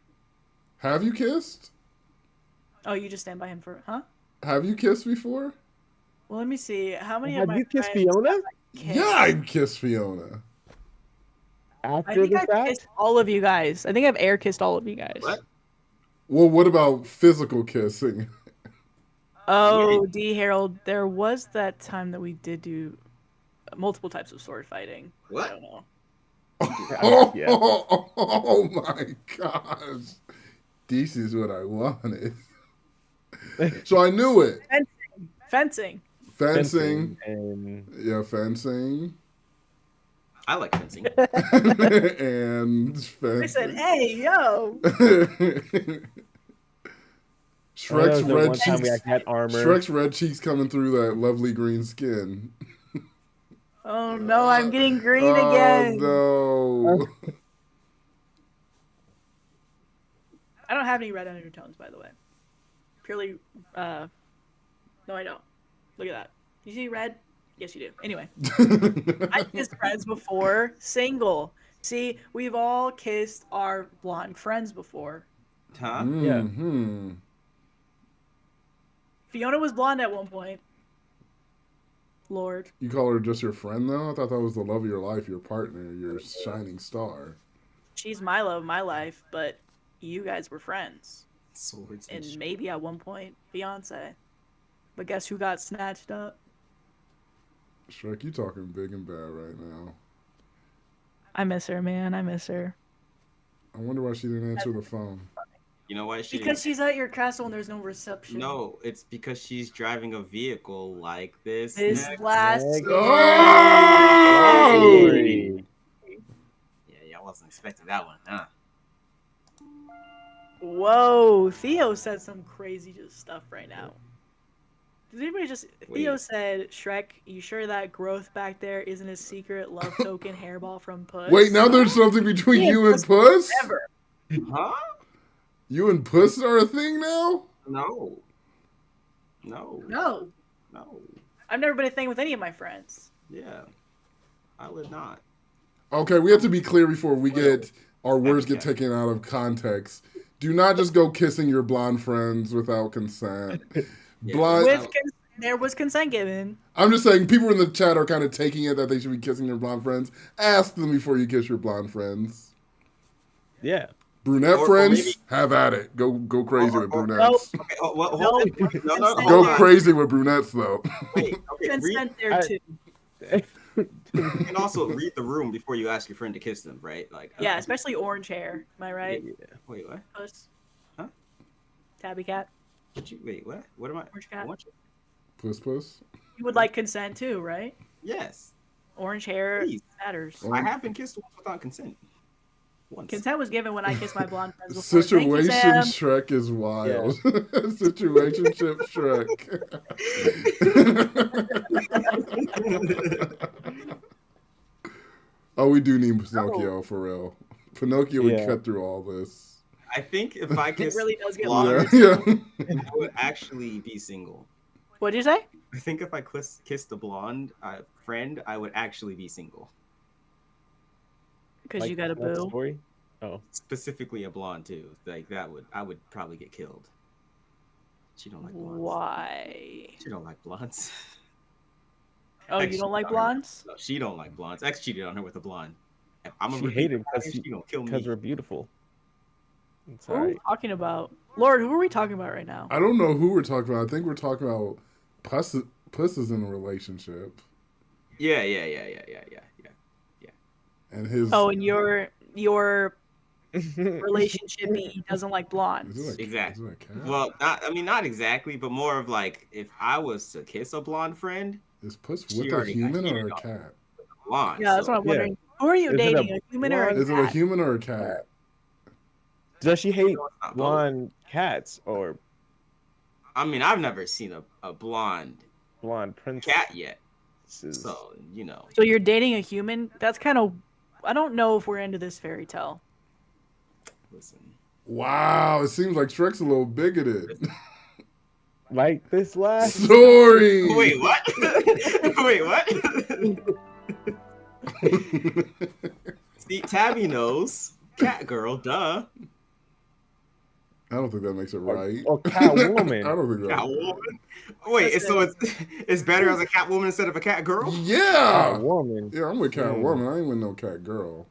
Have you kissed? Oh, you just stand by him for, huh? Have you kissed before? Well, let me see. How many of Have my you kissed friends Fiona? have I kissed? Yeah, I kissed Fiona. I After think the I've fact? kissed all of you guys. I think I've air kissed all of you guys. What? Well, what about physical kissing? Oh, D. Harold, there was that time that we did do multiple types of sword fighting. What? I don't know. Yeah. Oh my gosh. This is what I wanted. So I knew it. Fencing. Fencing. And Yeah, fencing. I like fencing. And fencing. I said, hey, yo. Shrek's the red one time we cheeks. actually had armor. Shrek's red cheeks coming through that lovely green skin. Oh, no, I'm getting green Oh, again. no. I don't have any red undertones, by the way. Purely, no, I don't. Look at that. You see red? Yes, you do. Anyway, I've kissed friends before, single. See, we've all kissed our blonde friends before. Huh? Yeah. Hmm. Fiona was blonde at one point. Lord. You call her just your friend, though? I thought that was the love of your life, your partner, your shining star. She's my love of my life, but you guys were friends. Swords And and maybe at one point, Beyonce. But guess who got snatched up? Shrek, you talking big and bad right now. I miss her, man. I miss her. I wonder why she didn't answer the phone. You know why she Because she's at your castle and there's no reception. No, it's because she's driving a vehicle like this. This next- last. Oh! Glory. Yeah, I wasn't expecting that one, huh? Whoa, Theo said some crazy just stuff right now. Did anybody just? Theo Wait. said, "Shrek, you sure that growth back there isn't a secret love token hairball from Puss?" Wait, now there's something between Yeah, you and Puss? Ever. Huh? You and Puss are a thing now? No. No. No, No. I've never been a thing with any of my friends. Yeah. I would not. Okay, we have to be clear before we get our words get Okay. taken out of context. Do not just go kissing your blonde friends without consent. Yeah. Blonde. There was consent given. I'm just saying, people in the chat are kind of taking it that they should be kissing your blonde friends. Ask them before you kiss your blonde friends. Yeah. Brunette Or friends, maybe- have at it. Go crazy with or- brunettes. Okay, well, No. hold on. No, Consent. Go hold on. crazy with brunettes, though. Wait, okay, Consent there I- too. you can also read the room before you ask your friend to kiss them, right? Like, Yeah, especially orange hair. Am I right? Yeah. Wait, what? Puss. Huh? Tabby cat. Wait, what? What am I? Orange cat. What? Puss, puss. You would like consent too, right? Yes. Orange hair Please. matters. Oh. I have been kissed once without consent. Once. Consent was given when I kissed my blonde friends before. Thank you, Situation Sam. Shrek is wild. Situationship Shrek. Oh, we do need Pinocchio for real. Pinocchio would Yeah. cut through all this. I think if I It kissed really does get blonde, Yeah, longer. yeah. I would actually be single. What'd you say? I think if I kissed a blonde friend, I would actually be single. Because Like, you got a that's the boo. story? Oh. Specifically a blonde too. Like I would probably get killed. She don't like blondes. Why? She don't like blondes. Oh, Ex you don't like cheated on her. blondes? No, she don't like blondes. Ex cheated on her with a blonde. If I'm She gonna hated she gonna kill me. because we're beautiful. It's Who are we alright. talking about? Lord, who are we talking about right now? I don't know who we're talking about. I think we're talking about Puss. Puss is in a relationship, Yeah. and his. Oh, and your relationship, he doesn't like blondes. Exactly. Is it a cat? Well, not exactly, but more of like if I was to kiss a blonde friend, Is Puss she with a already got human or cheated a on. cat? Blonde. Yeah, that's so- what I'm Yeah. wondering. Who are you Is it a dating? A human or a blonde- Is it a cat? human or a cat? Does she hate it's not both. blonde cats or I mean, I've never seen a blonde blonde princesses? cat yet, so you know. So you're dating a human? That's kind of. I don't know if we're into this fairy tale. Listen, Wow, it seems like Shrek's a little bigoted. Like this last Sorry. wait, what? Wait, what? See, Tabby knows. Cat girl, duh. I don't think that makes it right. or Catwoman. I don't think that. Catwoman. Wait, so it's better as a Catwoman instead of a cat girl? Yeah. Catwoman. Yeah, I'm with Catwoman. I ain't with no cat girl.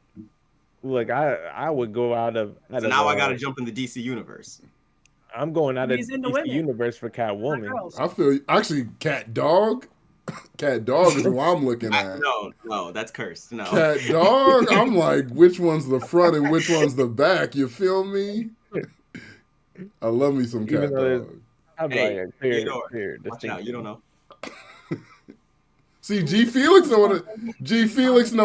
Look, I would go out of. So now I gotta jump in the DC universe. I'm going out of He's into DC women. universe for Not Catwoman. girls. I feel actually cat dog. Cat dog is who I'm looking at. No, that's cursed. No. Cat dog. I'm like, which one's the front and which one's the back? You feel me? I love me some cat Even though dog. I'm Hey, like a clear, Theodore, clear Watch out, you don't know. See, G Felix know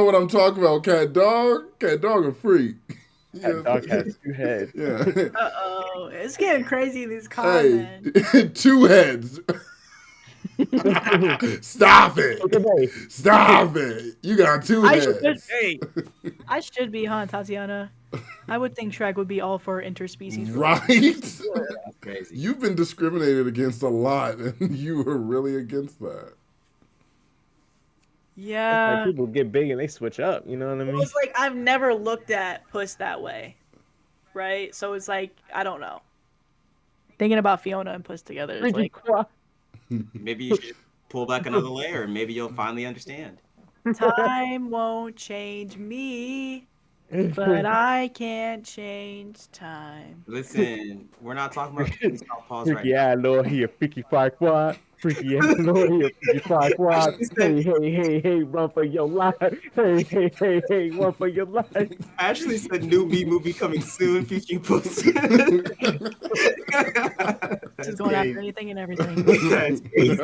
what I'm talking about. Cat dog a freak. That dog has 2 heads. Yeah. Uh-oh. It's getting crazy, these Hey, comments. 2 heads. Stop it. Okay. Stop it. You got 2 I heads. should- Hey, I should be, huh, Tatiana? I would think Shrek would be all for interspecies. Right? That's crazy. You've been discriminated against a lot, and you were really against that. Yeah. like people get big and they switch up. You know what I mean? It's like I've never looked at Puss that way, right? So it's like I don't know. Thinking about Fiona and Puss together is like Maybe you should pull back another layer, and maybe you'll finally understand. time won't change me, but I can't change time. Listen, we're not talking about Southpaws right Freaky now. ass Lord here, freaky Farquad. Freaky ass Lord here, freaky Farquad. Hey, run for your life. Hey, run for your life. Ashley said new B movie coming soon featuring Puss. She's going after anything and everything. That's crazy.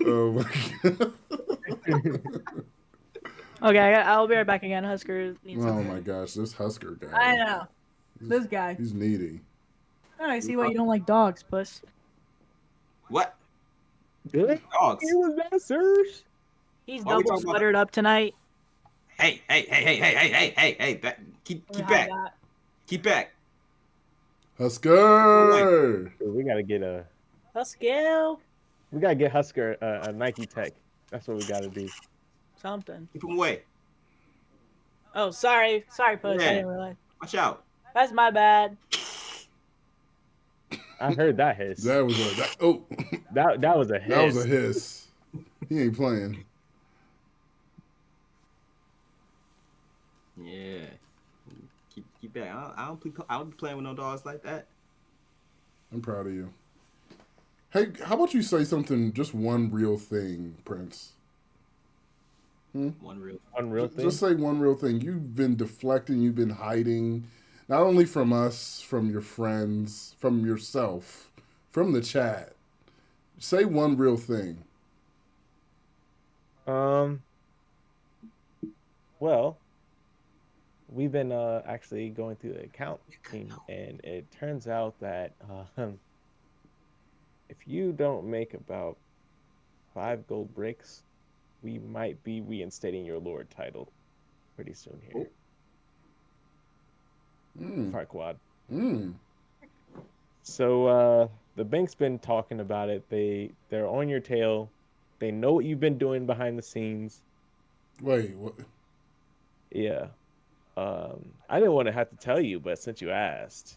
Oh my god. Okay, I'll be right back again. Husker needs Oh something. my gosh, this Husker guy. I know. This guy. He's needy. Oh, I see why you don't like dogs, Puss. What? Good. Dogs. It was that, sirs. He's Why are we double talking about- sweatered up tonight. Hey, keep We back. had that. Keep back. Husker. We gotta get Husker. we gotta get Husker a Nike Tech. That's what we gotta do. Something. Keep him away. Oh, sorry. Sorry, Puss. Yeah. I didn't realize. Watch out. That's my bad. I heard that hiss. That was a That was a hiss. that was a hiss. He ain't playing. Yeah. Keep back. I don't be playing with no dogs like that. I'm proud of you. Hey, how about you say something, just one real thing, Prince? One real. thing. Just say one real thing. You've been deflecting, you've been hiding, not only from us, from your friends, from yourself, from the chat. Say one real thing. Well, we've been actually going through the account team, and it turns out that if you don't make about 5 gold bricks, we might be reinstating your Lord title pretty soon here. Farquad. So the bank's been talking about it. They're on your tail. They know what you've been doing behind the scenes. Wait, what? Yeah. I didn't want to have to tell you, but since you asked.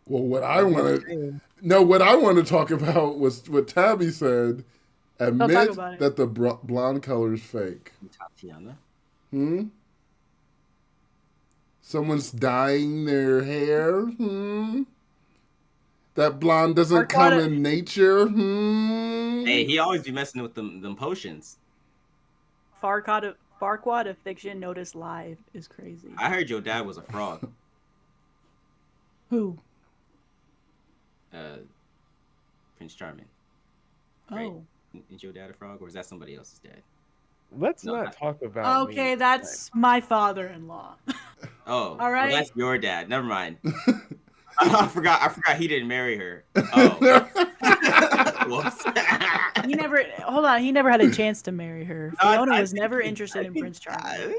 Well, what I want to talk about was what Tabby said. Admit about it. that the blonde color is fake. Fiona. Someone's dyeing their hair. That blonde doesn't Farquad- come in nature. Hey, he always be messing with them potions. Farquad of fiction noticed live is crazy. I heard your dad was a frog. Who? Prince Charming. Oh. Right? Is your dad a frog, or is that somebody else's dad? Let's not talk about. Okay, me. that's my father-in-law. Oh, all right. Well, that's your dad. Never mind. I forgot he didn't marry her. Oh. Whoops. He never had a chance to marry her. Fiona was never interested in Prince Charming.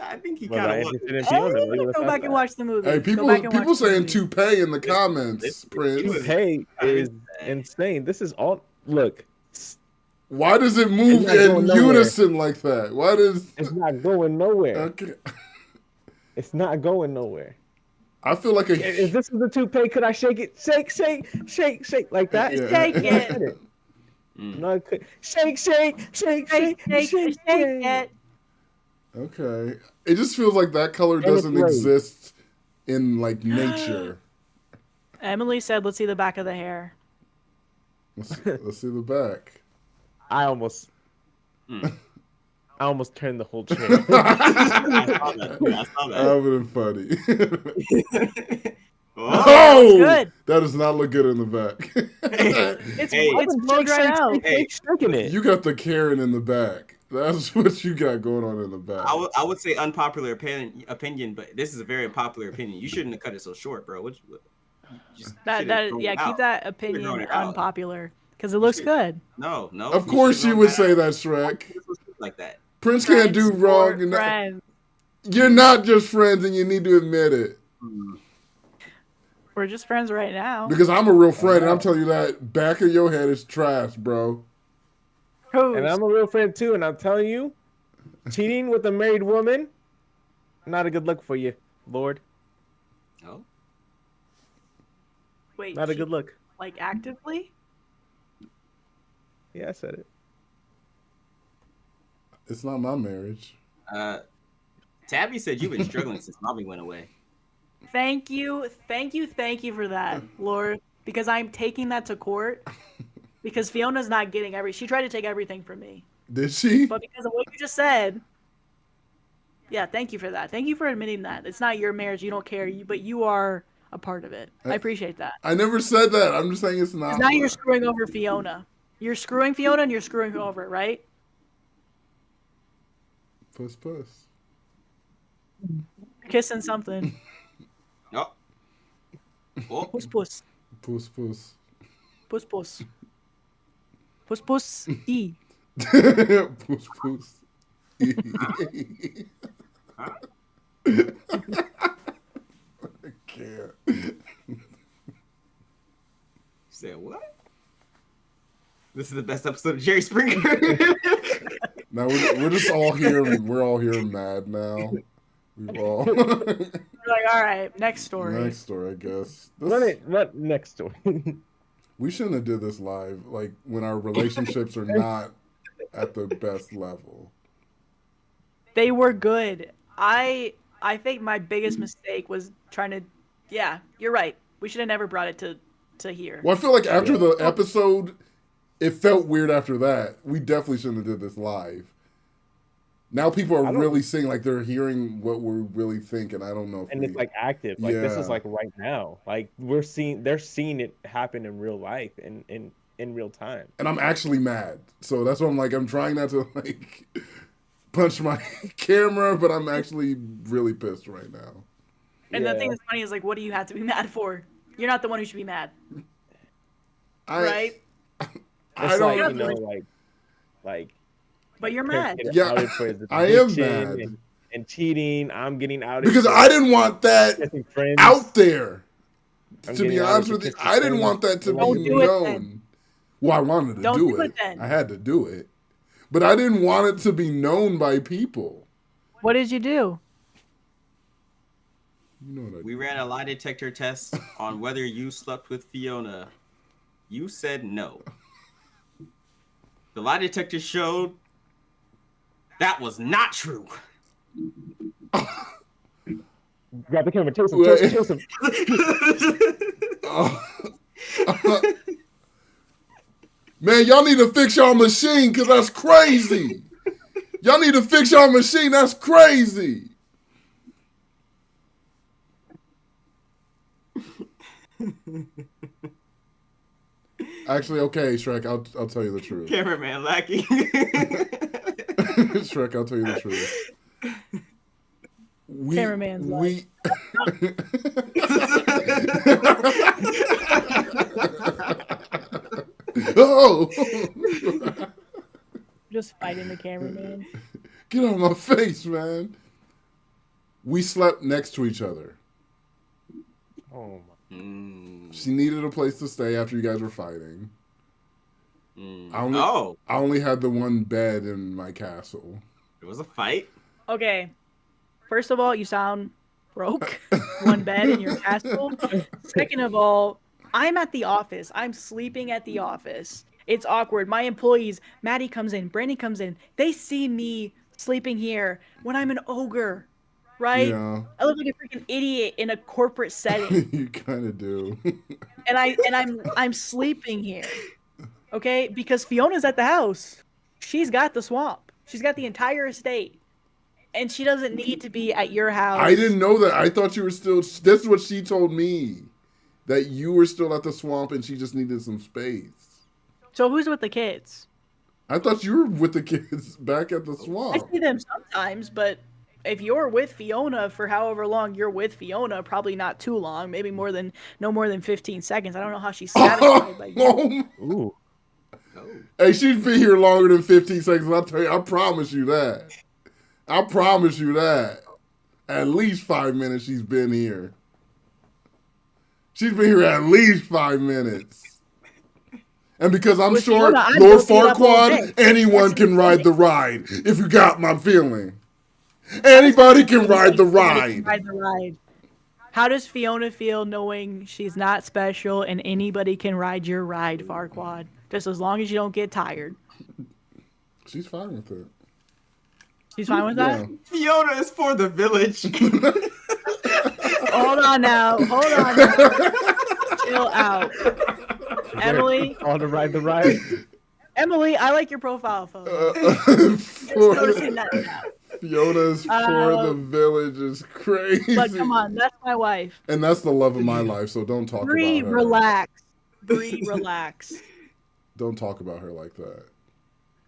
I think he Was kind I of was. interested in Fiona? Go back and watch the movie. Hey, Go back and watch people the saying movie. toupee in the comments, Prince. Toupee is insane. This is all. Look, Why does it move It's not going in nowhere. unison like that? Why does... it's not going nowhere. Okay. It's not going nowhere. I feel like a... If this is a toupee, could I shake it? Shake like that? Yeah. Shake it. No, I could. Shake Shake it. Okay. It just feels like that color it's doesn't right. exist in, like, nature. Emily said, "Let's see the back of the hair." Let's see the back. I almost turned the whole chair. I saw that. That would have been funny. Oh, Oh! good. That does not look good in the back. It's blowed right out. Shaking it. You got the Karen in the back. That's what you got going on in the back. I would say unpopular opinion, but this is a very popular opinion. You shouldn't have cut it so short, bro. Keep Keep that opinion thrown it out. unpopular because it looks good. No. Of course you would say that, Shrek. Like that. Prince can't do Friends wrong. for friends. You're not just friends, and you need to admit it. We're just friends right now. Because I'm a real friend, and I'm telling you that back of your head is trash, bro. Who's? And I'm a real friend too, and I'm telling you, cheating with a married woman, not a good look for you, Lord. Oh. Wait, Not a good look. Like actively? Yeah, I said it. It's not my marriage. Tabby said you've been struggling since Mommy went away. Thank you for that, Lord. Because I'm taking that to court. Because Fiona's not getting she tried to take everything from me. Did she? But because of what you just said, yeah, thank you for that. Thank you for admitting that. It's not your marriage, you don't care, but you are a part of it. I appreciate that. I never said that. I'm just saying it's not. 'Cause now you're screwing over Fiona. You're screwing Fiona and you're screwing her over, right? Puss. Kissing something. Oh. Oh. Puss. Puss. Puss. Puss. E. Puss. I can't. Say what? This is the best episode of Jerry Springer. Now we're just all here. We're all here mad now. We've all. You're like, all right, next story. Next story, I guess. What next story? We shouldn't have did this live, like when our relationships are not at the best level. They were good. I think my biggest mistake was trying to. Yeah, you're right. We should have never brought it to here. Well, I feel like after the episode, it felt weird after that. We definitely shouldn't have did this live. Now people are really seeing, like they're hearing what we really think, and I don't know if And it's like active. Like this is like right now. Like they're seeing it happen in real life and in real time. And I'm actually mad. So that's what I'm like, I'm trying not to like punch my camera, but I'm actually really pissed right now. And the thing that's funny is like, what do you have to be mad for? You're not the one who should be mad. Right? I don't like, you know, like but you're mad. Yeah, I am mad. And cheating, I'm getting outed. Because I didn't want that out there. To be honest with you, I didn't want that to be known. Well, I wanted to do it. I had to do it. But I didn't want it to be known by people. What did you do? You know what I We ran a lie detector test on whether you slept with Fiona. You said no. The lie detector showed that was not true. Grab the camera, toast him. Man, y'all need to fix y'all machine because that's crazy. Y'all need to fix y'all machine. That's crazy. Actually, okay, Shrek, I'll tell you the truth. Cameraman lacking. Shrek, I'll tell you the truth. Cameraman's Oh! Just fighting the cameraman. Get out of my face, man. We slept next to each other. Oh my. She needed a place to stay after you guys were fighting. I only had the one bed in my castle. It was a fight. Okay. First of all, you sound broke. One bed in your castle. Second of all, I'm at the office. I'm sleeping at the office. It's awkward. My employees, Madi comes in, Brandon comes in. They see me sleeping here when I'm an ogre, right? Yeah. I look like a freaking idiot in a corporate setting. You kind of do. and I'm sleeping here. Okay? Because Fiona's at the house. She's got the swamp. She's got the entire estate. And she doesn't need to be at your house. I didn't know that. I thought you were still... This is what she told me. That you were still at the swamp and she just needed some space. So who's with the kids? I thought you were with the kids back at the swamp. I see them sometimes, but if you're with Fiona for however long you're with Fiona, probably not too long, maybe no more than 15 seconds. I don't know how she's satisfied by you. Ooh. Hey, she's been here longer than 15 seconds. I'll tell you, I promise you that. I promise you that. At least 5 minutes she's been here. She's been here at least 5 minutes. And because I'm short, Lord Farquad, anyone can ride the ride. If you got my feeling. Anybody can ride the ride. How does Fiona feel knowing she's not special and anybody can ride your ride, Farquad? Just as long as you don't get tired. She's fine with it. She's fine with that? Fiona is for the village. Hold on now. Chill out. Emily. On to ride the ride. Emily, I like your profile photo. Fiona's for the village is crazy. But come on, that's my wife. And that's the love of my life, so don't talk about her. Relax. Relax. Don't talk about her like that.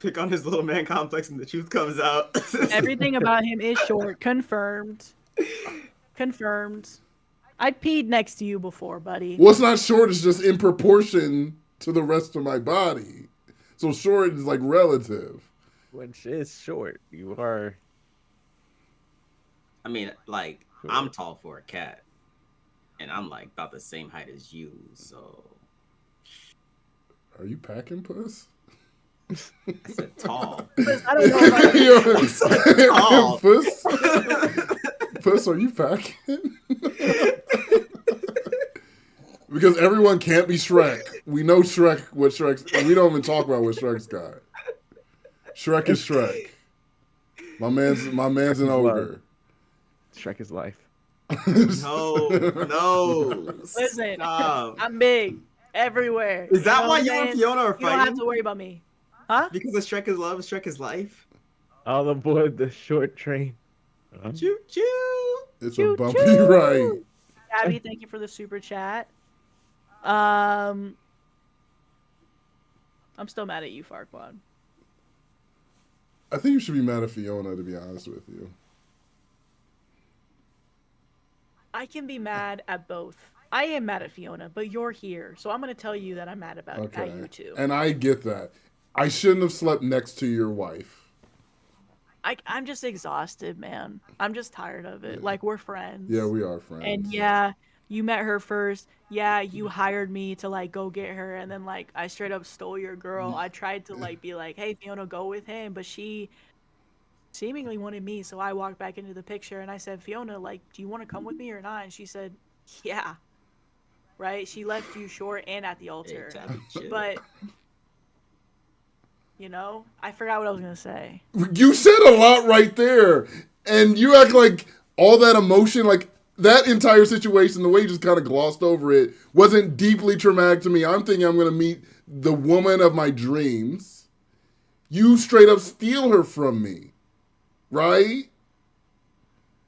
Pick on his little man complex and the truth comes out. Everything about him is short. Confirmed. I peed next to you before, buddy. Well, it's not short. It's just in proportion to the rest of my body. So short is like relative. Which is short. You are. I mean, like, I'm tall for a cat. And I'm like about the same height as you, so. Are you packing, Puss? I said tall. Puss, I don't know about I said tall. Puss? Puss, are you packing? Because everyone can't be Shrek. We know Shrek, we don't even talk about what Shrek's got. Shrek is Shrek. My man's an ogre. Shrek is life. No. Listen, Stop. I'm big everywhere. Is that why you and Fiona are You fighting? don't have to worry about me. Huh? Because of Shrek is love, Shrek is life. All aboard the short train. Choo choo. It's a bumpy ride. Abby, thank you for the super chat. I'm still mad at you, Farquad. I think you should be mad at Fiona, to be honest with you. I can be mad at both. I am mad at Fiona, but you're here, so I'm going to tell you that I'm mad at you too. And I get that. I shouldn't have slept next to your wife. I'm just exhausted, man. I'm just tired of it. Yeah. Like, we're friends. Yeah, we are friends. And yeah, you met her first. Yeah, you hired me to, like, go get her. And then, like, I straight up stole your girl. I tried to, like, be like, hey, Fiona, go with him. But she seemingly wanted me. So I walked back into the picture and I said, Fiona, like, do you want to come with me or not? And she said, yeah. Right? She left you short and at the altar. Hey, but You know, I forgot what I was gonna say. You said a lot right there, and you act like all that emotion, like that entire situation, the way you just kind of glossed over it, wasn't deeply traumatic to me. I'm thinking I'm gonna meet the woman of my dreams. You straight up steal her from me, right?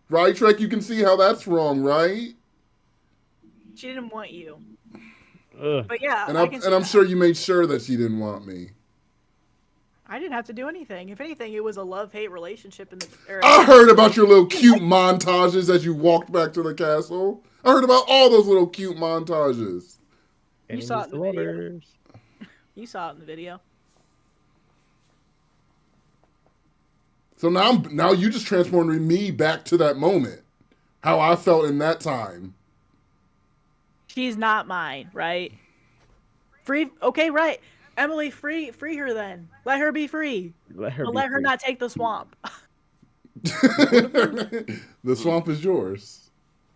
Right, Shrek? You can see how that's wrong, right? She didn't want you. Ugh. But yeah, And I can see I'm that. sure you made sure that she didn't want me. I didn't have to do anything. If anything, it was a love-hate relationship in the. I heard about your little cute montages as you walked back to the castle. I heard about all those little cute montages. You saw it in the video. You saw it in the video. So now you just transported me back to that moment. How I felt in that time. She's not mine, right? Free. Okay, right. Emily, free her then. Let her be free. Let her not take the swamp. The swamp is yours.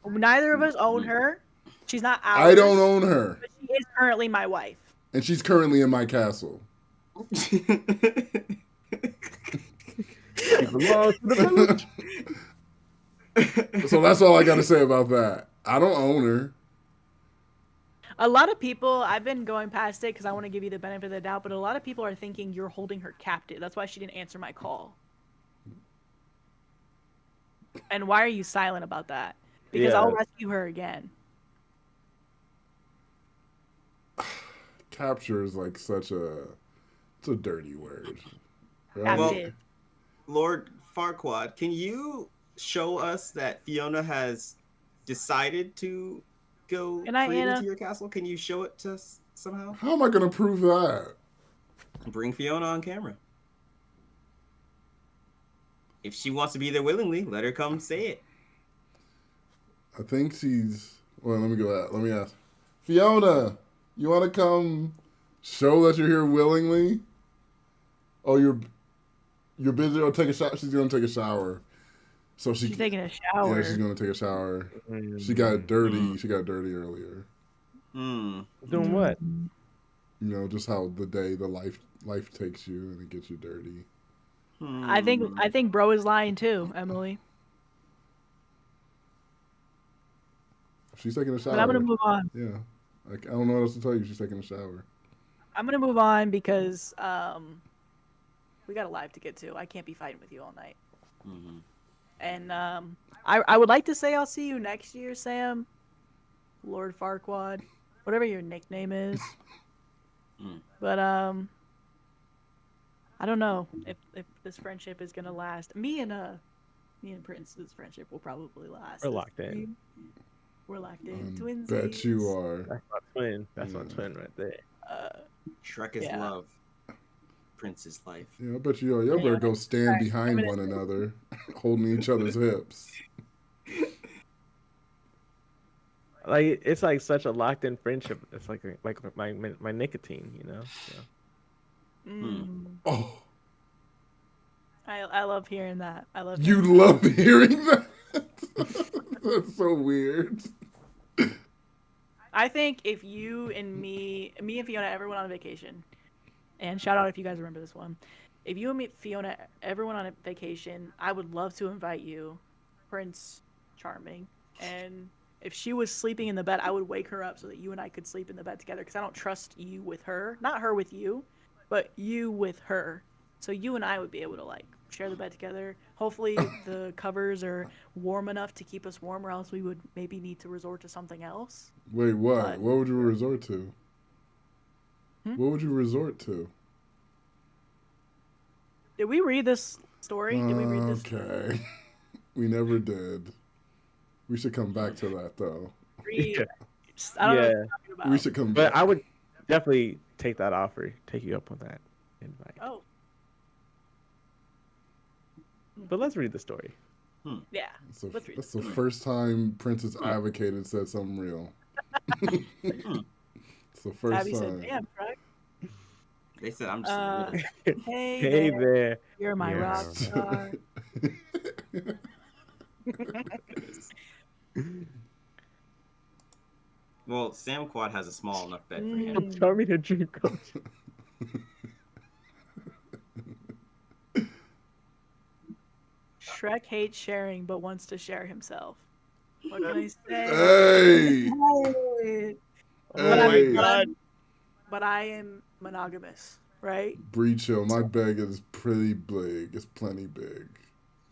Neither of us own her. She's not ours. I don't own her. But she is currently my wife. And she's currently in my castle. She belongs to the village. So that's all I got to say about that. I don't own her. A lot of people, I've been going past it because I want to give you the benefit of the doubt, but a lot of people are thinking you're holding her captive. That's why she didn't answer my call. And why are you silent about that? Because I'll rescue her again. Capture is like it's a dirty word. Right? Well, Lord Farquad, can you show us that Fiona has decided to go free into your castle? Can you show it to us somehow? How am I going to prove that? Bring Fiona on camera. If she wants to be there willingly, let her come say it. I think she's... Well, let me ask. Fiona, you want to come show that you're here willingly? Oh, you're busy? Oh, take a shower. She's going to take a shower. So she's taking a shower. Yeah, she's going to take a shower. She got dirty. She got dirty earlier. Doing what? You know, just how the life takes you and it gets you dirty. I think bro is lying too, Emily. She's taking a shower. But I'm gonna move on. Yeah, I don't know what else to tell you. She's taking a shower. I'm gonna move on because we got a live to get to. I can't be fighting with you all night. Mm-hmm. And I would like to say I'll see you next year, Sam, Lord Farquad, whatever your nickname is. But I don't know if this friendship is gonna last. Me and Prince's friendship will probably last. We're locked in. We're locked in. Twinsies. Bet you are. That's my twin. That's my twin right there. Shrek is love. Prince is life. Yeah, I bet you are. Y'all better go stand behind one another, holding each other's hips. Like it's like such a locked in friendship. It's like my nicotine, you know. So. Oh, I love hearing that. I love. You love hearing that. That's so weird. I think if you and me and Fiona ever went on a vacation, and shout out if you guys remember this one, if you and Fiona ever went on a vacation, I would love to invite you, Prince Charming, and if she was sleeping in the bed, I would wake her up so that you and I could sleep in the bed together because I don't trust you with her, not her with you, but you with her. So you and I would be able to like share the bed together. Hopefully the covers are warm enough to keep us warm, or else we would maybe need to resort to something else. Wait, what? What would you resort to? What would you resort to? Did we read this story? Did we read this? Okay. We never did. We should come back to that though. Read. I don't know what you're talking about. We should come back. But I would definitely take that offer, take you up on that invite. Oh. But let's read the story. Yeah. That's the first time Princess Advocated said something real. It's the first Abby time. said, "Damn, right?" They said I'm just Hey there. You're my rock star. Well, Sam Quad has a small enough bed for him. Tell me to drink. Shrek hates sharing but wants to share himself. What can I say? Hey! Hey. Hey! But I am monogamous, right? Bree, chill. My bag is pretty big. It's plenty big.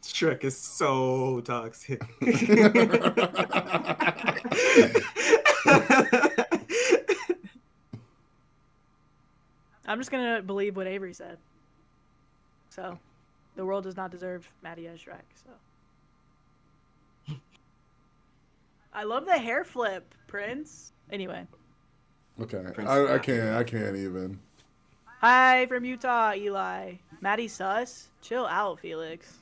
Shrek is so toxic. I'm just gonna believe what Avery said. So, the world does not deserve Madi as Shrek. So, I love the hair flip, Prince. Anyway. Okay, Prince I not can't. here. I can't even. Hi from Utah, Eli. Maddie sus. Chill out, Felix.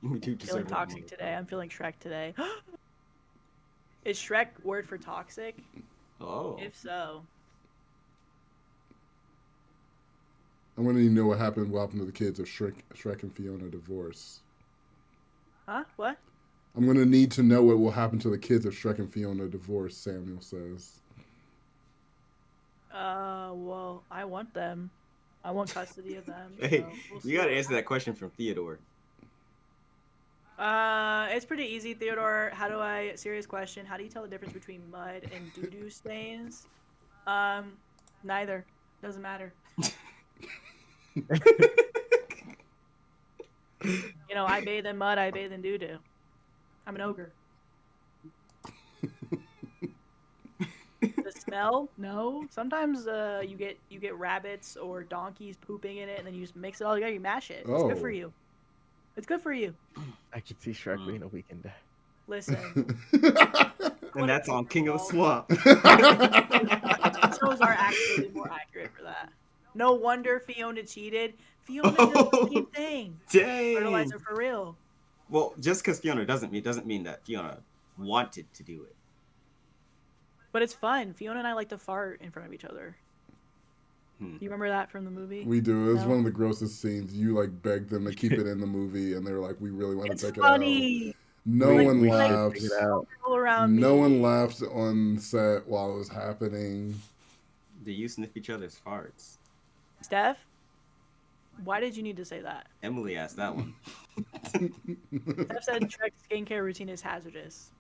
We do Feeling deserve it toxic more. today. I'm feeling Shrek today. Is Shrek word for toxic? Oh. If so, I want to know what happened to the kids of Shrek and Fiona divorce. huh? What? I'm going to need to know what will happen to the kids of Shrek and Fiona divorce, Samuel says. Well, I want them. I want custody of them. Hey, So we'll see you gotta what answer that question from Theodore. It's pretty easy, Theodore. Serious question. How do you tell the difference between mud and doo-doo stains? Neither. Doesn't matter. You know, I bathe in mud, I bathe in doo-doo. I'm an ogre. The smell? No. Sometimes you get rabbits or donkeys pooping in it, and then you just mix it all together. You mash it. It's good for Oh. you. It's good for you. I could see Shrek being a weekend dad. Listen. And that's on King of the Swamp. Shows are actually more accurate for that. No wonder Fiona cheated. Fiona did the same thing. Dang. Fertilizer for real. Well, just because Fiona doesn't mean that Fiona wanted to do it. But it's fun. Fiona and I like to fart in front of each other. You remember that from the movie? We do. It's No? one of the grossest scenes. You like beg them to keep it in the movie, and they're like, "We really want It's to take funny. it out." No We one should laughed. take it out. All around No me. one laughed on set while it was happening. Do you sniff each other's farts? Steph, why did you need to say that? Emily asked that one. Steph said Shrek's skincare routine is hazardous.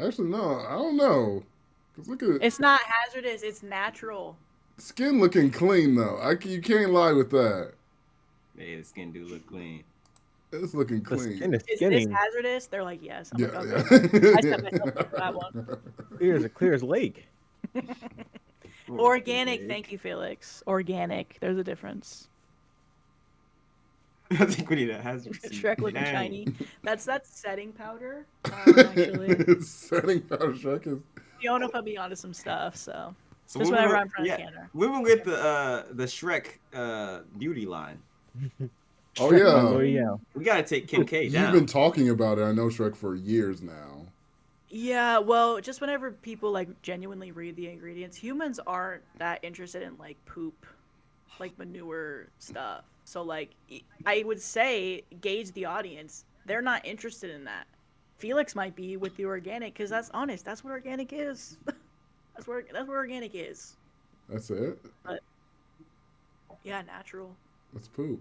Actually, no, I don't know. 'Cause look at It's not hazardous. It's natural. skin looking clean though. You can't lie with that. Hey, the skin do look clean. It's looking The clean. skin is Is skinny. this hazardous? They're like, yes. I'm Yeah, like, yeah. okay. I set myself up for that one. Clear as lake. Organic. Thank you, Felix. Organic. There's a difference. I think we need a hazard. Shrek looking Dang. shiny. That's setting powder. Actually, Setting powder Shrek is. Fiona put me onto some stuff, so So just we whenever were- I'm front yeah, of camera. we will get the Shrek beauty line. Oh Shrek yeah. by L'Oreal. We gotta take Kim K You've down. been talking about it. I know Shrek for years now. Yeah, well, just whenever people like genuinely read the ingredients, humans aren't that interested in like poop, like manure stuff. So like, I would say gauge the audience. They're not interested in that. Felix might be with the organic because that's honest. That's what organic is. that's what organic is. That's it. Yeah, natural. That's poop.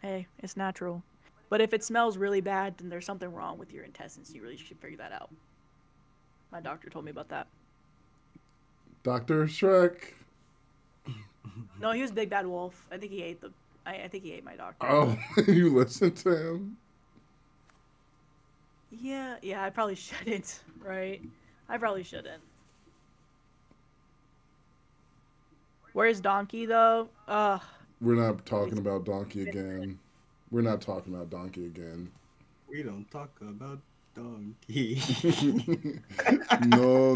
Hey, it's natural. But if it smells really bad, then there's something wrong with your intestines. You really should figure that out. My doctor told me about that. Dr. Shrek. No, he was Big Bad Wolf. I think he ate I think he ate my doctor. Oh, you listen to him? Yeah, I probably shouldn't, right? I probably shouldn't. Where's Donkey though? We're not talking about Donkey again. We're not talking about Donkey again. We don't talk about donkey. No.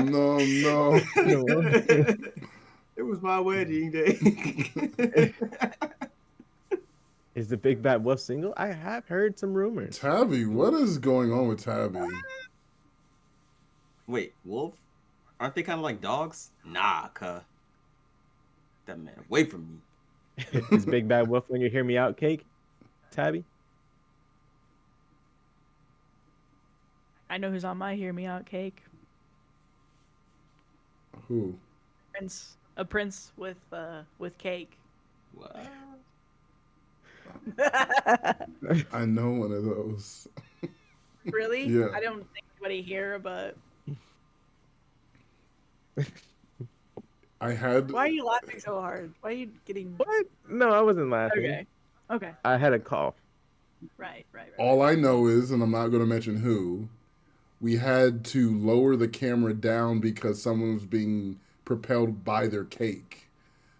It was my wedding day. Is the Big Bad Wolf single? I have heard some rumors. Tabby, what is going on with Tabby? Wait, wolf? Aren't they kind of like dogs? Nah, cuh. That man away from me. Is Big Bad Wolf when you hear me out, Cake? Tabby? I know who's on my Hear Me Out cake. Who? A prince with cake. What? I know one of those. Really? Yeah. I don't think anybody here, but I had. why are you laughing so hard? Why are you getting? What? No, I wasn't laughing. Okay. Okay. I had a cough. Right. All I know is, and I'm not going to mention who, we had to lower the camera down because someone was being propelled by their cake.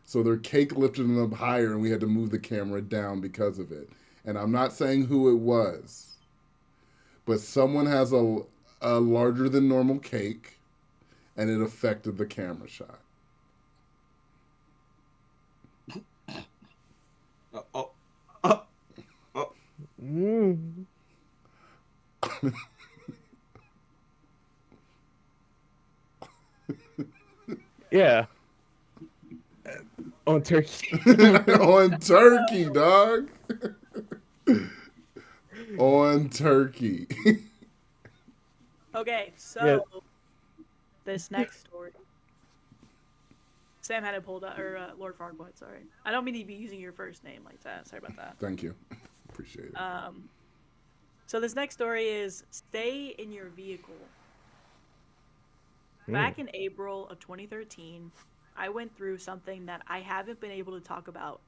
So their cake lifted them up higher, and we had to move the camera down because of it. And I'm not saying who it was, but someone has a larger than normal cake, and it affected the camera shot. Mm. Yeah. On turkey. On turkey, dog. On turkey. Okay, so Yeah. this next story. Sam had it pulled up, or Lord Farquad, sorry. I don't mean to be using your first name like that. Sorry about that. Thank you. Appreciate it. So this next story is stay in your vehicle. Back in April of 2013, I went through something that I haven't been able to talk about.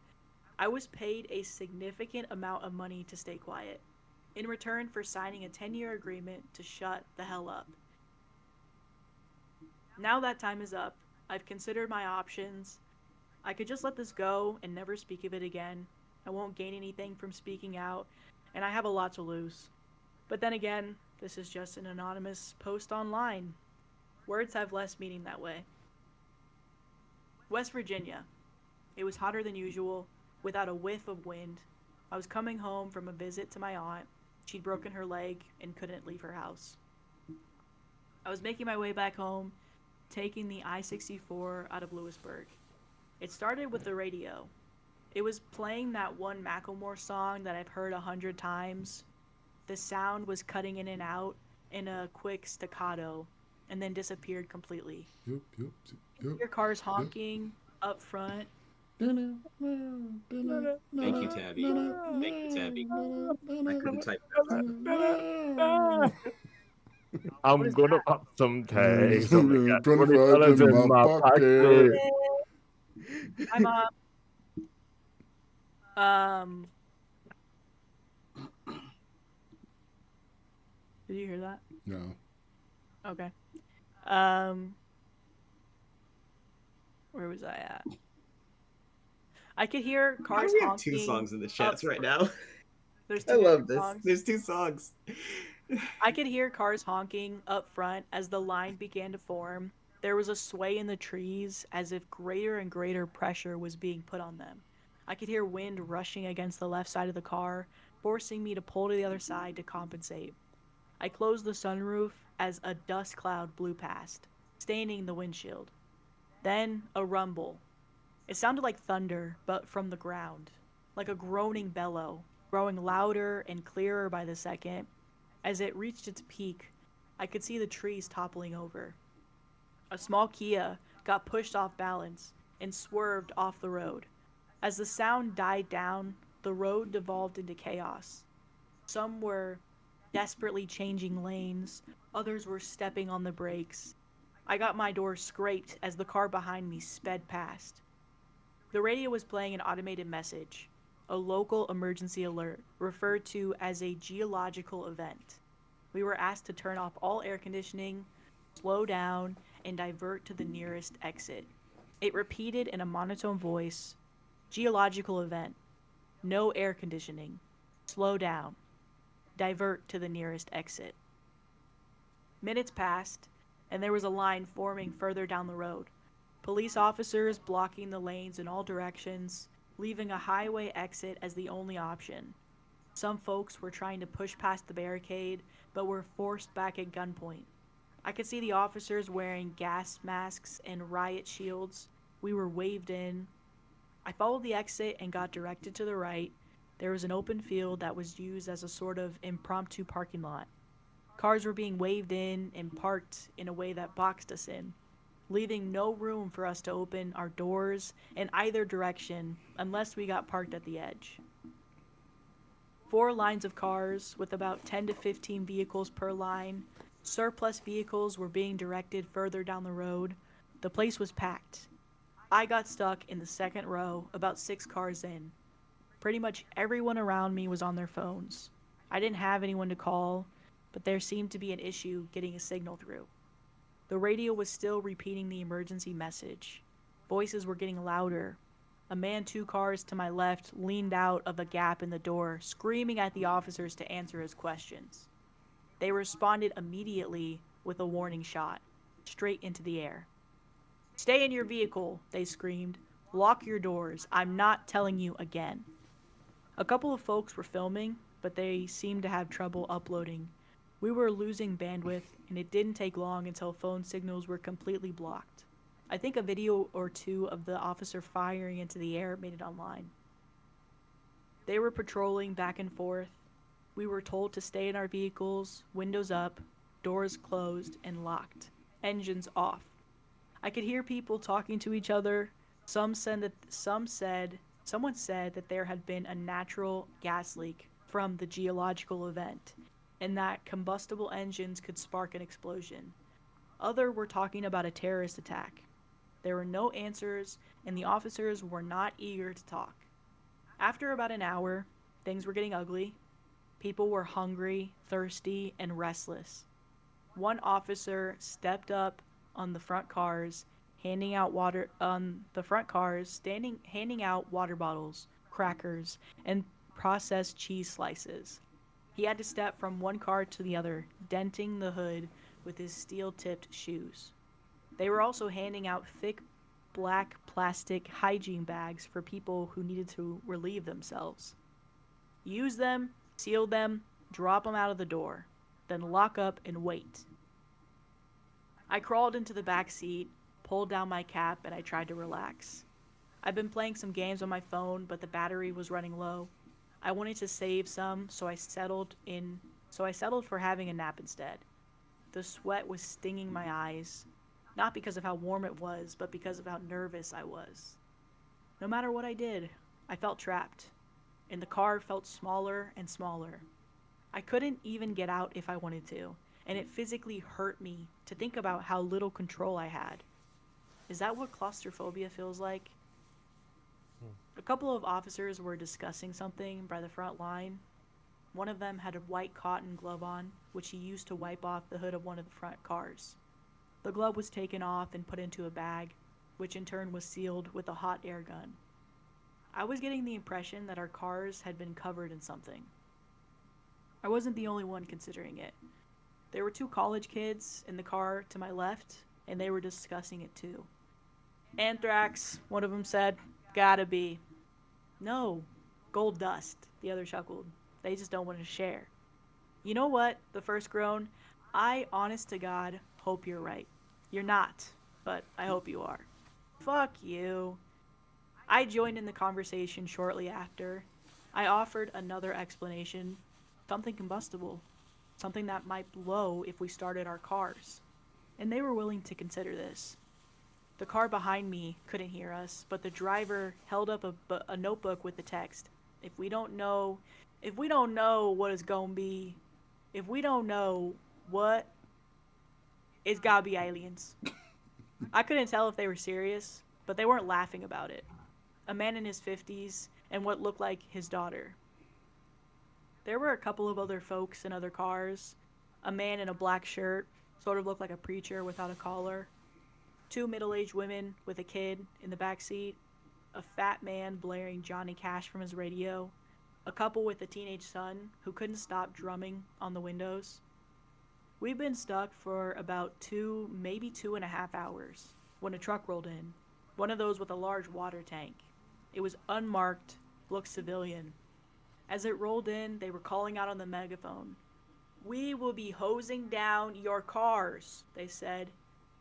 I was paid a significant amount of money to stay quiet, in return for signing a 10-year agreement to shut the hell up. Now that time is up. I've considered my options. I could just let this go and never speak of it again. I won't gain anything from speaking out, and I have a lot to lose. But then again, this is just an anonymous post online. Words have less meaning that way. West Virginia. It was hotter than usual, without a whiff of wind. I was coming home from a visit to my aunt. She'd broken her leg and couldn't leave her house. I was making my way back home, taking the I-64 out of Lewisburg. It started with the radio. It was playing that one Macklemore song that I've heard 100 times. The sound was cutting in and out in a quick staccato, and then disappeared completely. Yep. Your car's honking up front. Thank you, Tabby. Thank you, Tabby. I couldn't type that. I'm gonna pop some tags. Oh my God. 25 in my pocket. Hi, Mom. Did you hear that? No. Okay. Where was I at? I could hear cars We have honking. 2 songs in the chats right now. There's I 2 love this. songs. There's 2 songs. I could hear cars honking up front as the line began to form. There was a sway in the trees as if greater and greater pressure was being put on them. I could hear wind rushing against the left side of the car, forcing me to pull to the other side to compensate. I closed the sunroof as a dust cloud blew past, staining the windshield. Then a rumble. It sounded like thunder, but from the ground, like a groaning bellow, growing louder and clearer by the second. As it reached its peak, I could see the trees toppling over. A small Kia got pushed off balance and swerved off the road. As the sound died down, the road devolved into chaos. Some were desperately changing lanes, others were stepping on the brakes. I got my door scraped as the car behind me sped past. The radio was playing an automated message, a local emergency alert, referred to as a geological event. We were asked to turn off all air conditioning, slow down, and divert to the nearest exit. It repeated in a monotone voice, geological event, no air conditioning, slow down, divert to the nearest exit. Minutes passed, and there was a line forming further down the road. Police officers blocking the lanes in all directions, leaving a highway exit as the only option. Some folks were trying to push past the barricade, but were forced back at gunpoint. I could see the officers wearing gas masks and riot shields. We were waved in. I followed the exit and got directed to the right. There was an open field that was used as a sort of impromptu parking lot. Cars were being waved in and parked in a way that boxed us in. leaving no room for us to open our doors in either direction unless we got parked at the edge. 4 lines of cars with about 10 to 15 vehicles per line. Surplus vehicles were being directed further down the road. The place was packed. I got stuck in the second row, about 6 cars in. Pretty much everyone around me was on their phones. I didn't have anyone to call, but there seemed to be an issue getting a signal through. The radio was still repeating the emergency message. Voices were getting louder. A man 2 cars to my left leaned out of a gap in the door, screaming at the officers to answer his questions. They responded immediately with a warning shot, straight into the air. "Stay in your vehicle," they screamed. "Lock your doors. I'm not telling you again." A couple of folks were filming, but they seemed to have trouble uploading. We were losing bandwidth, and it didn't take long until phone signals were completely blocked. I think a video or 2 of the officer firing into the air made it online. They were patrolling back and forth. We were told to stay in our vehicles, windows up, doors closed and locked, engines off. I could hear people talking to each other. Someone said that there had been a natural gas leak from the geological event, and that combustible engines could spark an explosion. Others were talking about a terrorist attack. There were no answers, and the officers were not eager to talk. After about an hour, things were getting ugly. People were hungry, thirsty, and restless. One officer stepped up on the front cars, handing out water bottles, crackers, and processed cheese slices. He had to step from one car to the other, denting the hood with his steel-tipped shoes. They were also handing out thick black plastic hygiene bags for people who needed to relieve themselves. Use them, seal them, drop them out of the door, then lock up and wait. I crawled into the back seat, pulled down my cap, and I tried to relax. I've been playing some games on my phone, but the battery was running low. I wanted to save some, so I settled for having a nap instead. The sweat was stinging my eyes, not because of how warm it was, but because of how nervous I was. No matter what I did, I felt trapped, and the car felt smaller and smaller. I couldn't even get out if I wanted to, and it physically hurt me to think about how little control I had. Is that what claustrophobia feels like? A couple of officers were discussing something by the front line. One of them had a white cotton glove on, which he used to wipe off the hood of one of the front cars. The glove was taken off and put into a bag, which in turn was sealed with a hot air gun. I was getting the impression that our cars had been covered in something. I wasn't the only one considering it. There were 2 college kids in the car to my left, and they were discussing it too. "Anthrax," one of them said. "Gotta be." "No, gold dust," the other chuckled. "They just don't want to share." "You know what?" the first groaned. "I, honest to God, hope you're right. You're not, but I hope you are." "Fuck you." I joined in the conversation shortly after. I offered another explanation, something combustible, something that might blow if we started our cars, and they were willing to consider this. The car behind me couldn't hear us, but the driver held up a notebook with the text. If we don't know what it's gonna be, if we don't know what, it's gotta be aliens. I couldn't tell if they were serious, but they weren't laughing about it. A man in his 50s and what looked like his daughter. There were a couple of other folks in other cars. A man in a black shirt, sort of looked like a preacher without a collar. 2 middle-aged women with a kid in the back seat. A fat man blaring Johnny Cash from his radio. A couple with a teenage son who couldn't stop drumming on the windows. We'd been stuck for about 2, maybe 2.5 hours when a truck rolled in. One of those with a large water tank. It was unmarked, looked civilian. As it rolled in, they were calling out on the megaphone. "We will be hosing down your cars," they said.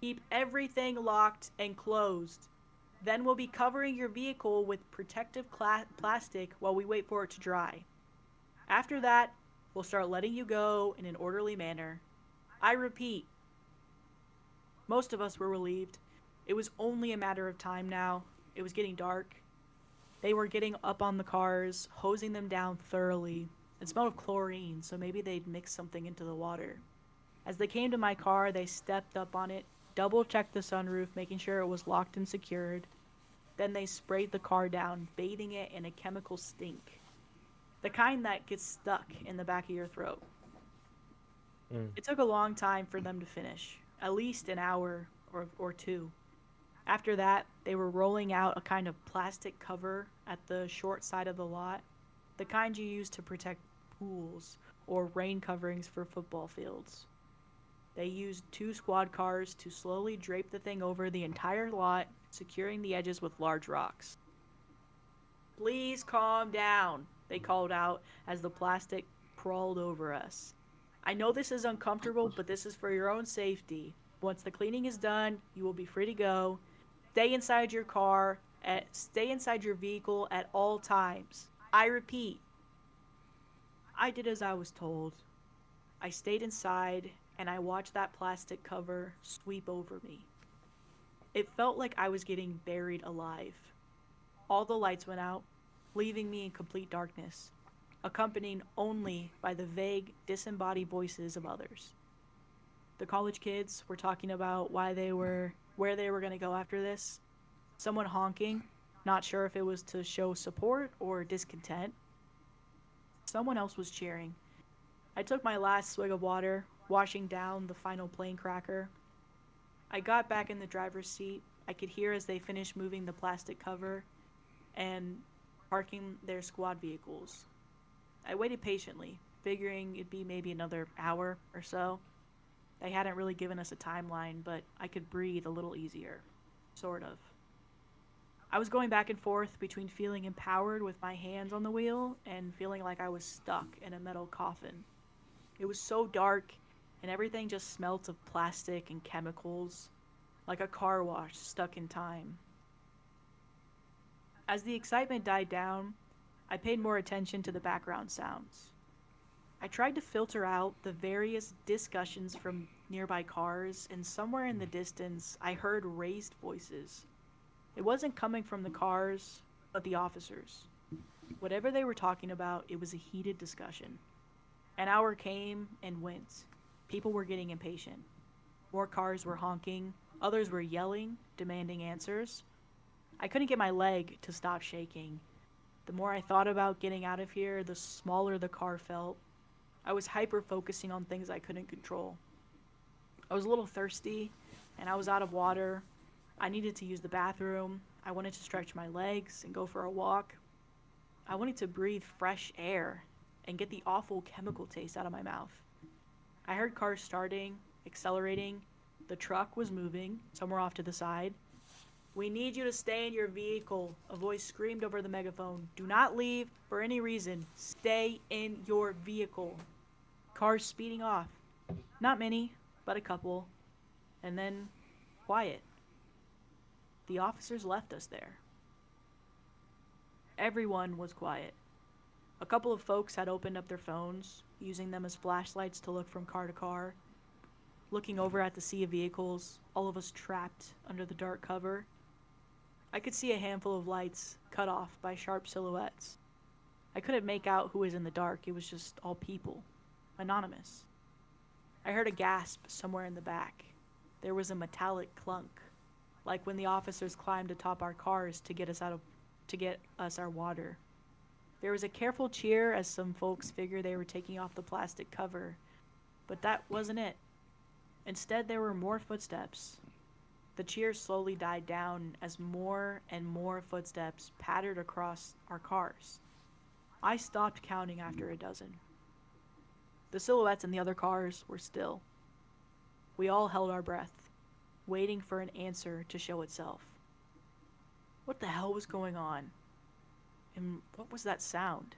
"Keep everything locked and closed. Then we'll be covering your vehicle with protective plastic while we wait for it to dry. After that, we'll start letting you go in an orderly manner. I repeat." Most of us were relieved. It was only a matter of time now. It was getting dark. They were getting up on the cars, hosing them down thoroughly. It smelled of chlorine, so maybe they'd mixed something into the water. As they came to my car, they stepped up on it, double-checked the sunroof, making sure it was locked and secured. Then they sprayed the car down, bathing it in a chemical stink. The kind that gets stuck in the back of your throat. It took a long time for them to finish, at least an hour or two. After that, they were rolling out a kind of plastic cover at the short side of the lot, the kind you use to protect pools or rain coverings for football fields. They used 2 squad cars to slowly drape the thing over the entire lot, securing the edges with large rocks. "Please calm down," they called out as the plastic crawled over us. "I know this is uncomfortable, but this is for your own safety. Once the cleaning is done, you will be free to go. Stay inside your vehicle at all times. I repeat." I did as I was told. I stayed inside, and I watched that plastic cover sweep over me. It felt like I was getting buried alive. All the lights went out, leaving me in complete darkness, accompanied only by the vague, disembodied voices of others. The college kids were talking about where they were going to go after this. Someone honking, not sure if it was to show support or discontent. Someone else was cheering. I took my last swig of water, washing down the final plane cracker. I got back in the driver's seat. I could hear as they finished moving the plastic cover and parking their squad vehicles. I waited patiently, figuring it'd be maybe another hour or so. They hadn't really given us a timeline, but I could breathe a little easier. Sort of. I was going back and forth between feeling empowered with my hands on the wheel and feeling like I was stuck in a metal coffin. It was so dark, and everything just smelt of plastic and chemicals, like a car wash stuck in time. As the excitement died down, I paid more attention to the background sounds. I tried to filter out the various discussions from nearby cars, and somewhere in the distance, I heard raised voices. It wasn't coming from the cars, but the officers. Whatever they were talking about, it was a heated discussion. An hour came and went. People were getting impatient. More cars were honking. Others were yelling, demanding answers. I couldn't get my leg to stop shaking. The more I thought about getting out of here, the smaller the car felt. I was hyper-focusing on things I couldn't control. I was a little thirsty, and I was out of water. I needed to use the bathroom. I wanted to stretch my legs and go for a walk. I wanted to breathe fresh air and get the awful chemical taste out of my mouth. I heard cars starting, accelerating. The truck was moving, somewhere off to the side. "We need you to stay in your vehicle," a voice screamed over the megaphone. "Do not leave for any reason. Stay in your vehicle." Cars speeding off. Not many, but a couple. And then, quiet. The officers left us there. Everyone was quiet. A couple of folks had opened up their phones, using them as flashlights to look from car to car. Looking over at the sea of vehicles, all of us trapped under the dark cover. I could see a handful of lights cut off by sharp silhouettes. I couldn't make out who was in the dark. It was just all people. Anonymous. I heard a gasp somewhere in the back. There was a metallic clunk, like when the officers climbed atop our cars to get us our water. There was a careful cheer as some folks figured they were taking off the plastic cover, but that wasn't it. Instead, there were more footsteps. The cheer slowly died down as more and more footsteps pattered across our cars. I stopped counting after a dozen. The silhouettes in the other cars were still. We all held our breath, waiting for an answer to show itself. What the hell was going on? And what was that sound?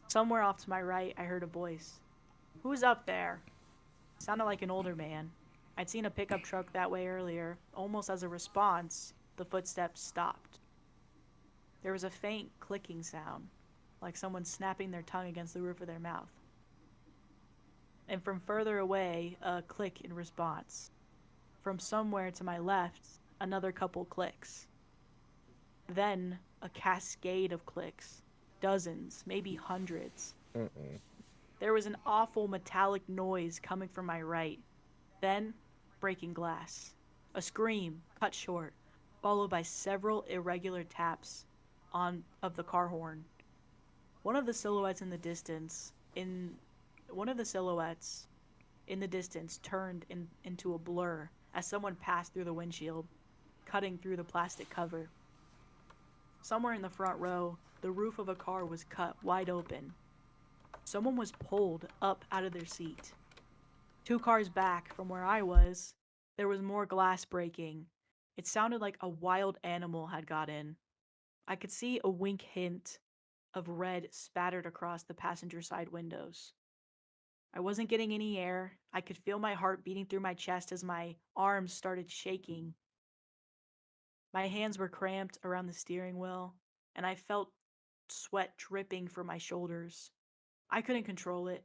Somewhere off to my right, I heard a voice. "Who's up there?" It sounded like an older man. I'd seen a pickup truck that way earlier. Almost as a response, the footsteps stopped. There was a faint clicking sound, like someone snapping their tongue against the roof of their mouth. And from further away, a click in response. from somewhere to my left, another couple clicks. Then a cascade of clicks. Dozens, maybe hundreds. There was an awful metallic noise coming from my right. Then, breaking glass. A scream, cut short, followed by several irregular taps of the car horn. One of the silhouettes in the distance turned into a blur as someone passed through the windshield, cutting through the plastic cover. Somewhere in the front row, the roof of a car was cut wide open. Someone was pulled up out of their seat. 2 cars back from where I was, there was more glass breaking. It sounded like a wild animal had got in. I could see a wink hint of red spattered across the passenger side windows. I wasn't getting any air. I could feel my heart beating through my chest as my arms started shaking. My hands were cramped around the steering wheel, and I felt sweat dripping from my shoulders. I couldn't control it.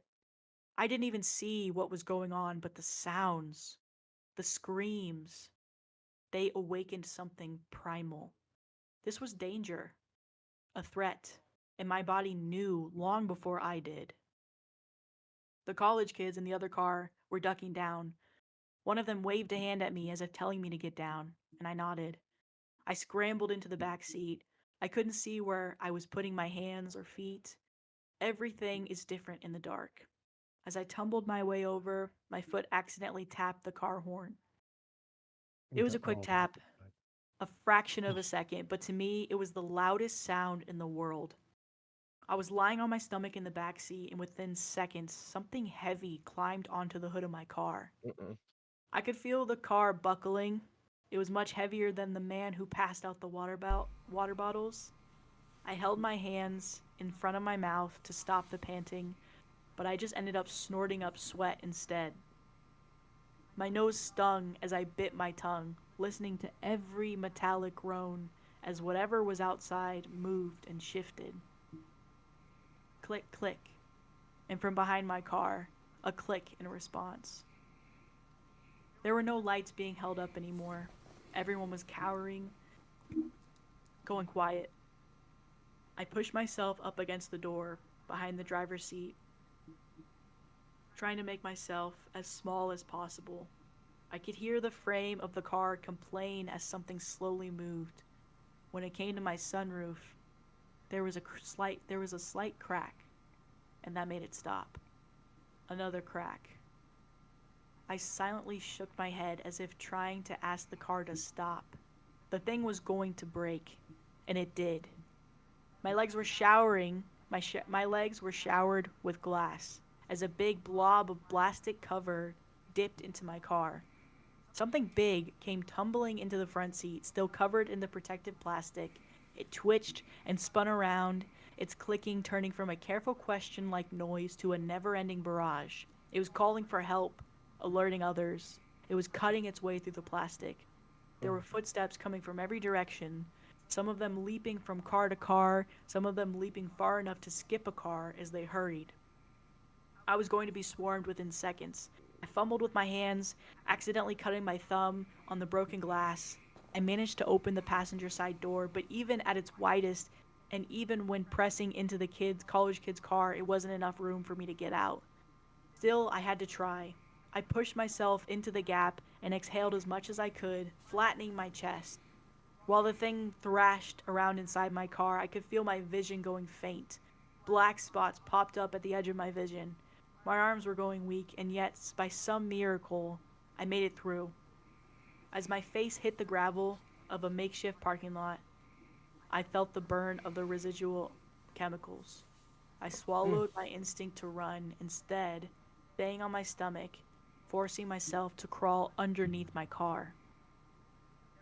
I didn't even see what was going on, but the sounds, the screams, they awakened something primal. This was danger, a threat, and my body knew long before I did. The college kids in the other car were ducking down. One of them waved a hand at me as if telling me to get down, and I nodded. I scrambled into the back seat. I couldn't see where I was putting my hands or feet. Everything is different in the dark. As I tumbled my way over, my foot accidentally tapped the car horn. It was a quick tap, a fraction of a second, but to me, it was the loudest sound in the world. I was lying on my stomach in the back seat, and within seconds, something heavy climbed onto the hood of my car. I could feel the car buckling. It was much heavier than the man who passed out the water bottles. I held my hands in front of my mouth to stop the panting, but I just ended up snorting up sweat instead. My nose stung as I bit my tongue, listening to every metallic groan as whatever was outside moved and shifted. Click, click, and from behind my car, a click in response. There were no lights being held up anymore. Everyone was cowering, going quiet. I pushed myself up against the door behind the driver's seat, trying to make myself as small as possible. I could hear the frame of the car complain as something slowly moved. When it came to my sunroof, there was a slight crack, and that made it stop. Another crack. I silently shook my head as if trying to ask the car to stop. The thing was going to break, and it did. My legs were showering. My legs were showered with glass as a big blob of plastic cover dipped into my car. Something big came tumbling into the front seat, still covered in the protective plastic. It twitched and spun around, its clicking turning from a careful question-like noise to a never-ending barrage. It was calling for help, alerting others. It was cutting its way through the plastic. There were footsteps coming from every direction, some of them leaping from car to car, some of them leaping far enough to skip a car as they hurried. I was going to be swarmed within seconds. I fumbled with my hands, accidentally cutting my thumb on the broken glass. I managed to open the passenger side door, but even at its widest, and even when pressing into the college kid's car, it wasn't enough room for me to get out. Still, I had to try. I pushed myself into the gap and exhaled as much as I could, flattening my chest. While the thing thrashed around inside my car, I could feel my vision going faint. Black spots popped up at the edge of my vision. My arms were going weak, and yet, by some miracle, I made it through. As my face hit the gravel of a makeshift parking lot, I felt the burn of the residual chemicals. I swallowed my instinct to run, instead, staying on my stomach, forcing myself to crawl underneath my car.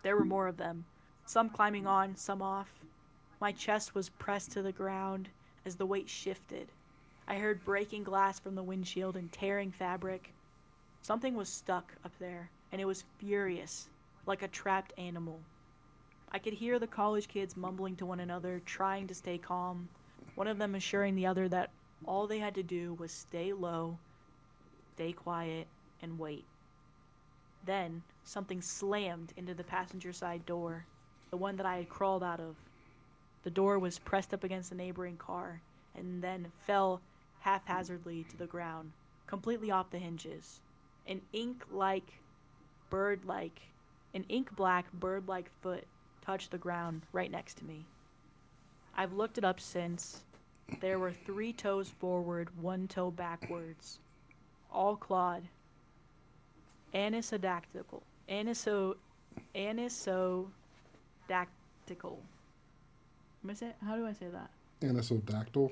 There were more of them, some climbing on, some off. My chest was pressed to the ground as the weight shifted. I heard breaking glass from the windshield and tearing fabric. Something was stuck up there, and it was furious, like a trapped animal. I could hear the college kids mumbling to one another, trying to stay calm, one of them assuring the other that all they had to do was stay low, stay quiet, and wait. Then, something slammed into the passenger side door, the one that I had crawled out of. The door was pressed up against the neighboring car, and then fell haphazardly to the ground, completely off the hinges. An ink-black, bird-like foot touched the ground right next to me. I've looked it up since. There were 3 toes forward, 1 toe backwards, all clawed. Anisodactyl. How do I say that? Anisodactyl.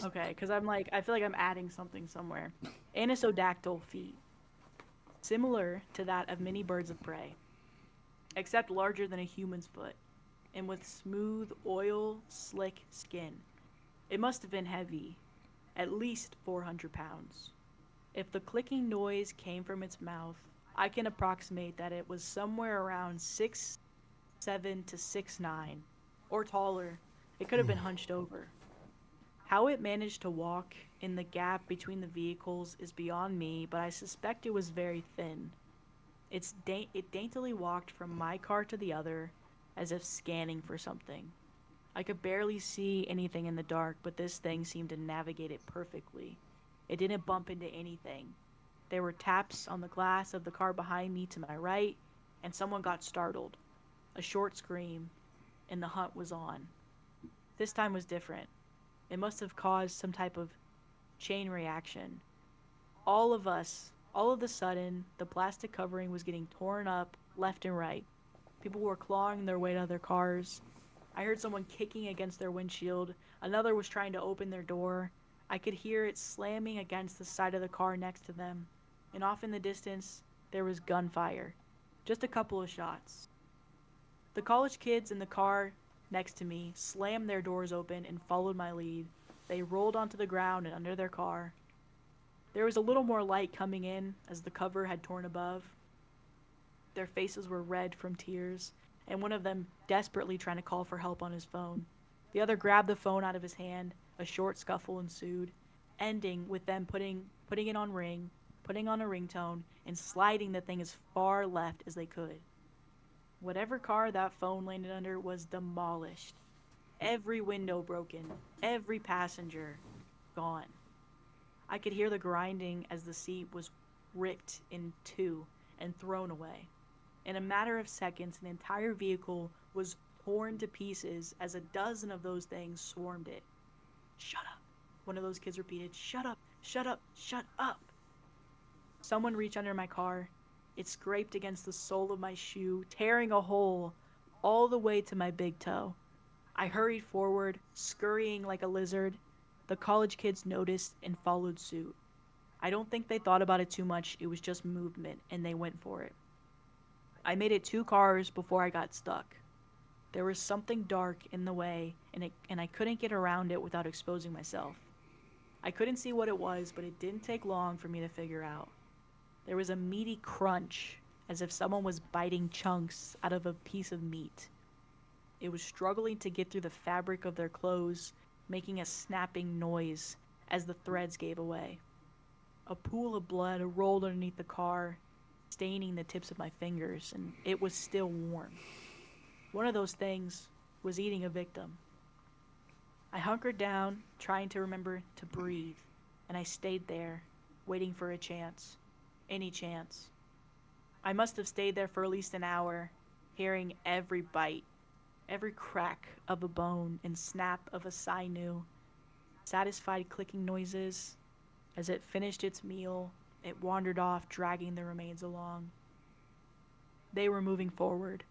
Okay, because I feel like I'm adding something somewhere. Anisodactyl feet. Similar to that of many birds of prey, except larger than a human's foot, and with smooth, slick skin. It must have been heavy, at least 400 pounds. If the clicking noise came from its mouth, I can approximate that it was somewhere around 6'7" to 6'9", or taller. It could have been hunched over. How it managed to walk in the gap between the vehicles is beyond me, but I suspect it was very thin. It daintily walked from my car to the other, as if scanning for something. I could barely see anything in the dark, but this thing seemed to navigate it perfectly. It didn't bump into anything. There were taps on the glass of the car behind me to my right, and someone got startled. A short scream, and the hunt was on. This time was different. It must have caused some type of chain reaction. All of a sudden, the plastic covering was getting torn up left and right. People were clawing their way to their cars. I heard someone kicking against their windshield. Another was trying to open their door. I could hear it slamming against the side of the car next to them. And off in the distance, there was gunfire. Just a couple of shots. The college kids in the car next to me slammed their doors open and followed my lead. They rolled onto the ground and under their car. There was a little more light coming in as the cover had torn above. Their faces were red from tears, and one of them desperately trying to call for help on his phone. The other grabbed the phone out of his hand. A short scuffle ensued, ending with them putting it on ring, putting on a ringtone, and sliding the thing as far left as they could. Whatever car that phone landed under was demolished. Every window broken, every passenger gone. I could hear the grinding as the seat was ripped in two and thrown away. In a matter of seconds, the entire vehicle was torn to pieces as a dozen of those things swarmed it. "Shut up," one of those kids repeated. "Shut up, shut up, shut up." Someone reached under my car. It scraped against the sole of my shoe, tearing a hole all the way to my big toe. I hurried forward, scurrying like a lizard. The college kids noticed and followed suit. I don't think they thought about it too much. It was just movement, and they went for it. I made it 2 cars before I got stuck. There was something dark in the way, and I couldn't get around it without exposing myself. I couldn't see what it was, but it didn't take long for me to figure out. There was a meaty crunch, as if someone was biting chunks out of a piece of meat. It was struggling to get through the fabric of their clothes, making a snapping noise as the threads gave away. A pool of blood rolled underneath the car, staining the tips of my fingers, and it was still warm. One of those things was eating a victim. I hunkered down, trying to remember to breathe, and I stayed there, waiting for a chance. Any chance. I must have stayed there for at least an hour, hearing every bite, every crack of a bone and snap of a sinew, satisfied clicking noises. As it finished its meal, it wandered off, dragging the remains along. They were moving forward.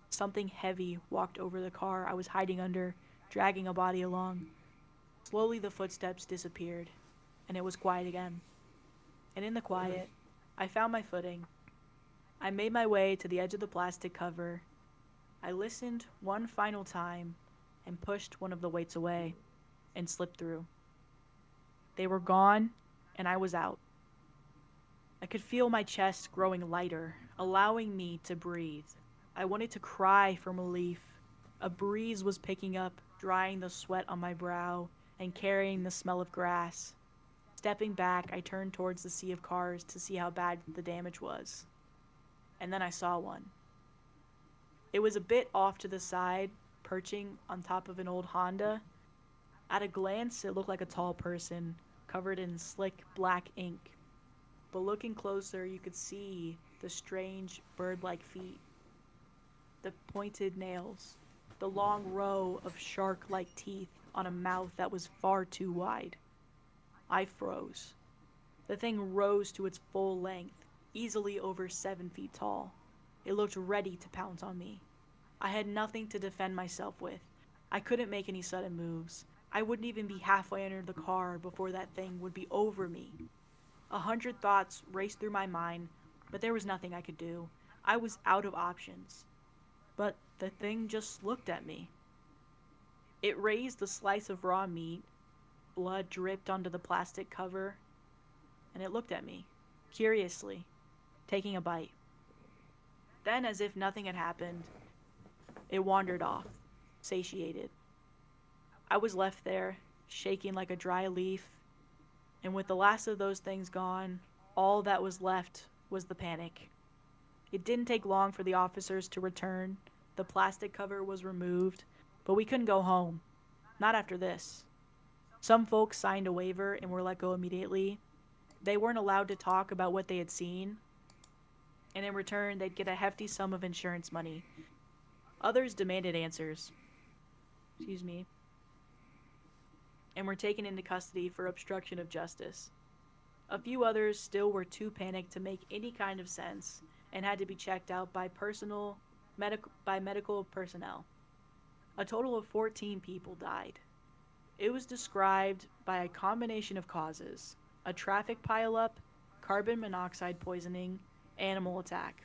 Something heavy walked over the car I was hiding under, dragging a body along. Slowly the footsteps disappeared, and it was quiet again. And in the quiet, I found my footing. I made my way to the edge of the plastic cover. I listened one final time and pushed one of the weights away and slipped through. They were gone, and I was out. I could feel my chest growing lighter, allowing me to breathe. I wanted to cry from relief. A breeze was picking up, drying the sweat on my brow and carrying the smell of grass. Stepping back, I turned towards the sea of cars to see how bad the damage was. and then I saw one. It was a bit off to the side, perching on top of an old Honda. At a glance, it looked like a tall person, covered in slick black ink. But looking closer, you could see the strange bird-like feet, the pointed nails, the long row of shark-like teeth on a mouth that was far too wide. I froze. The thing rose to its full length, easily over 7 feet tall. It looked ready to pounce on me. I had nothing to defend myself with. I couldn't make any sudden moves. I wouldn't even be halfway under the car before that thing would be over me. 100 thoughts raced through my mind, but there was nothing I could do. I was out of options. But the thing just looked at me. It raised a slice of raw meat, blood dripped onto the plastic cover, and it looked at me, curiously, taking a bite. Then, as if nothing had happened, it wandered off, satiated. I was left there, shaking like a dry leaf, and with the last of those things gone, all that was left was the panic. It didn't take long for the officers to return. The plastic cover was removed, but we couldn't go home. Not after this. Some folks signed a waiver and were let go immediately. They weren't allowed to talk about what they had seen, and in return, they'd get a hefty sum of insurance money. Others demanded answers. And were taken into custody for obstruction of justice. A few others still were too panicked to make any kind of sense and had to be checked out by medical personnel. A total of 14 people died. It was described by a combination of causes: a traffic pileup, carbon monoxide poisoning, animal attack.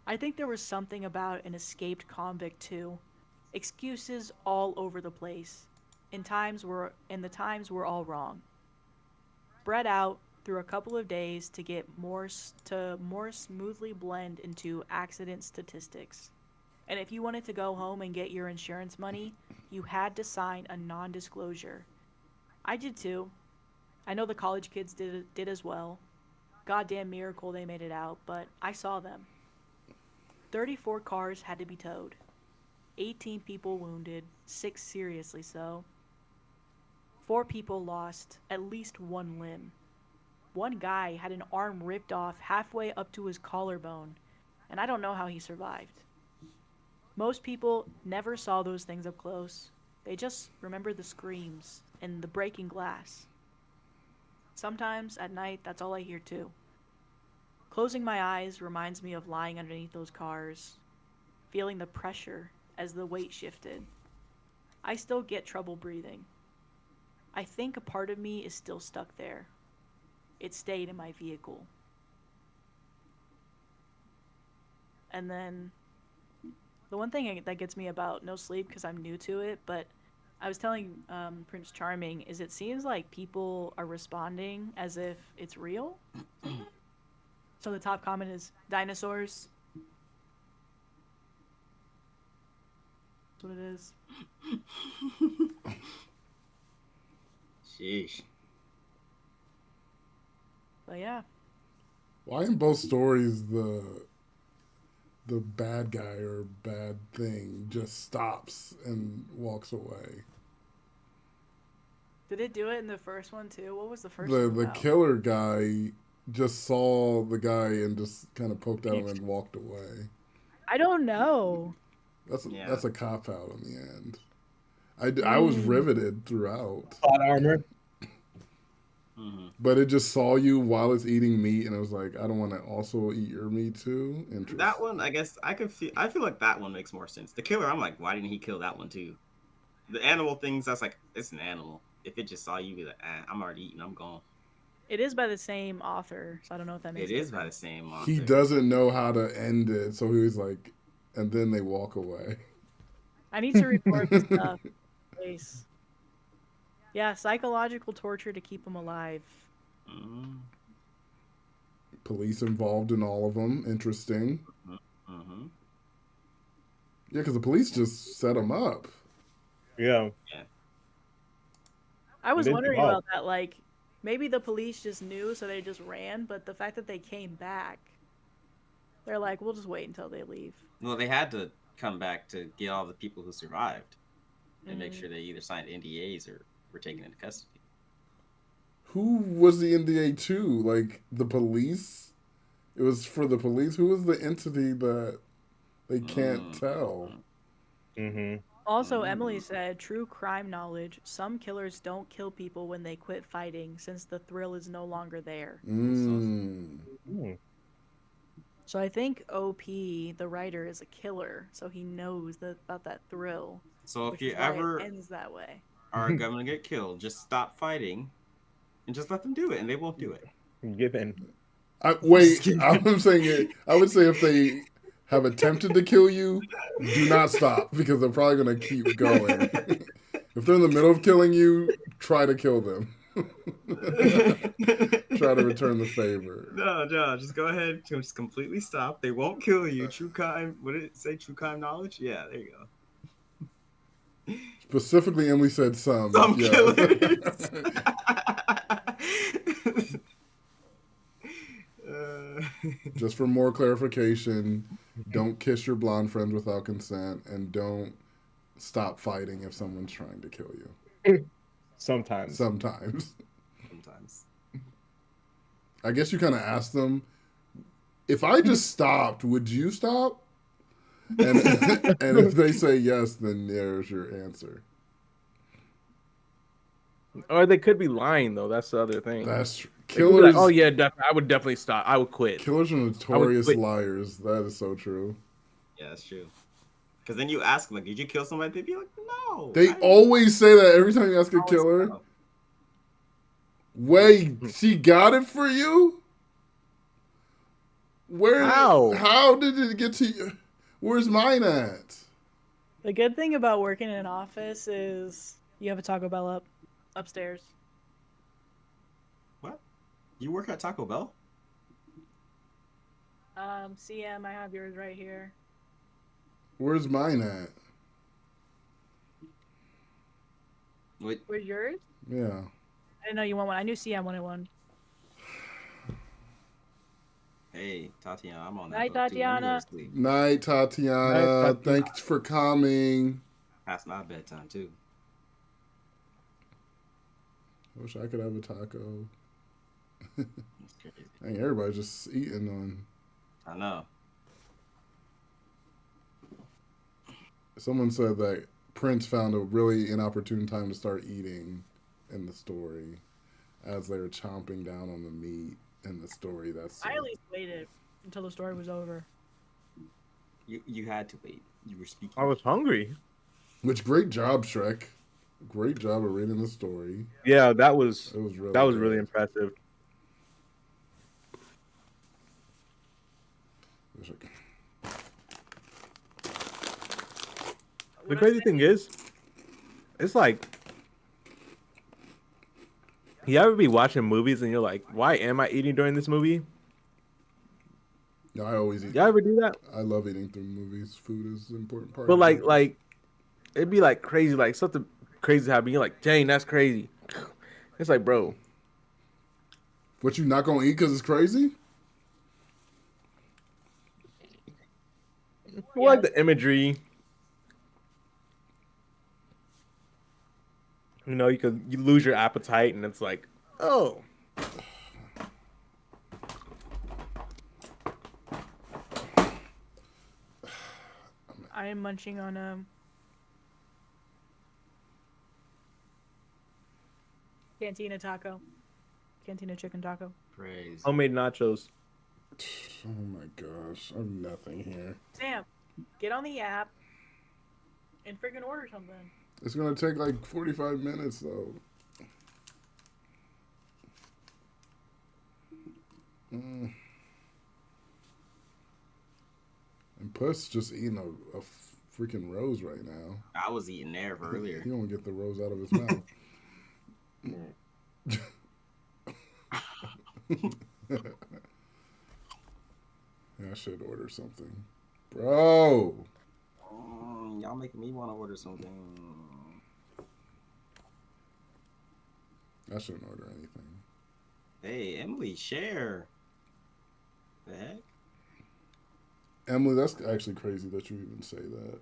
I think there was something about an escaped convict too. Excuses all over the place. And the times were all wrong. Spread out through a couple of days to more smoothly blend into accident statistics. And if you wanted to go home and get your insurance money, you had to sign a non-disclosure. I did too. I know the college kids did as well. Goddamn miracle they made it out, but I saw them. 34 cars had to be towed. 18 people wounded, 6 seriously so. 4 people lost at least one limb. One guy had an arm ripped off halfway up to his collarbone, and I don't know how he survived. Most people never saw those things up close. They just remember the screams and the breaking glass. Sometimes at night, that's all I hear too. Closing my eyes reminds me of lying underneath those cars, feeling the pressure as the weight shifted. I still get trouble breathing. I think a part of me is still stuck there. It stayed in my vehicle. And then the one thing that gets me about NoSleep, because I'm new to it, but I was telling Prince Charming, is it seems like people are responding as if it's real. So the top comment is dinosaurs. That's what it is. Sheesh. But yeah. Why in both stories the bad guy or bad thing just stops and walks away? Did it do it in the first one too? What was the first The one about? killer guy just saw the guy and just kind of poked at him and walked away. I don't know. That's a cop out in the end. I was riveted throughout. Plot armor. Mm-hmm. But it just saw you while it's eating meat, and it was like, I don't want to also eat your meat too. Interesting. That one, I guess I feel like that one makes more sense. The killer, I'm like, why didn't he kill that one too? The animal things, that's like, it's an animal. If it just saw you, be like, I'm already eating, I'm gone. It is by the same author, so I don't know if that makes sense. It is by the same author. He doesn't know how to end it, so he was like, and then they walk away. I need to report this stuff. Please. Yeah, psychological torture to keep them alive. Mm-hmm. Police involved in all of them. Interesting. Mm-hmm. Yeah, because the police just set him up. Yeah. I was They wondering evolved. about that. Like, maybe the police just knew, so they just ran. But the fact that they came back, They're like, we'll just wait until they leave. Well, they had to come back to get all the people who survived and make sure they either signed NDAs or were taken into custody. Who was the NDA to? Like the police? It was for the police. Who was the entity that they can't tell? Also, Emily said, true crime knowledge. Some killers don't kill people when they quit fighting since the thrill is no longer there. So I think OP, the writer, is a killer, so he knows about that thrill. So if you ever it ends that way, are going to get killed, just stop fighting and just let them do it, and they won't do it. Give in. Wait, I'm saying it. I would say if they have attempted to kill you, do not stop because they're probably going to keep going. If they're in the middle of killing you, try to kill them. Try to return the favor. No, just go ahead. Just completely stop. They won't kill you. True crime. What did it say? True crime knowledge? Yeah, there you go. Specifically, Emily said some. Killers. Just for more clarification, don't kiss your blonde friends without consent, and don't stop fighting if someone's trying to kill you. Sometimes. I guess you kind of ask them, if I just stopped, would you stop? And if they say yes, then there's your answer. Or they could be lying, though. That's the other thing. That's They could be like, oh yeah, I would definitely stop. I would quit. Killers are notorious liars. That is so true. Yeah, that's true. Because then you ask them, like, did you kill somebody? They'd be like, no. They always say that every time you ask a killer. No. Wait, she got it for you? How did it get to you? Where's mine at? the good thing about working in an office is you have a Taco Bell upstairs. What? You work at Taco Bell? CM, I have yours right here. Where's mine at? Wait. Where's yours? Yeah. I didn't know you want one. I knew CM wanted one. Hey, Tatiana, I'm on that. Night, boat, too. Let me go Tatiana. to sleep. Night, Tatiana. Thanks for coming. Past my bedtime, too. I wish I could have a taco. That's crazy. Dang, everybody's just eating on. I know. Someone said that Prince found a really inopportune time to start eating in the story as they were chomping down on the meat in the story. I at least waited until the story was over. You had to wait. You were speaking. I was hungry. Which, great job, Shrek. Great job of reading the story. Yeah, that was really really impressive. The crazy thing is, it's like, you ever be watching movies and you're like, why am I eating during this movie? Yeah, I always eat. You ever do that? I love eating through movies. Food is an important part. But of it. like, it'd be like crazy, like something crazy happening. You're like, dang, that's crazy. It's like, bro. What, you not gonna eat because it's crazy? Well, like the imagery. You know, you lose your appetite, and it's like, oh. I am munching on Cantina taco. Cantina chicken taco. Praise. Homemade nachos. Oh my gosh, I have nothing here. Sam, get on the app and freaking order something. It's gonna take like 45 minutes though. And Puss just eating a freaking rose right now. I was eating there earlier. He don't get the rose out of his mouth. Yeah, I should order something. Bro! Y'all making me want to order something. I shouldn't order anything. Hey, Emily, share. The heck? Emily, that's actually crazy that you even say that.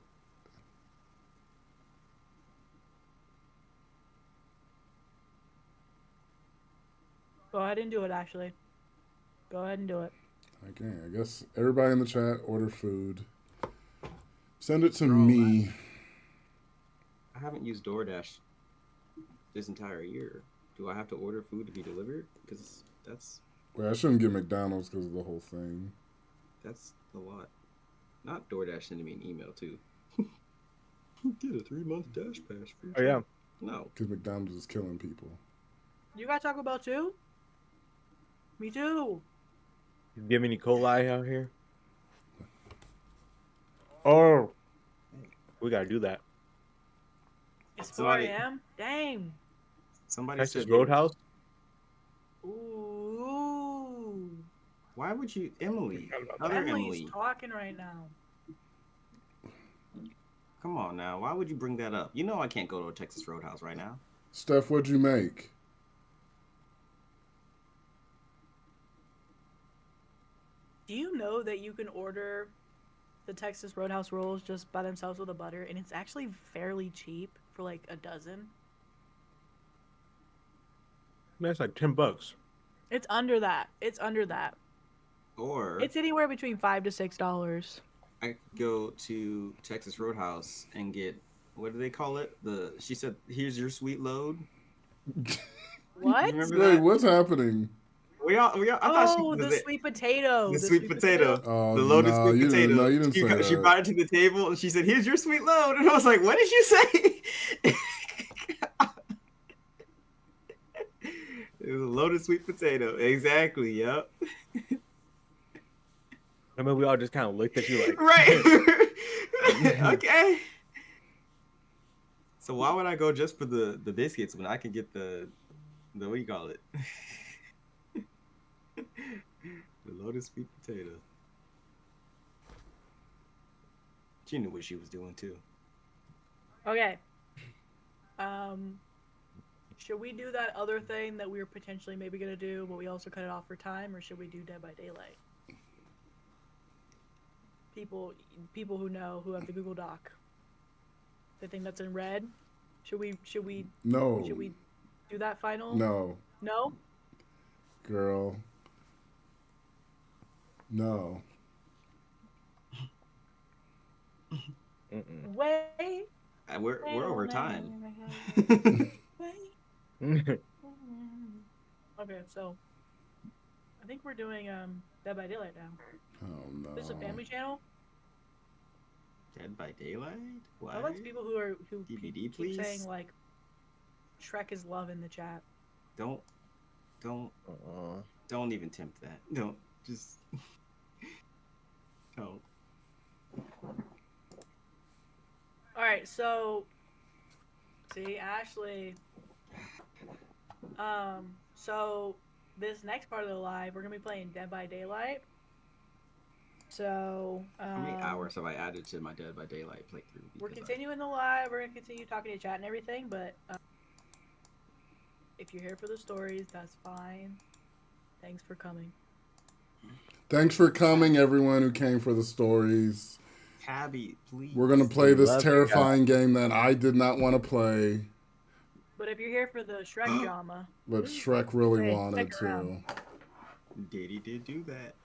Go ahead and do it, Ashley. Go ahead and do it. Okay, I guess everybody in the chat order food. Send it to Bro, me. I haven't used DoorDash this entire year. Do I have to order food to be delivered? Because that's Wait, I shouldn't get McDonald's because of the whole thing. a lot. Not DoorDash sending me an email too. Get a 3-month Dash Pass. Oh yeah. No. Because McDonald's is killing people. You got Taco Bell too? Me too. Do you have any coli out here? Oh, we gotta do that. It's 4 Somebody- a.m. Dang. Somebody Texas said Roadhouse. Ooh. Why would you, Emily? Other Emily's Emily. talking right now. Come on now. Why would you bring that up? You know I can't go to a Texas Roadhouse right now. Steph, what'd you make? Do you know that you can order the Texas Roadhouse rolls just by themselves with a butter, and it's actually fairly cheap for like a dozen? That's like $10. It's under that. It's under that. Or It's anywhere between $5 to $6. I could go to Texas Roadhouse and get, what do they call it? She said, here's your sweet load. What? Remember Wait, that? what's happening? I thought Oh, she the was sweet potato. the sweet potato. Oh, The loaded no, sweet you potato. didn't, no, you didn't say She that. brought it to the table and she said, here's your sweet load. And I was like, what did you say? It was a loaded sweet potato. Exactly, yep. I mean, we all just kind of looked at you like, Right. Okay. So why would I go just for the biscuits when I can get the what do you call it? The loaded sweet potato. She knew what she was doing too. Okay. Should we do that other thing that we were potentially maybe gonna do, but we also cut it off for time, or should we do Dead by Daylight? People who know, who have the Google Doc, the thing that's in red. Should we No. should we do that final? No. No? Girl. No. Wait. We're over time. Okay, so I think we're doing Dead by Daylight now. Oh, no. This is a family channel. Dead by Daylight? Why? I like people who DVD, keep please? saying like Shrek is love in the chat. Don't even tempt that. Don't just don't. All right, so see Ashley. So this next part of the live, we're gonna be playing Dead by Daylight. So How many hours have I added to my Dead by Daylight playthrough? we're Because continuing the live. We're gonna continue talking to chat and everything, but if you're here for the stories, that's fine. Thanks for coming. Thanks for coming, everyone who came for the stories. Tabby, please. We're going to play this Love you terrifying game that I did not want to play, But if you're here for the Shrek drama, but Shrek really Hey, wanted stick around. to. Diddy did do that.